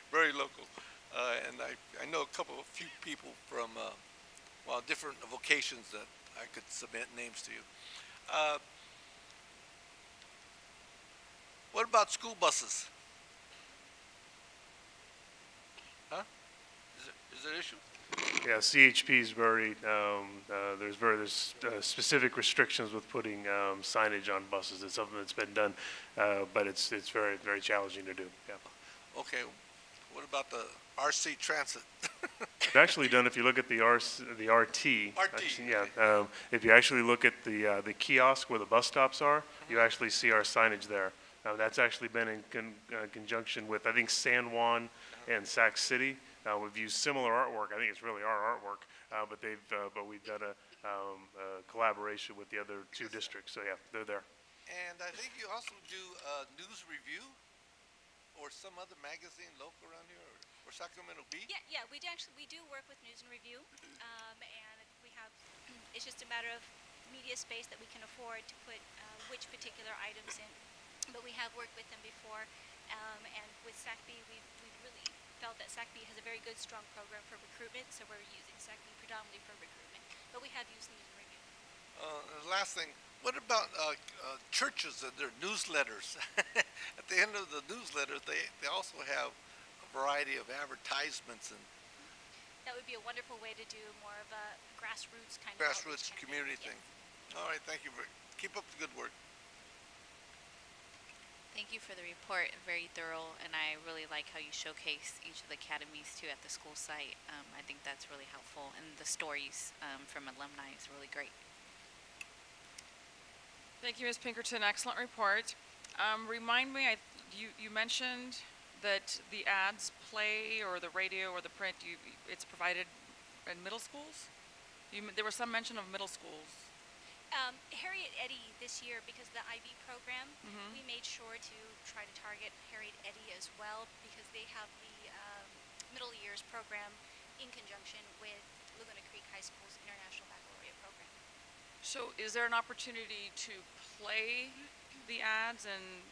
S11: Very local. And I know a few people from, different vocations that I could submit names to you. What about school buses? Huh? Is there an issue?
S7: Yeah, CHP is very, there's specific restrictions with putting signage on buses. It's something that's been done, but it's very, very challenging to do, yeah.
S11: Okay, what about the RC Transit?
S7: It's actually done, if you look at the RT. Actually, yeah, if you actually look at the kiosk where the bus stops are, you actually see our signage there. That's actually been in conjunction with, I think, San Juan and Sac City. We've used similar artwork. I think it's really our artwork, but we've done a collaboration with the other two districts. So yeah, they're there.
S11: And I think you also do News Review, or some other magazine local around here, or Sacramento Bee.
S8: Yeah, we do work with News and Review, and we have. It's just a matter of media space that we can afford to put which particular items in. But we have worked with them before, and with SACB, we've really felt that SACB has a very good, strong program for recruitment, so we're using SACB predominantly for recruitment. But we have used News and Review.
S11: The last thing, what about churches and their newsletters? At the end of the newsletter, they also have a variety of advertisements and.
S8: That would be a wonderful way to do more of a grassroots kind of
S11: grassroots community thing. All right, thank you. Keep up the good work.
S4: Thank you for the report, very thorough, and I really like how you showcase each of the academies too at the school site. I think that's really helpful, and the stories from alumni is really great.
S18: Thank you, Ms. Pinkerton. Excellent report. Remind me, you mentioned that the ads play, or the radio or the print, it's provided in middle schools? There was some mention of middle schools.
S8: Harriet Eddy this year, because of the IB program,
S18: Mhm.
S8: we made sure to try to target Harriet Eddy as well, because they have the middle years program in conjunction with Laguna Creek High School's International Baccalaureate program.
S18: So is there an opportunity to play the ads in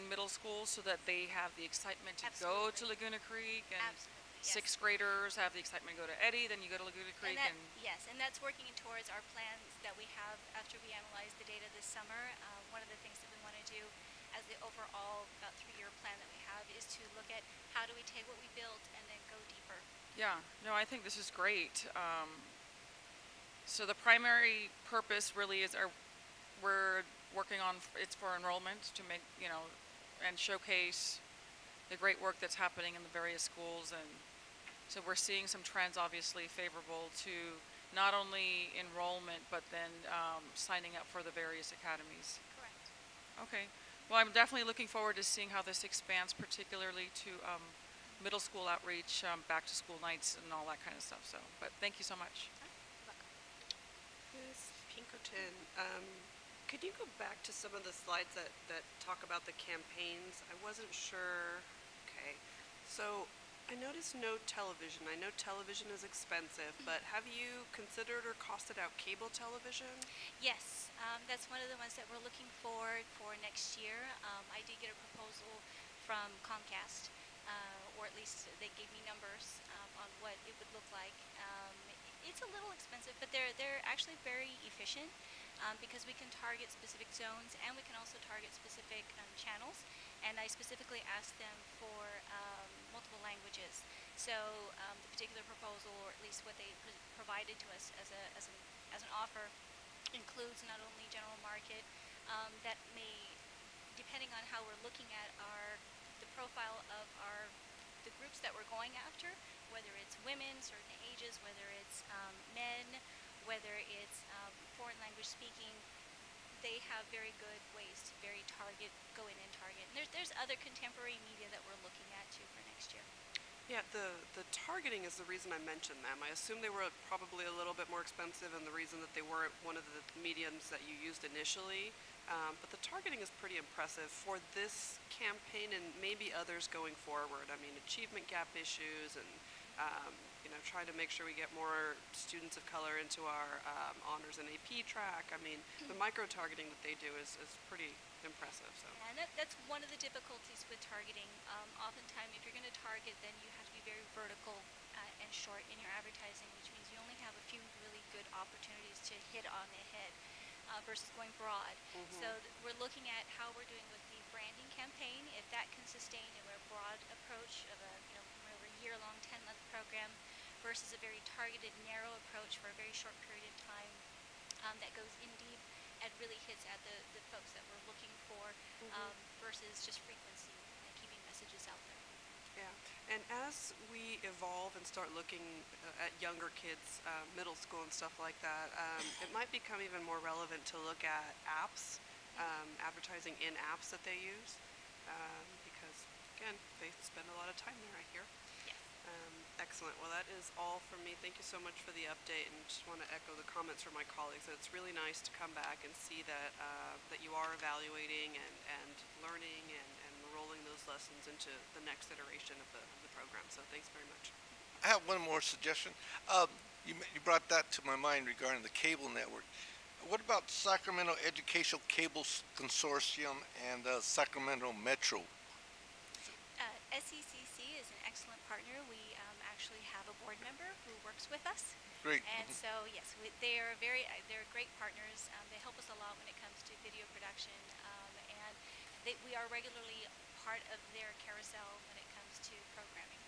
S18: middle school so that they have the excitement to go to Laguna Creek, and
S8: Absolutely, yes.
S18: sixth graders have the excitement to go to Eddy, then you go to Laguna Creek,
S8: And that, yes, and that's working towards our plans that we have after we analyze the data this summer. One of the things that we want to do as the overall about 3-year plan that we have is to look at how do we take what we built and then go deeper.
S18: yeah, no, I think this is great. So the primary purpose really is we're working on, it's for enrollment to make, and showcase the great work that's happening in the various schools. And so we're seeing some trends obviously favorable to not only enrollment, but then signing up for the various academies.
S8: Correct.
S18: Okay. Well, I'm definitely looking forward to seeing how this expands, particularly to middle school outreach, back to school nights and all that kind of stuff. So, but thank you so much.
S1: Ms. Pinkerton, could you go back to some of the slides that talk about the campaigns? I wasn't sure. Okay. So I noticed no television. I know television is expensive, but have you considered or costed out cable television?
S8: Yes, that's one of the ones that we're looking for next year. I did get a proposal from Comcast, or at least they gave me numbers on what it would look like. It's a little expensive, but they're actually very efficient because we can target specific zones and we can also target specific channels. And I specifically asked them for multiple languages. So the particular proposal, or at least what they provided to us as an offer, includes not only general market, that may, depending on how we're looking at the profile of the groups that we're going after, whether it's women, certain ages, whether it's men, whether it's foreign language speaking, they have very good ways to go in and target. And there's other contemporary media that we're looking at too for next year.
S1: Yeah, the targeting is the reason I mentioned them. I assume they were probably a little bit more expensive, and the reason that they weren't one of the mediums that you used initially. But the targeting is pretty impressive for this campaign and maybe others going forward. I mean, achievement gap issues and trying to make sure we get more students of color into our honors and AP track. I mean, the micro-targeting that they do is pretty impressive. So.
S8: Yeah, and that's one of the difficulties with targeting. Oftentimes, if you're going to target, then you have to be very vertical and short in your advertising, which means you only have a few really good opportunities to hit on the head versus going broad. So we're looking at how we're doing with the branding campaign, if that can sustain a more broad approach of a more of a year-long 10-month program versus a very targeted, narrow approach for a very short period of time that goes in deep and really hits at the folks that we're looking for versus just frequency and keeping messages out there.
S1: Yeah, and as we evolve and start looking at younger kids, middle school and stuff like that, it might become even more relevant to look at apps, advertising in apps that they use, because, again, they spend a lot of time there, I hear. Excellent. Well, that is all from me. Thank you so much for the update, and just want to echo the comments from my colleagues that it's really nice to come back and see that that you are evaluating and learning and rolling those lessons into the next iteration of the program. So thanks very much.
S11: I have one more suggestion. You brought that to my mind regarding the cable network. What about Sacramento Educational Cable Consortium and Sacramento Metro?
S8: SECC is an excellent partner. We actually have a board member who works with us.
S11: Great.
S8: And so, yes, they're great partners. They help us a lot when it comes to video production, and we are regularly part of their carousel when it comes to programming.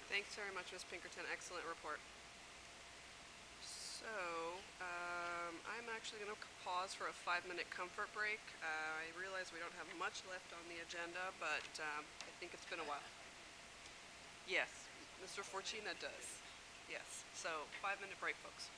S1: Thanks very much, Ms. Pinkerton. Excellent report. So, I'm actually going to pause for a 5-minute comfort break. I realize we don't have much left on the agenda, but I think it's been a while. Yes, Mr. Forcina does. Yes, so 5-minute break, folks.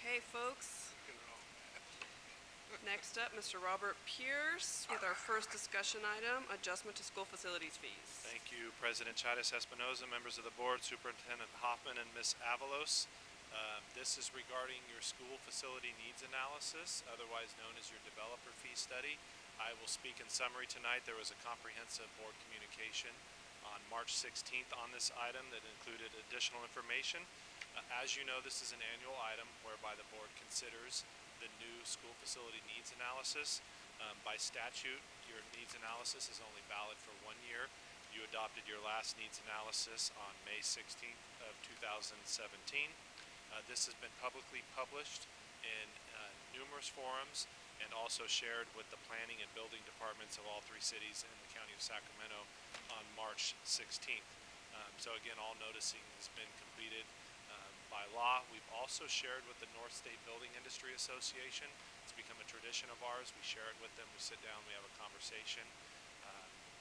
S1: Okay, folks. Next up, Mr. Robert Pierce with our first discussion item, adjustment to school facilities fees.
S10: Thank you, President Chavez Espinoza, members of the board, Superintendent Hoffman, and Ms. Avalos. This is regarding your school facility needs analysis, otherwise known as your developer fee study. I will speak in summary tonight. There was a comprehensive board communication on March 16th on this item that included additional information. As you know, this is an annual item whereby the board considers the new school facility needs analysis. By statute, your needs analysis is only valid for 1 year. You adopted your last needs analysis on May 16th of 2017. This has been publicly published in numerous forums and also shared with the planning and building departments of all 3 cities in the county of Sacramento on March 16th. So again, all noticing has been completed by law. We've also shared with the North State Building Industry Association. It's become a tradition of ours. We share it with them. We sit down, we have a conversation.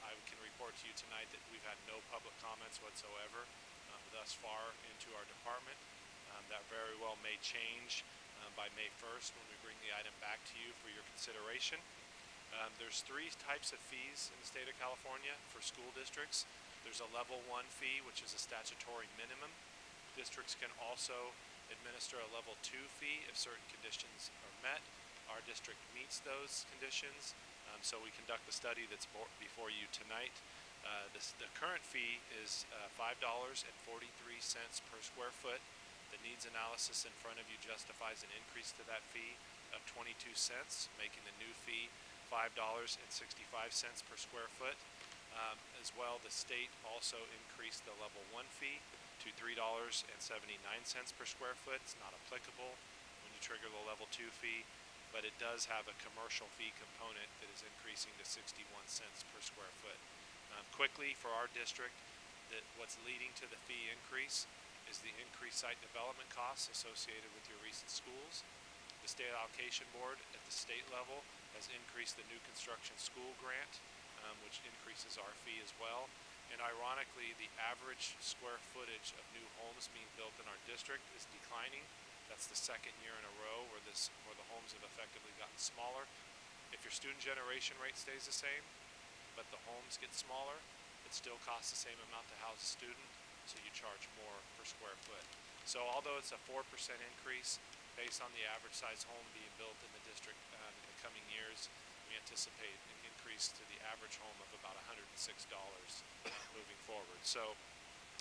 S10: I can report to you tonight that we've had no public comments whatsoever thus far into our department. That very well may change by May 1st when we bring the item back to you for your consideration. There's 3 types of fees in the state of California for school districts. There's a level 1 fee, which is a statutory minimum. Districts can also administer a level 2 fee if certain conditions are met. Our district meets those conditions, so we conduct the study that's before you tonight. The current fee is $5.43 per square foot. The needs analysis in front of you justifies an increase to that fee of 22 cents, making the new fee $5.65 per square foot. As well, the state also increased the level 1 fee to $3.79 per square foot. It's not applicable when you trigger the level 2 fee, but it does have a commercial fee component that is increasing to 61 cents per square foot. Quickly, for our district, what's leading to the fee increase is the increased site development costs associated with your recent schools. The State Allocation Board at the state level has increased the new construction school grant, which increases our fee as well. And ironically, the average square footage of new homes being built in our district is declining. That's the 2nd year in a row where the homes have effectively gotten smaller. If your student generation rate stays the same, but the homes get smaller, it still costs the same amount to house a student, so you charge more per square foot. So although it's a 4% increase based on the average size home being built in the district in the coming years, we anticipate an increase to the average home of about $106 moving forward. So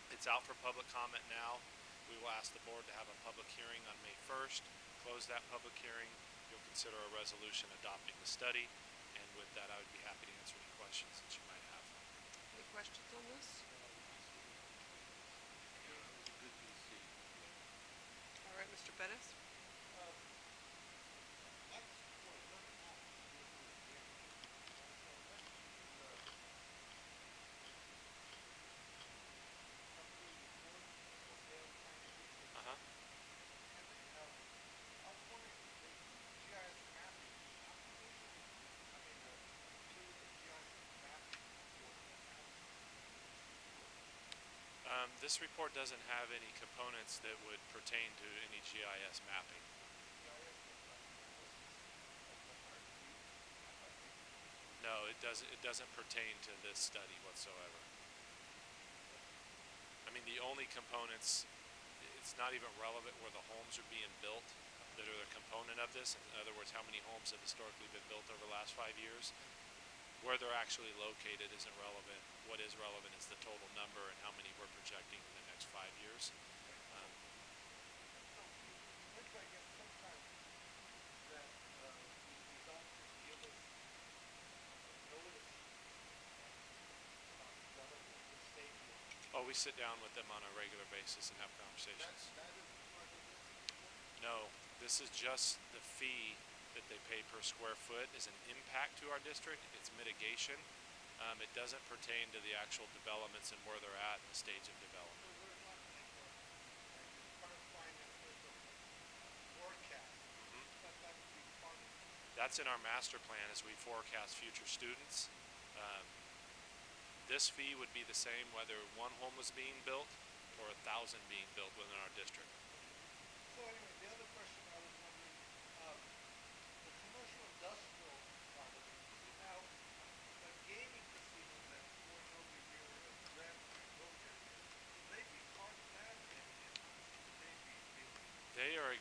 S10: it's out for public comment now. We will ask the board to have a public hearing on May 1st. Close that public hearing. You'll consider a resolution adopting the study. And with that, I would be happy to answer any questions that you might have.
S1: Any questions on this? All right, Mr. Bettis.
S10: This report doesn't have any components that would pertain to any GIS mapping. No, it doesn't pertain to this study whatsoever. I mean, the only components, it's not even relevant where the homes are being built that are the component of this. In other words, how many homes have historically been built over the last 5 years. Where they're actually located isn't relevant. What is relevant is the total number and how many we're projecting in the next 5 years. Oh, we sit down with them on a regular basis and have conversations. No, this is just the fee that they pay per square foot is an impact to our district. It's mitigation. It doesn't pertain to the actual developments and where they're at in the stage of development. That's in our master plan as we forecast future students. This fee would be the same whether 1 home was being built or 1,000 being built within our district.
S11: So anyway, the other question I was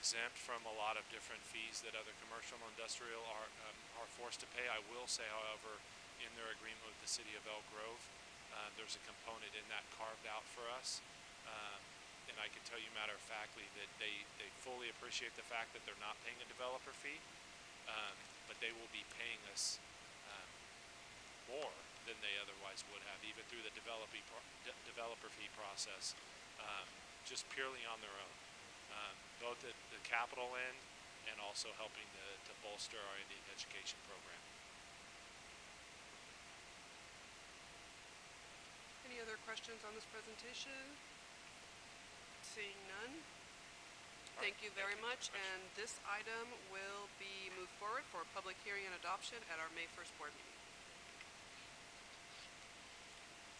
S10: exempt from a lot of different fees that other commercial and industrial are forced to pay. I will say, however, in their agreement with the city of Elk Grove, there's a component in that carved out for us. And I can tell you matter of factly that they fully appreciate the fact that they're not paying a developer fee, but they will be paying us more than they otherwise would have, even through the developer fee process, just purely on their own, both at the capital end and also helping to bolster our Indian education program.
S1: Any other questions on this presentation? Seeing none. Thank you very much, and this item will be moved forward for public hearing and adoption at our May 1st board meeting.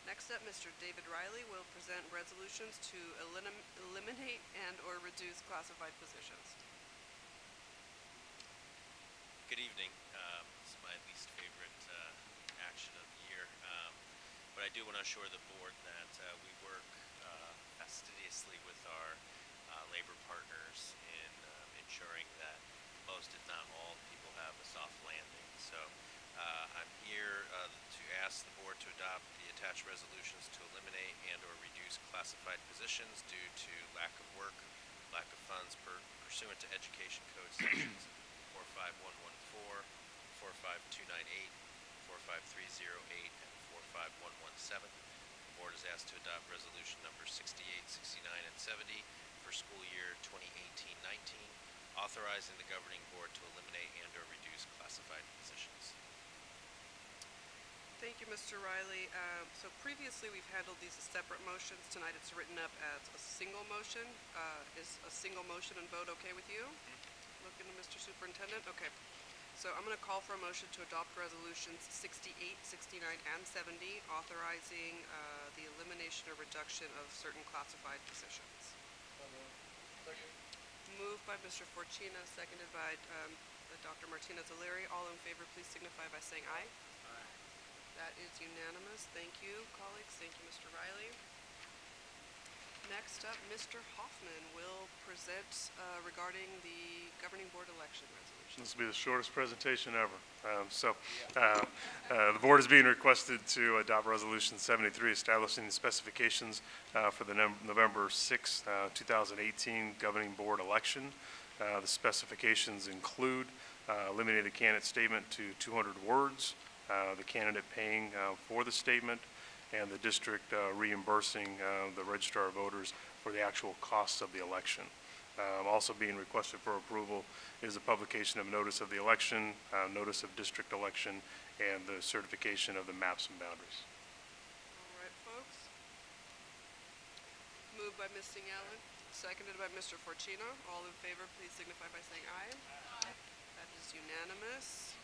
S1: Next up, Mr. David Riley will present resolutions to eliminate and or reduce classified positions.
S12: Good evening. This is my least favorite action of the year, but I do want to assure the board that we work fastidiously with our labor partners in ensuring that most, if not all, people have a soft landing. So I'm here to ask the board to adopt the attached resolutions to eliminate and or reduce classified positions due to lack of work, lack of funds pursuant to Education Code sections 45114, 45298, 45308, and 45117. The board is asked to adopt resolution number 68, 69, and 70 for school year 2018-19, authorizing the governing board to eliminate and or reduce classified positions.
S1: Thank you, Mr. Riley. So previously we've handled these as separate motions. Tonight it's written up as a single motion. Is a single motion and vote okay with you? Looking to Mr. Superintendent. Okay. So I'm going to call for a motion to adopt resolutions 68, 69, and 70, authorizing the elimination or reduction of certain classified positions. Moved by Mr. Forcina, seconded by Dr. Martinez-O'Leary. All in favor, please signify by saying aye. Aye. That is unanimous. Thank you, colleagues. Thank you, Mr. Riley. Next up, Mr. Hoffman will present regarding the governing board election resolution.
S7: This will be the shortest presentation ever. The board is being requested to adopt Resolution 73, establishing the specifications for the November 6, 2018 governing board election. The specifications include eliminating the candidate statement to 200 words, the candidate paying for the statement, and the district reimbursing the registrar of voters for the actual costs of the election. Also being requested for approval is the publication of notice of the election, notice of district election, and the certification of the maps and boundaries.
S1: All right, folks. Moved by Ms. Singh-Allen, seconded by Mr. Forcina. All in favor, please signify by saying aye. Aye. That is unanimous.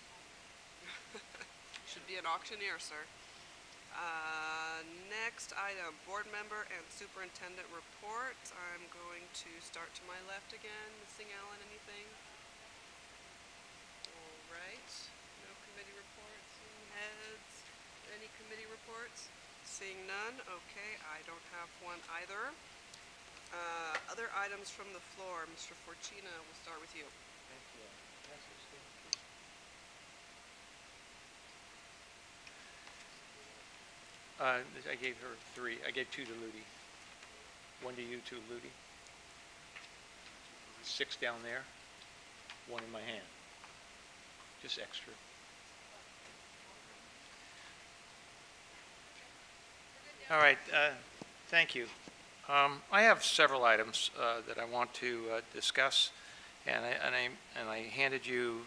S1: Should be an auctioneer, sir. Next item, board member and superintendent reports. I'm going to start to my left again. Ms. Singh-Allen, anything? All right. No committee reports. Heads. Any committee reports? Seeing none. Okay, I don't have one either. Other items from the floor. Mr. Forcina, we'll start with you.
S14: Thank you. I gave her 3. I gave 2 to Ludi. 1 to you, 2 to Ludi. 6 down there. 1 in my hand. Just extra. All right. Thank you. I have several items that I want to discuss, and I handed you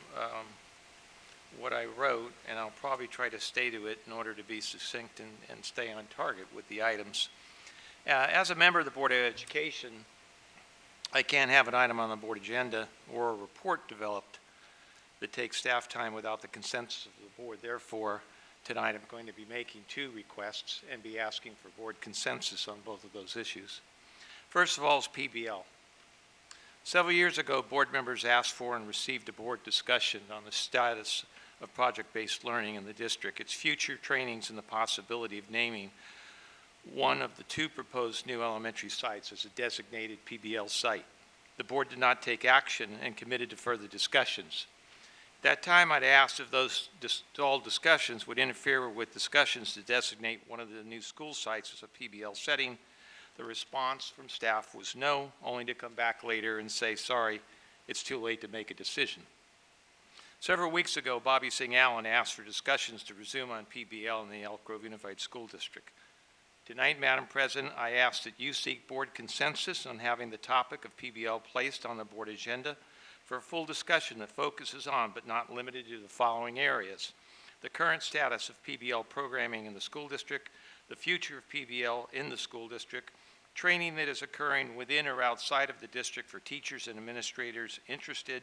S14: what I wrote, and I'll probably try to stay to it in order to be succinct and stay on target with the items. As a member of the Board of Education, I can't have an item on the board agenda or a report developed that takes staff time without the consensus of the board. Therefore, tonight I'm going to be making 2 requests and be asking for board consensus on both of those issues. First of all is PBL. Several years ago, board members asked for and received a board discussion on the status of project-based learning in the district, its future trainings, and the possibility of naming one of the 2 proposed new elementary sites as a designated PBL site. The board did not take action and committed to further discussions. At that time, I'd asked if those stalled discussions would interfere with discussions to designate one of the new school sites as a PBL setting. The response from staff was no, only to come back later and say, sorry, it's too late to make a decision. Several weeks ago, Bobby Singh Allen asked for discussions to resume on PBL in the Elk Grove Unified School District. Tonight, Madam President, I ask that you seek board consensus on having the topic of PBL placed on the board agenda for a full discussion that focuses on, but not limited to, the following areas: the current status of PBL programming in the school district, the future of PBL in the school district, training that is occurring within or outside of the district for teachers and administrators interested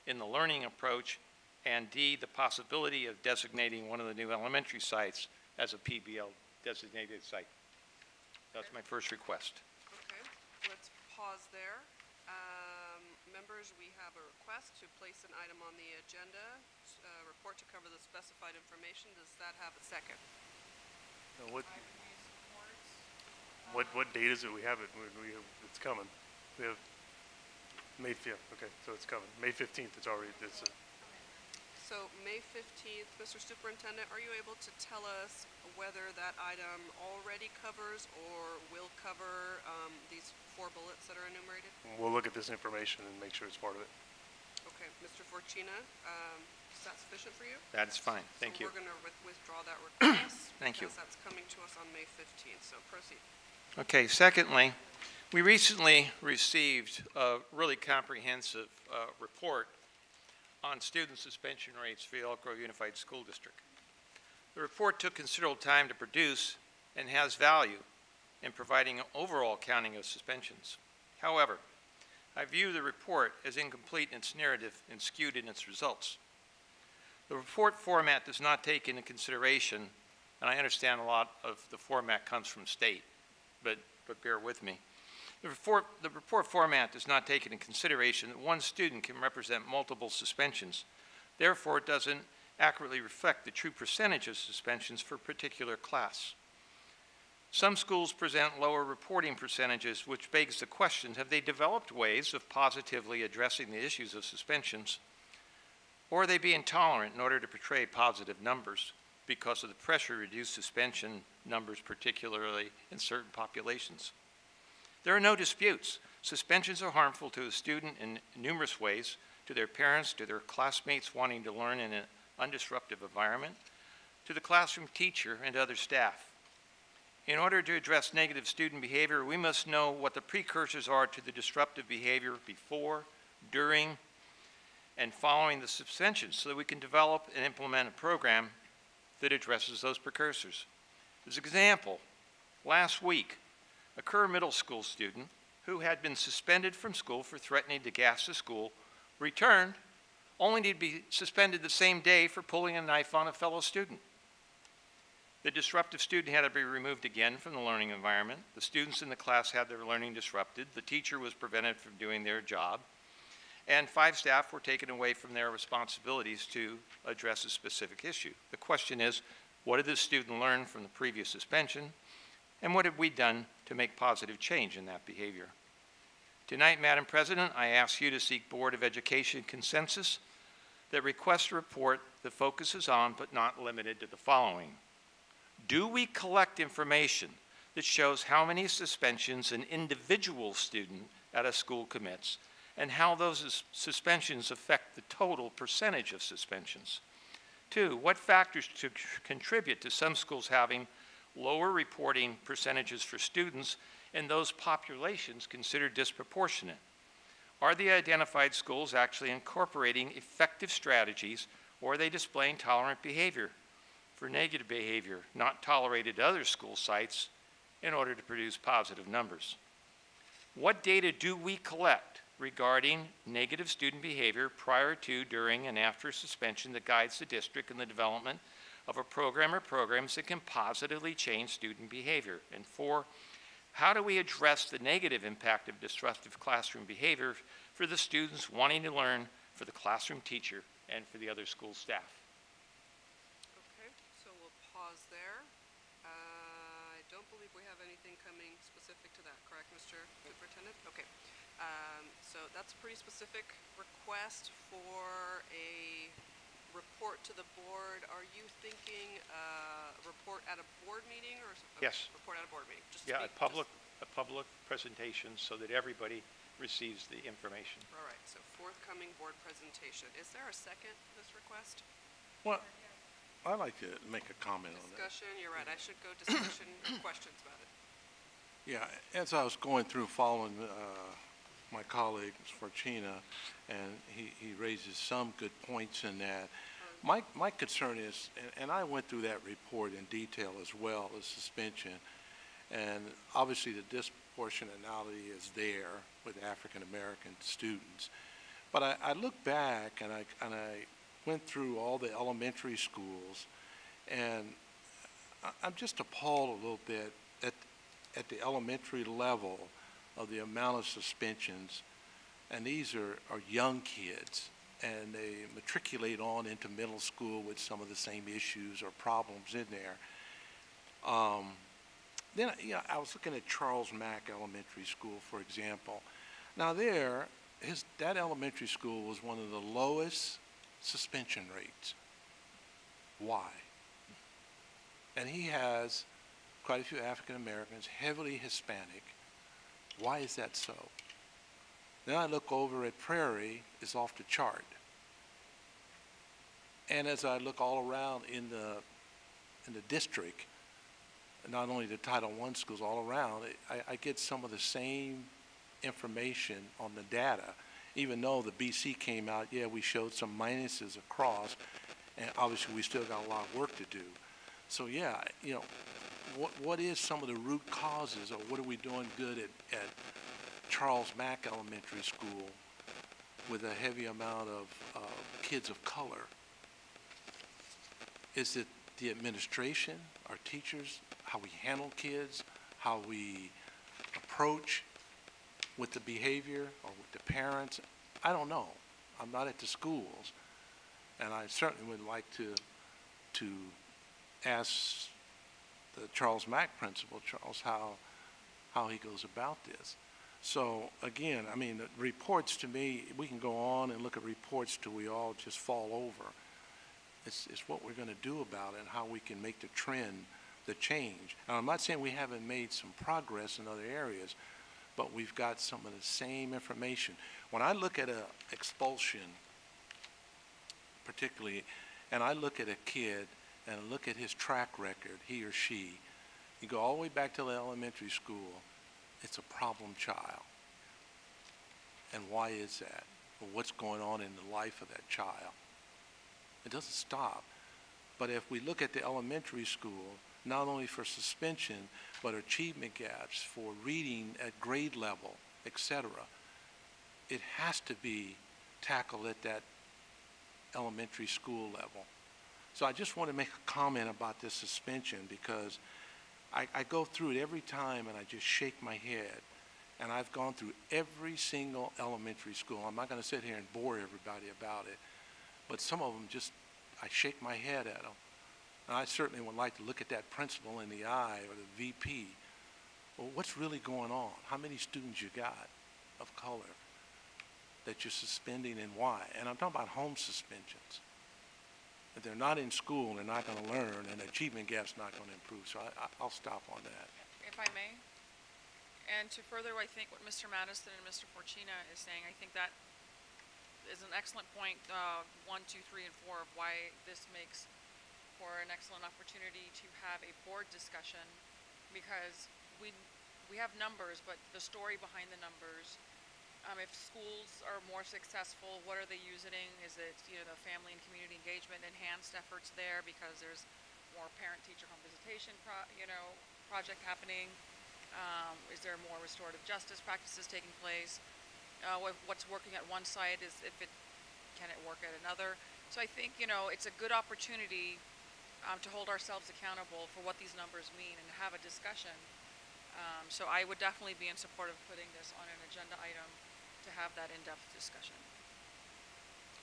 S14: in the learning approach, and D, the possibility of designating one of the new elementary sites as a PBL designated site. That's my first request.
S1: Okay, let's pause there. Members, we have a request to place an item on the agenda, report to cover the specified information. Does that have a second?
S7: What date is it? We have it. It's coming. We have May 5th. Okay, so it's coming. May 15th. It's already.
S1: So May 15th, Mr. Superintendent, are you able to tell us whether that item already covers or will cover these 4 bullets that are enumerated?
S7: We'll look at this information and make sure it's part of it.
S1: Okay, Mr. Forcina, is that sufficient for you?
S14: That's fine. Thank you.
S1: We're going to withdraw that request.
S14: Thank you.
S1: Because that's coming to us on May 15th, so proceed.
S14: Okay, secondly, we recently received a really comprehensive report on student suspension rates for the Elk Grove Unified School District. The report took considerable time to produce and has value in providing an overall counting of suspensions. However, I view the report as incomplete in its narrative and skewed in its results. The report format does not take into consideration, and I understand a lot of the format comes from state, but bear with me. The report format does not take into consideration that one student can represent multiple suspensions. Therefore, it doesn't accurately reflect the true percentage of suspensions for a particular class. Some schools present lower reporting percentages, which begs the question, have they developed ways of positively addressing the issues of suspensions, or are they being tolerant in order to portray positive numbers because of the pressure to reduce suspension numbers, particularly in certain populations? There are no disputes. Suspensions are harmful to a student in numerous ways, to their parents, to their classmates wanting to learn in an undisruptive environment, to the classroom teacher and other staff. In order to address negative student behavior, we must know what the precursors are to the disruptive behavior before, during, and following the suspension so that we can develop and implement a program that addresses those precursors. As an example, last week, a Kerr Middle School student who had been suspended from school for threatening to gas the school returned, only to be suspended the same day for pulling a knife on a fellow student. The disruptive student had to be removed again from the learning environment. The students in the class had their learning disrupted. The teacher was prevented from doing their job. And 5 staff were taken away from their responsibilities to address a specific issue. The question is, what did the student learn from the previous suspension? And what have we done to make positive change in that behavior? Tonight, Madam President, I ask you to seek Board of Education consensus that requests a report that focuses on, but not limited to, the following. Do we collect information that shows how many suspensions an individual student at a school commits and how those suspensions affect the total percentage of suspensions? 2, what factors contribute to some schools having lower reporting percentages for students in those populations considered disproportionate? Are the identified schools actually incorporating effective strategies, or are they displaying tolerant behavior for negative behavior not tolerated at other school sites in order to produce positive numbers? What data do we collect regarding negative student behavior prior to, during, and after suspension that guides the district in the development of a program or programs that can positively change student behavior? And 4, how do we address the negative impact of disruptive classroom behavior for the students wanting to learn, for the classroom teacher, and for the other school staff?
S1: Okay, so we'll pause there. I don't believe we have anything coming specific to that, correct, Mr. Superintendent? Okay. So that's a pretty specific request for a report to the board. Are you thinking a report at a board meeting or a
S14: Yes.
S1: report at a board meeting? Just to
S14: Yeah,
S1: be-
S14: a public presentation so that everybody receives the information.
S1: All right, so forthcoming board presentation. Is there a second to this request?
S2: Well, I'd like to make a comment on that.
S1: Discussion, you're right, I should go discussion, questions about it.
S2: Yeah, as I was going through following my colleague, Fortuna, and he raises some good points in that. My concern is, and I went through that report in detail as well, the suspension, and obviously the disproportionality is there with African American students. But I look back and I went through all the elementary schools, and I'm just appalled a little bit at the elementary level of the amount of suspensions, and these are young kids, and they matriculate on into middle school with some of the same issues or problems in there. Then, I was looking at Charles Mack Elementary School, for example. Now that elementary school was one of the lowest suspension rates. Why? And he has quite a few African Americans, heavily Hispanic. Why is that so? Then I look over at Prairie, it's off the chart. And as I look all around in the district, not only the Title I schools all around, I get some of the same information on the data. Even though the BC came out, yeah, we showed some minuses across, and obviously we still got a lot of work to do. So yeah, what is some of the root causes, or what are we doing good at Charles Mack Elementary School with a heavy amount of kids of color? Is it the administration, our teachers, how we handle kids, how we approach with the behavior or with the parents? I don't know. I'm not at the schools, and I certainly would like to ask the Charles Mack principal, Charles, how he goes about this. So again, I mean, the reports to me, we can go on and look at reports till we all just fall over. It's what we're going to do about it and how we can make the trend, the change. And I'm not saying we haven't made some progress in other areas, but we've got some of the same information. When I look at an expulsion, particularly, and I look at a kid and look at his track record, he or she, you go all the way back to the elementary school, it's a problem child. And why is that? Well, what's going on in the life of that child? It doesn't stop. But if we look at the elementary school, not only for suspension, but achievement gaps for reading at grade level, etc., it has to be tackled at that elementary school level. So I just want to make a comment about this suspension, because I go through it every time and I just shake my head. And I've gone through every single elementary school. I'm not going to sit here and bore everybody about it, but some of them just, I shake my head at them. And I certainly would like to look at that principal in the eye, or the VP. Well, what's really going on? How many students you got of color that you're suspending, and why? And I'm talking about home suspensions. If they're not in school, they're not going to learn, and the achievement gap's not going to improve. So I'll stop on that.
S18: If I may, and to further, I think, what Mr. Madison and Mr. Fortuna is saying, I think that is an excellent point, 1, 2, 3, and 4, of why this makes for an excellent opportunity to have a board discussion, because we have numbers, but the story behind the numbers, if schools are more successful, what are they using? Is it, the family and community engagement enhanced efforts there because there's more parent-teacher home visitation project happening? Is there more restorative justice practices taking place? What's working at one site can it work at another? So I think, it's a good opportunity to hold ourselves accountable for what these numbers mean and have a discussion. So I would definitely be in support of putting this on an agenda item to have that in-depth discussion.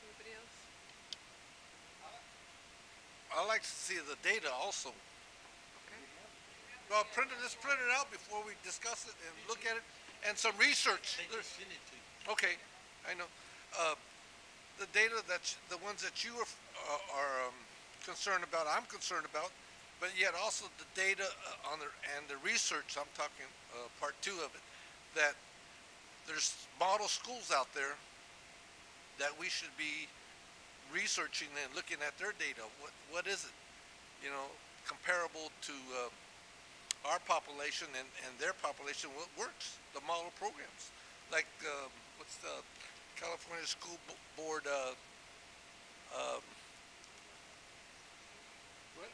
S1: Anybody else?
S11: I'd like to see the data also.
S1: Okay.
S11: Well, let's print it out before we discuss it and look at it. and some research. Okay, I know. The data the ones that you are concerned about, I'm concerned about, but yet also the data and the research, I'm talking part 2 of it, that there's model schools out there that we should be researching and looking at their data. What is it, you know, comparable to our population and their population, what works, the model programs. Like, what's the California School Board, what?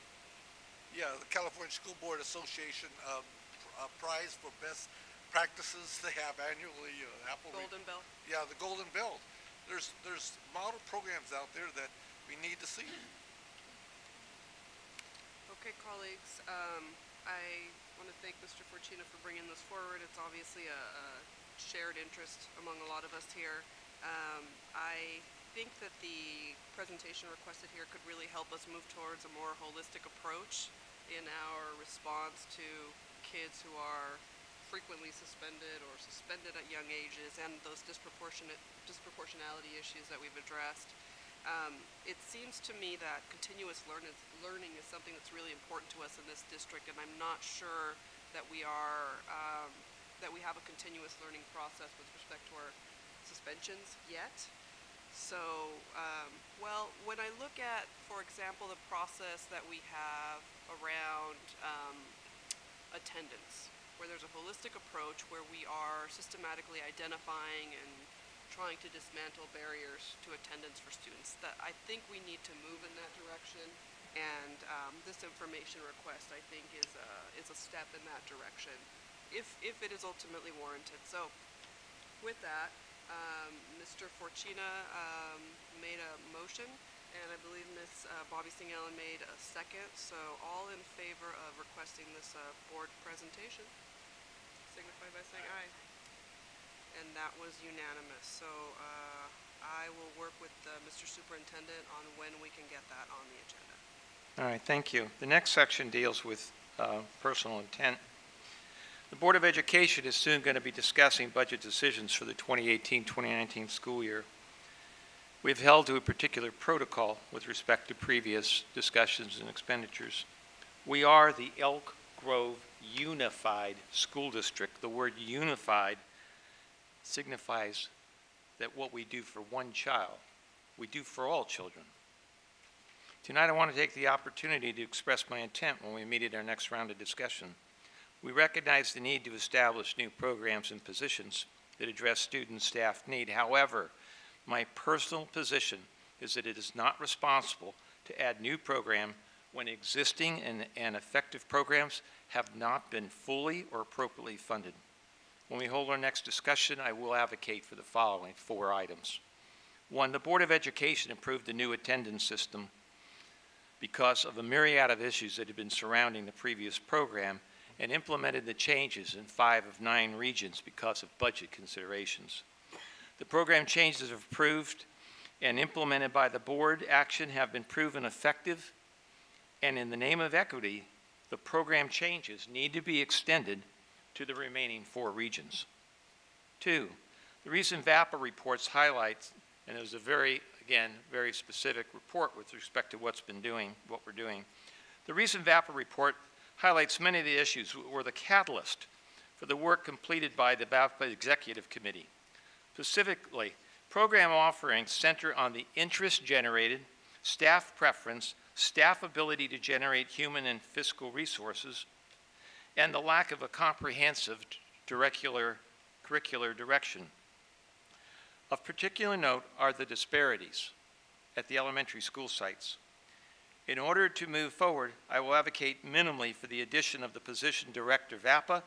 S11: Yeah, the California School Board Association prize for best practices they have annually.
S1: Golden Bell.
S11: Yeah, the Golden Bell. There's model programs out there that we need to see.
S1: Okay, colleagues, I want to thank Mr. Forcina for bringing this forward. It's obviously a shared interest among a lot of us here. I think that the presentation requested here could really help us move towards a more holistic approach in our response to kids who are frequently suspended or suspended at young ages, and those disproportionality issues that we've addressed. It seems to me that continuous learning is something that's really important to us in this district, and I'm not sure that we are that we have a continuous learning process with respect to our suspensions yet. So, well, when I look at, for example, the process that we have around attendance, where there's a holistic approach where we are systematically identifying and trying to dismantle barriers to attendance for students, that I think we need to move in that direction, and this information request, I think, is a step in that direction, if it is ultimately warranted. So, with that, Mr. Forcina made a motion, and I believe Ms. Bobby Singh Allen made a second. So, all in favor of requesting this board presentation, signify by saying aye. And that was unanimous. So I will work with Mr. Superintendent on when we can get that on the agenda.
S14: All right, thank you. The next section deals with personal intent. The Board of Education is soon going to be discussing budget decisions for the 2018-2019 school year. We've held to a particular protocol with respect to previous discussions and expenditures. We are the Elk Grove Unified School District. The word unified signifies that what we do for one child, we do for all children. Tonight I want to take the opportunity to express my intent when we meet at our next round of discussion. We recognize the need to establish new programs and positions that address student staff need. However, my personal position is that it is not responsible to add new program when existing and effective programs have not been fully or appropriately funded. When we hold our next discussion, I will advocate for the following 4 items. 1, the Board of Education approved the new attendance system because of a myriad of issues that had been surrounding the previous program, and implemented the changes in 5 of 9 regions because of budget considerations. The program changes approved and implemented by the board action have been proven effective, and in the name of equity, the program changes need to be extended to the remaining 4 regions. 2, the recent VAPA reports highlights, and it was a very specific report with respect to what we're doing. The recent VAPA report highlights many of the issues that were the catalyst for the work completed by the VAPA Executive Committee. Specifically, program offerings center on the interest generated, staff preference, staff ability to generate human and fiscal resources, and the lack of a comprehensive curricular direction. Of particular note are the disparities at the elementary school sites. In order to move forward, I will advocate minimally for the addition of the position Director VAPA,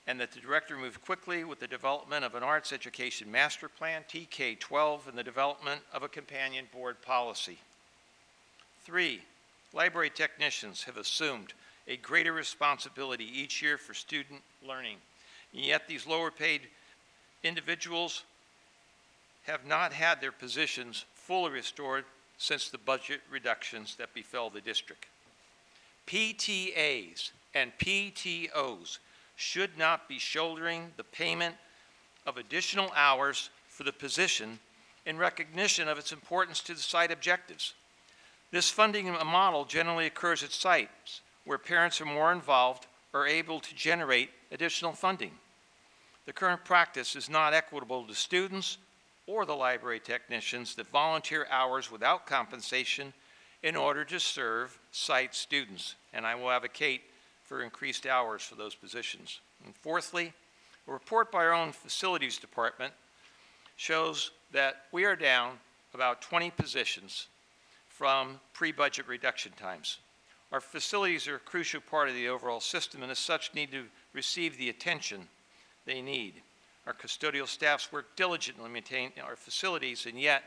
S14: and that the Director move quickly with the development of an Arts Education Master Plan, TK-12, and the development of a companion board policy. 3, library technicians have assumed a greater responsibility each year for student learning, and yet these lower paid individuals have not had their positions fully restored since the budget reductions that befell the district. PTAs and PTOs should not be shouldering the payment of additional hours for the position in recognition of its importance to the site objectives. This funding model generally occurs at sites where parents are more involved or able to generate additional funding. The current practice is not equitable to students or the library technicians that volunteer hours without compensation in order to serve site students, and I will advocate for increased hours for those positions. And fourthly, a report by our own facilities department shows that we are down about 20 positions from pre-budget reduction times. Our facilities are a crucial part of the overall system and as such need to receive the attention they need. Our custodial staffs work diligently to maintain our facilities, and yet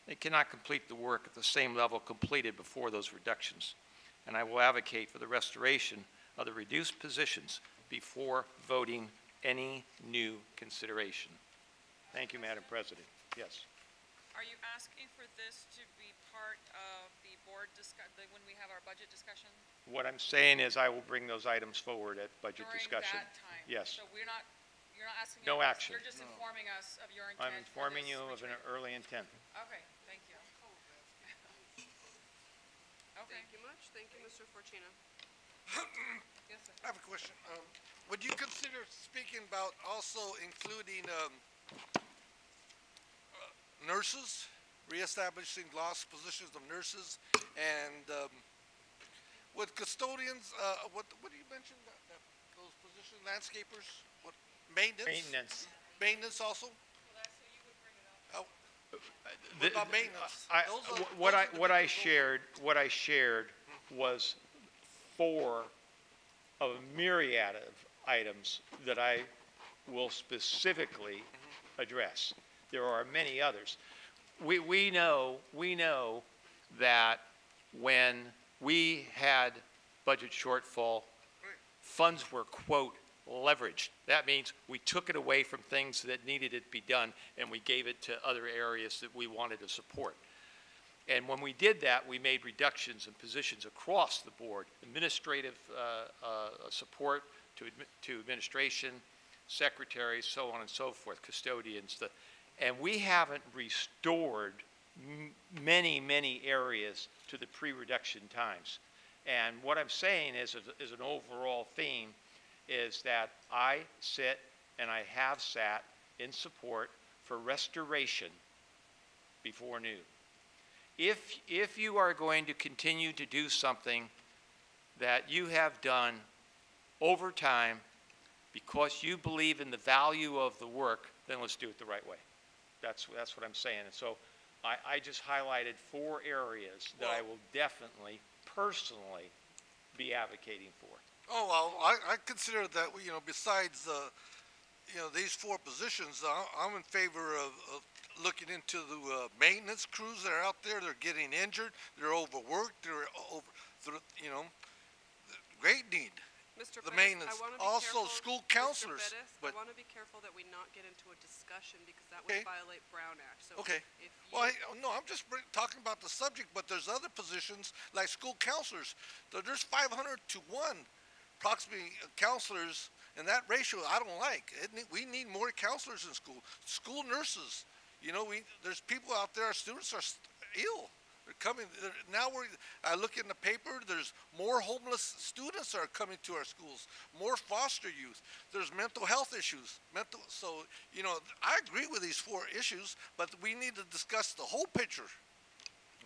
S14: they cannot complete the work at the same level completed before those reductions. And I will advocate for the restoration of the reduced positions before voting any new consideration. Thank you, Madam President. Yes.
S18: Are you asking for this to be part of the board when we have our budget discussion?
S14: What I'm saying is I will bring those items forward at budget discussion.
S18: During that time?
S14: Yes.
S18: So you're not asking
S14: No
S18: us,
S14: action.
S18: you're just informing us of your intent.
S14: I'm informing you of an early intent.
S18: Okay, thank you. Okay.
S1: Thank you much. Thank you, Mr. Fortuna. Yes, sir.
S11: I have a question. Would you consider speaking about also including nurses, reestablishing lost positions of nurses, and with custodians, what do you mention, those positions, landscapers, what, maintenance? Maintenance also? What about maintenance?
S14: What I shared was 4 of a myriad of items that I will specifically address. There are many others. We know that when we had budget shortfall, funds were, quote, leveraged. That means we took it away from things that needed to be done and we gave it to other areas that we wanted to support. And when we did that, we made reductions in positions across the board, administrative support to administration, secretaries, so on and so forth, custodians. And we haven't restored many areas to the pre-reduction times. And what I'm saying is an overall theme is that I sit and I have sat in support for restoration before new. If you are going to continue to do something that you have done over time because you believe in the value of the work, then let's do it the right way. That's what I'm saying. And so I just highlighted 4 areas that I will definitely, personally, be advocating for.
S11: Oh, well, I consider that, besides, these 4 positions, I'm in favor of looking into the maintenance crews that are out there. They're getting injured. They're overworked. Great need.
S1: Mr.
S11: The
S1: Bettis,
S11: maintenance.
S1: I wanna be
S11: Also,
S1: careful,
S11: school
S1: Mr.
S11: counselors.
S1: Bettis,
S11: But
S1: I want to be careful that we not get into a discussion because that
S11: Okay.
S1: would violate Brown Act. So
S11: okay.
S1: if you,
S11: Well, no, I'm just talking about the subject, but there's other positions like school counselors. There's 500 to 1 approximately counselors, and that ratio I don't like. We need more counselors in school. School nurses, there's people out there, our students are ill. They're coming, now I look in the paper, there's more homeless students that are coming to our schools, more foster youth. There's mental health issues. So, I agree with these 4 issues, but we need to discuss the whole picture.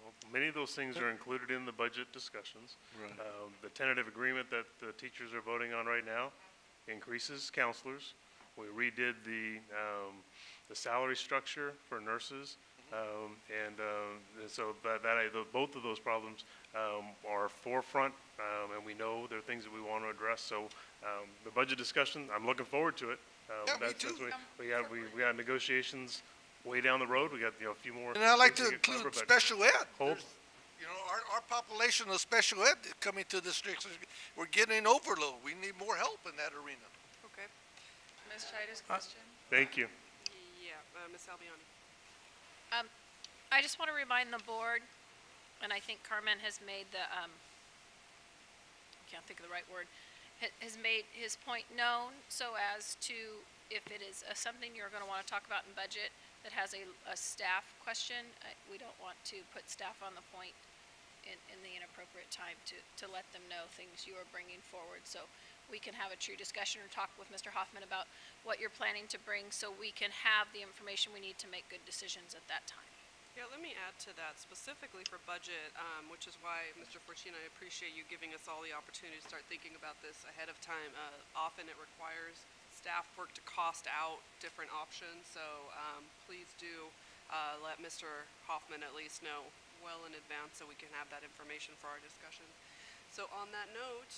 S7: Well, many of those things are included in the budget discussions.
S2: Right.
S7: The tentative agreement that the teachers are voting on right now increases counselors. We redid the salary structure for nurses. So both of those problems are forefront, and we know there are things that we want to address. So the budget discussion, I'm looking forward to it.
S11: Yeah, me too.
S7: We got negotiations way down the road. We got a few more.
S11: And I'd like
S7: things
S11: to
S7: get covered,
S11: include
S7: but
S11: special ed.
S7: hope-
S11: Our population of special ed coming to districts, we're getting overload. We need more help in that arena.
S1: okay.
S18: Ms. Chidas, question?
S7: Thank you.
S1: Yeah, Ms. Albiani.
S3: I just want to remind the board, and I think Carmen has made the, I can't think of the right word, has made his point known so as to, if it is something you're going to want to talk about in budget that has a staff question, we don't want to put staff on the point in the inappropriate time to let them know things you are bringing forward. So we can have a true discussion or talk with Mr. Hoffman about what you're planning to bring so we can have the information we need to make good decisions at that time.
S1: Yeah, let me add to that specifically for budget, which is why, Mr. Fortune, I appreciate you giving us all the opportunity to start thinking about this ahead of time. Often it requires staff work to cost out different options, so please do let Mr. Hoffman at least know well in advance so we can have that information for our discussion. So on that note,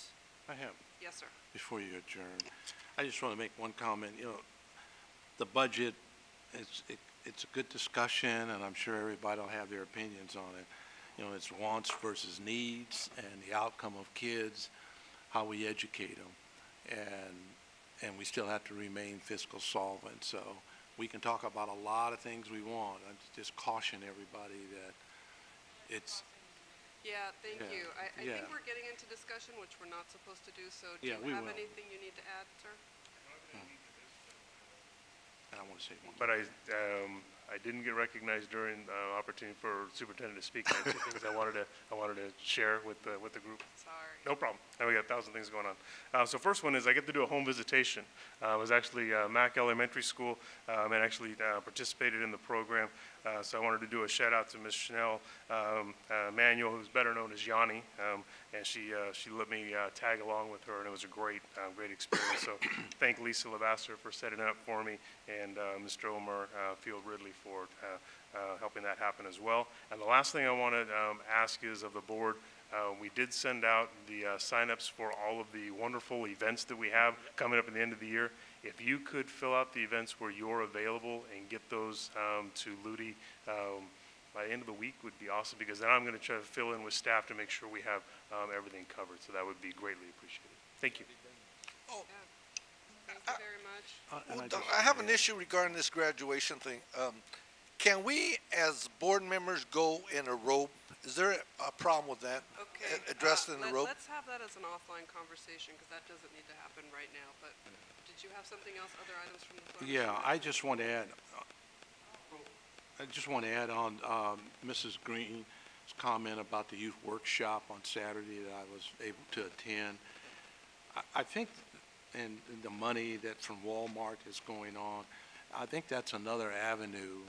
S2: I have,
S1: yes, sir.
S2: before you adjourn, I just want to make one comment. You know, the budget, it's a good discussion, and I'm sure everybody will have their opinions on it. You know, it's wants versus needs, and the outcome of kids, how we educate them, and we still have to remain fiscal solvent. So we can talk about a lot of things we want. I just caution everybody that it's.
S1: Yeah, thank
S2: Yeah,
S1: you. I
S2: yeah.
S1: think we're getting into discussion, which we're not supposed to do, so do
S2: Yeah, we
S1: you have
S2: will.
S1: anything you need to add, sir?
S2: And I want to say one.
S7: But I didn't get recognized during opportunity for superintendent to speak. I had two things I wanted to share with the group.
S1: Sorry.
S7: No problem. And we got 1,000 things going on. So first one is I get to do a home visitation. I was actually Mack Elementary School and actually participated in the program. So I wanted to do a shout out to Ms. Chanel Manuel, who's better known as Yanni, and she let me tag along with her, and it was a great experience. So thank Lisa Lavasser for setting it up for me, and Mr. Omar Field Ridley for helping that happen as well. And the last thing I want to ask is of the board. We did send out the signups for all of the wonderful events that we have coming up at the end of the year. If you could fill out the events where you're available and get those to Ludi by the end of the week would be awesome, because then I'm going to try to fill in with staff to make sure we have everything covered. So that would be greatly appreciated. Thank you.
S11: Oh,
S1: Thank you very much.
S11: I have an issue regarding this graduation thing. Can we, as board members, go in a robe? Is there a problem with that?
S1: Okay.
S11: Addressed in a robe?
S1: Let's have that as an offline conversation, because that doesn't need to happen right now. But did you have something else, other items from the floor?
S2: Yeah, I just want to add on Mrs. Green's comment about the youth workshop on Saturday that I was able to attend. I think, and the money that from Walmart is going on, I think that's another avenue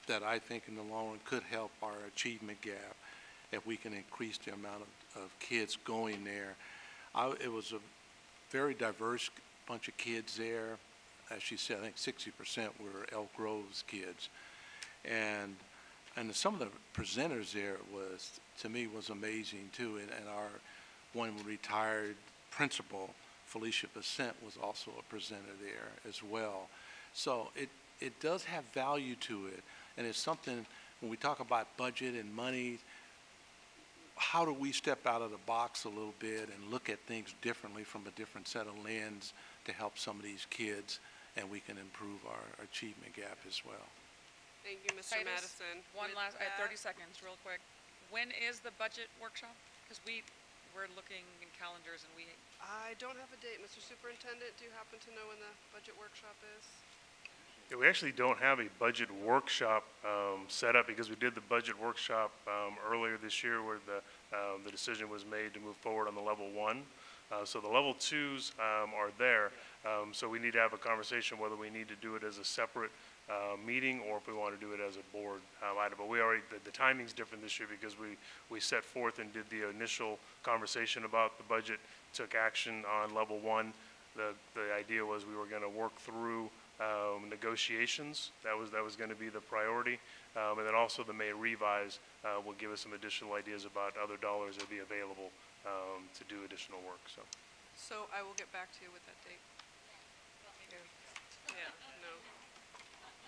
S2: that I think in the long run could help our achievement gap if we can increase the amount of kids going there. It was a very diverse bunch of kids there. As she said, I think 60% were Elk Grove's kids. And some of the presenters there to me, was amazing too. And our one retired principal, Felicia Bissent, was also a presenter there as well. So it does have value to it. And it's something, when we talk about budget and money, how do we step out of the box a little bit and look at things differently from a different set of lens to help some of these kids, and we can improve our achievement gap as well.
S1: Thank you, Mr.
S18: Titus,
S1: Madison.
S18: One
S1: With
S18: last, I have
S1: that-
S18: 30 seconds, real quick. When is the budget workshop? Because we're looking in calendars and
S1: I don't have a date. Mr. Superintendent, do you happen to know when the budget workshop is?
S7: Yeah, we actually don't have a budget workshop set up, because we did the budget workshop earlier this year where the decision was made to move forward on the level 1. So the level 2s are there. So we need to have a conversation whether we need to do it as a separate meeting or if we want to do it as a board item. But we already, the timing's different this year because we set forth and did the initial conversation about the budget, took action on level 1. The idea was we were going to work through negotiations. That was going to be the priority. And then also the May revise will give us some additional ideas about other dollars that will be available to do additional work.
S1: So I will get back to you with that date. Yeah, no.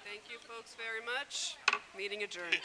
S1: Thank you, folks, very much. Meeting adjourned.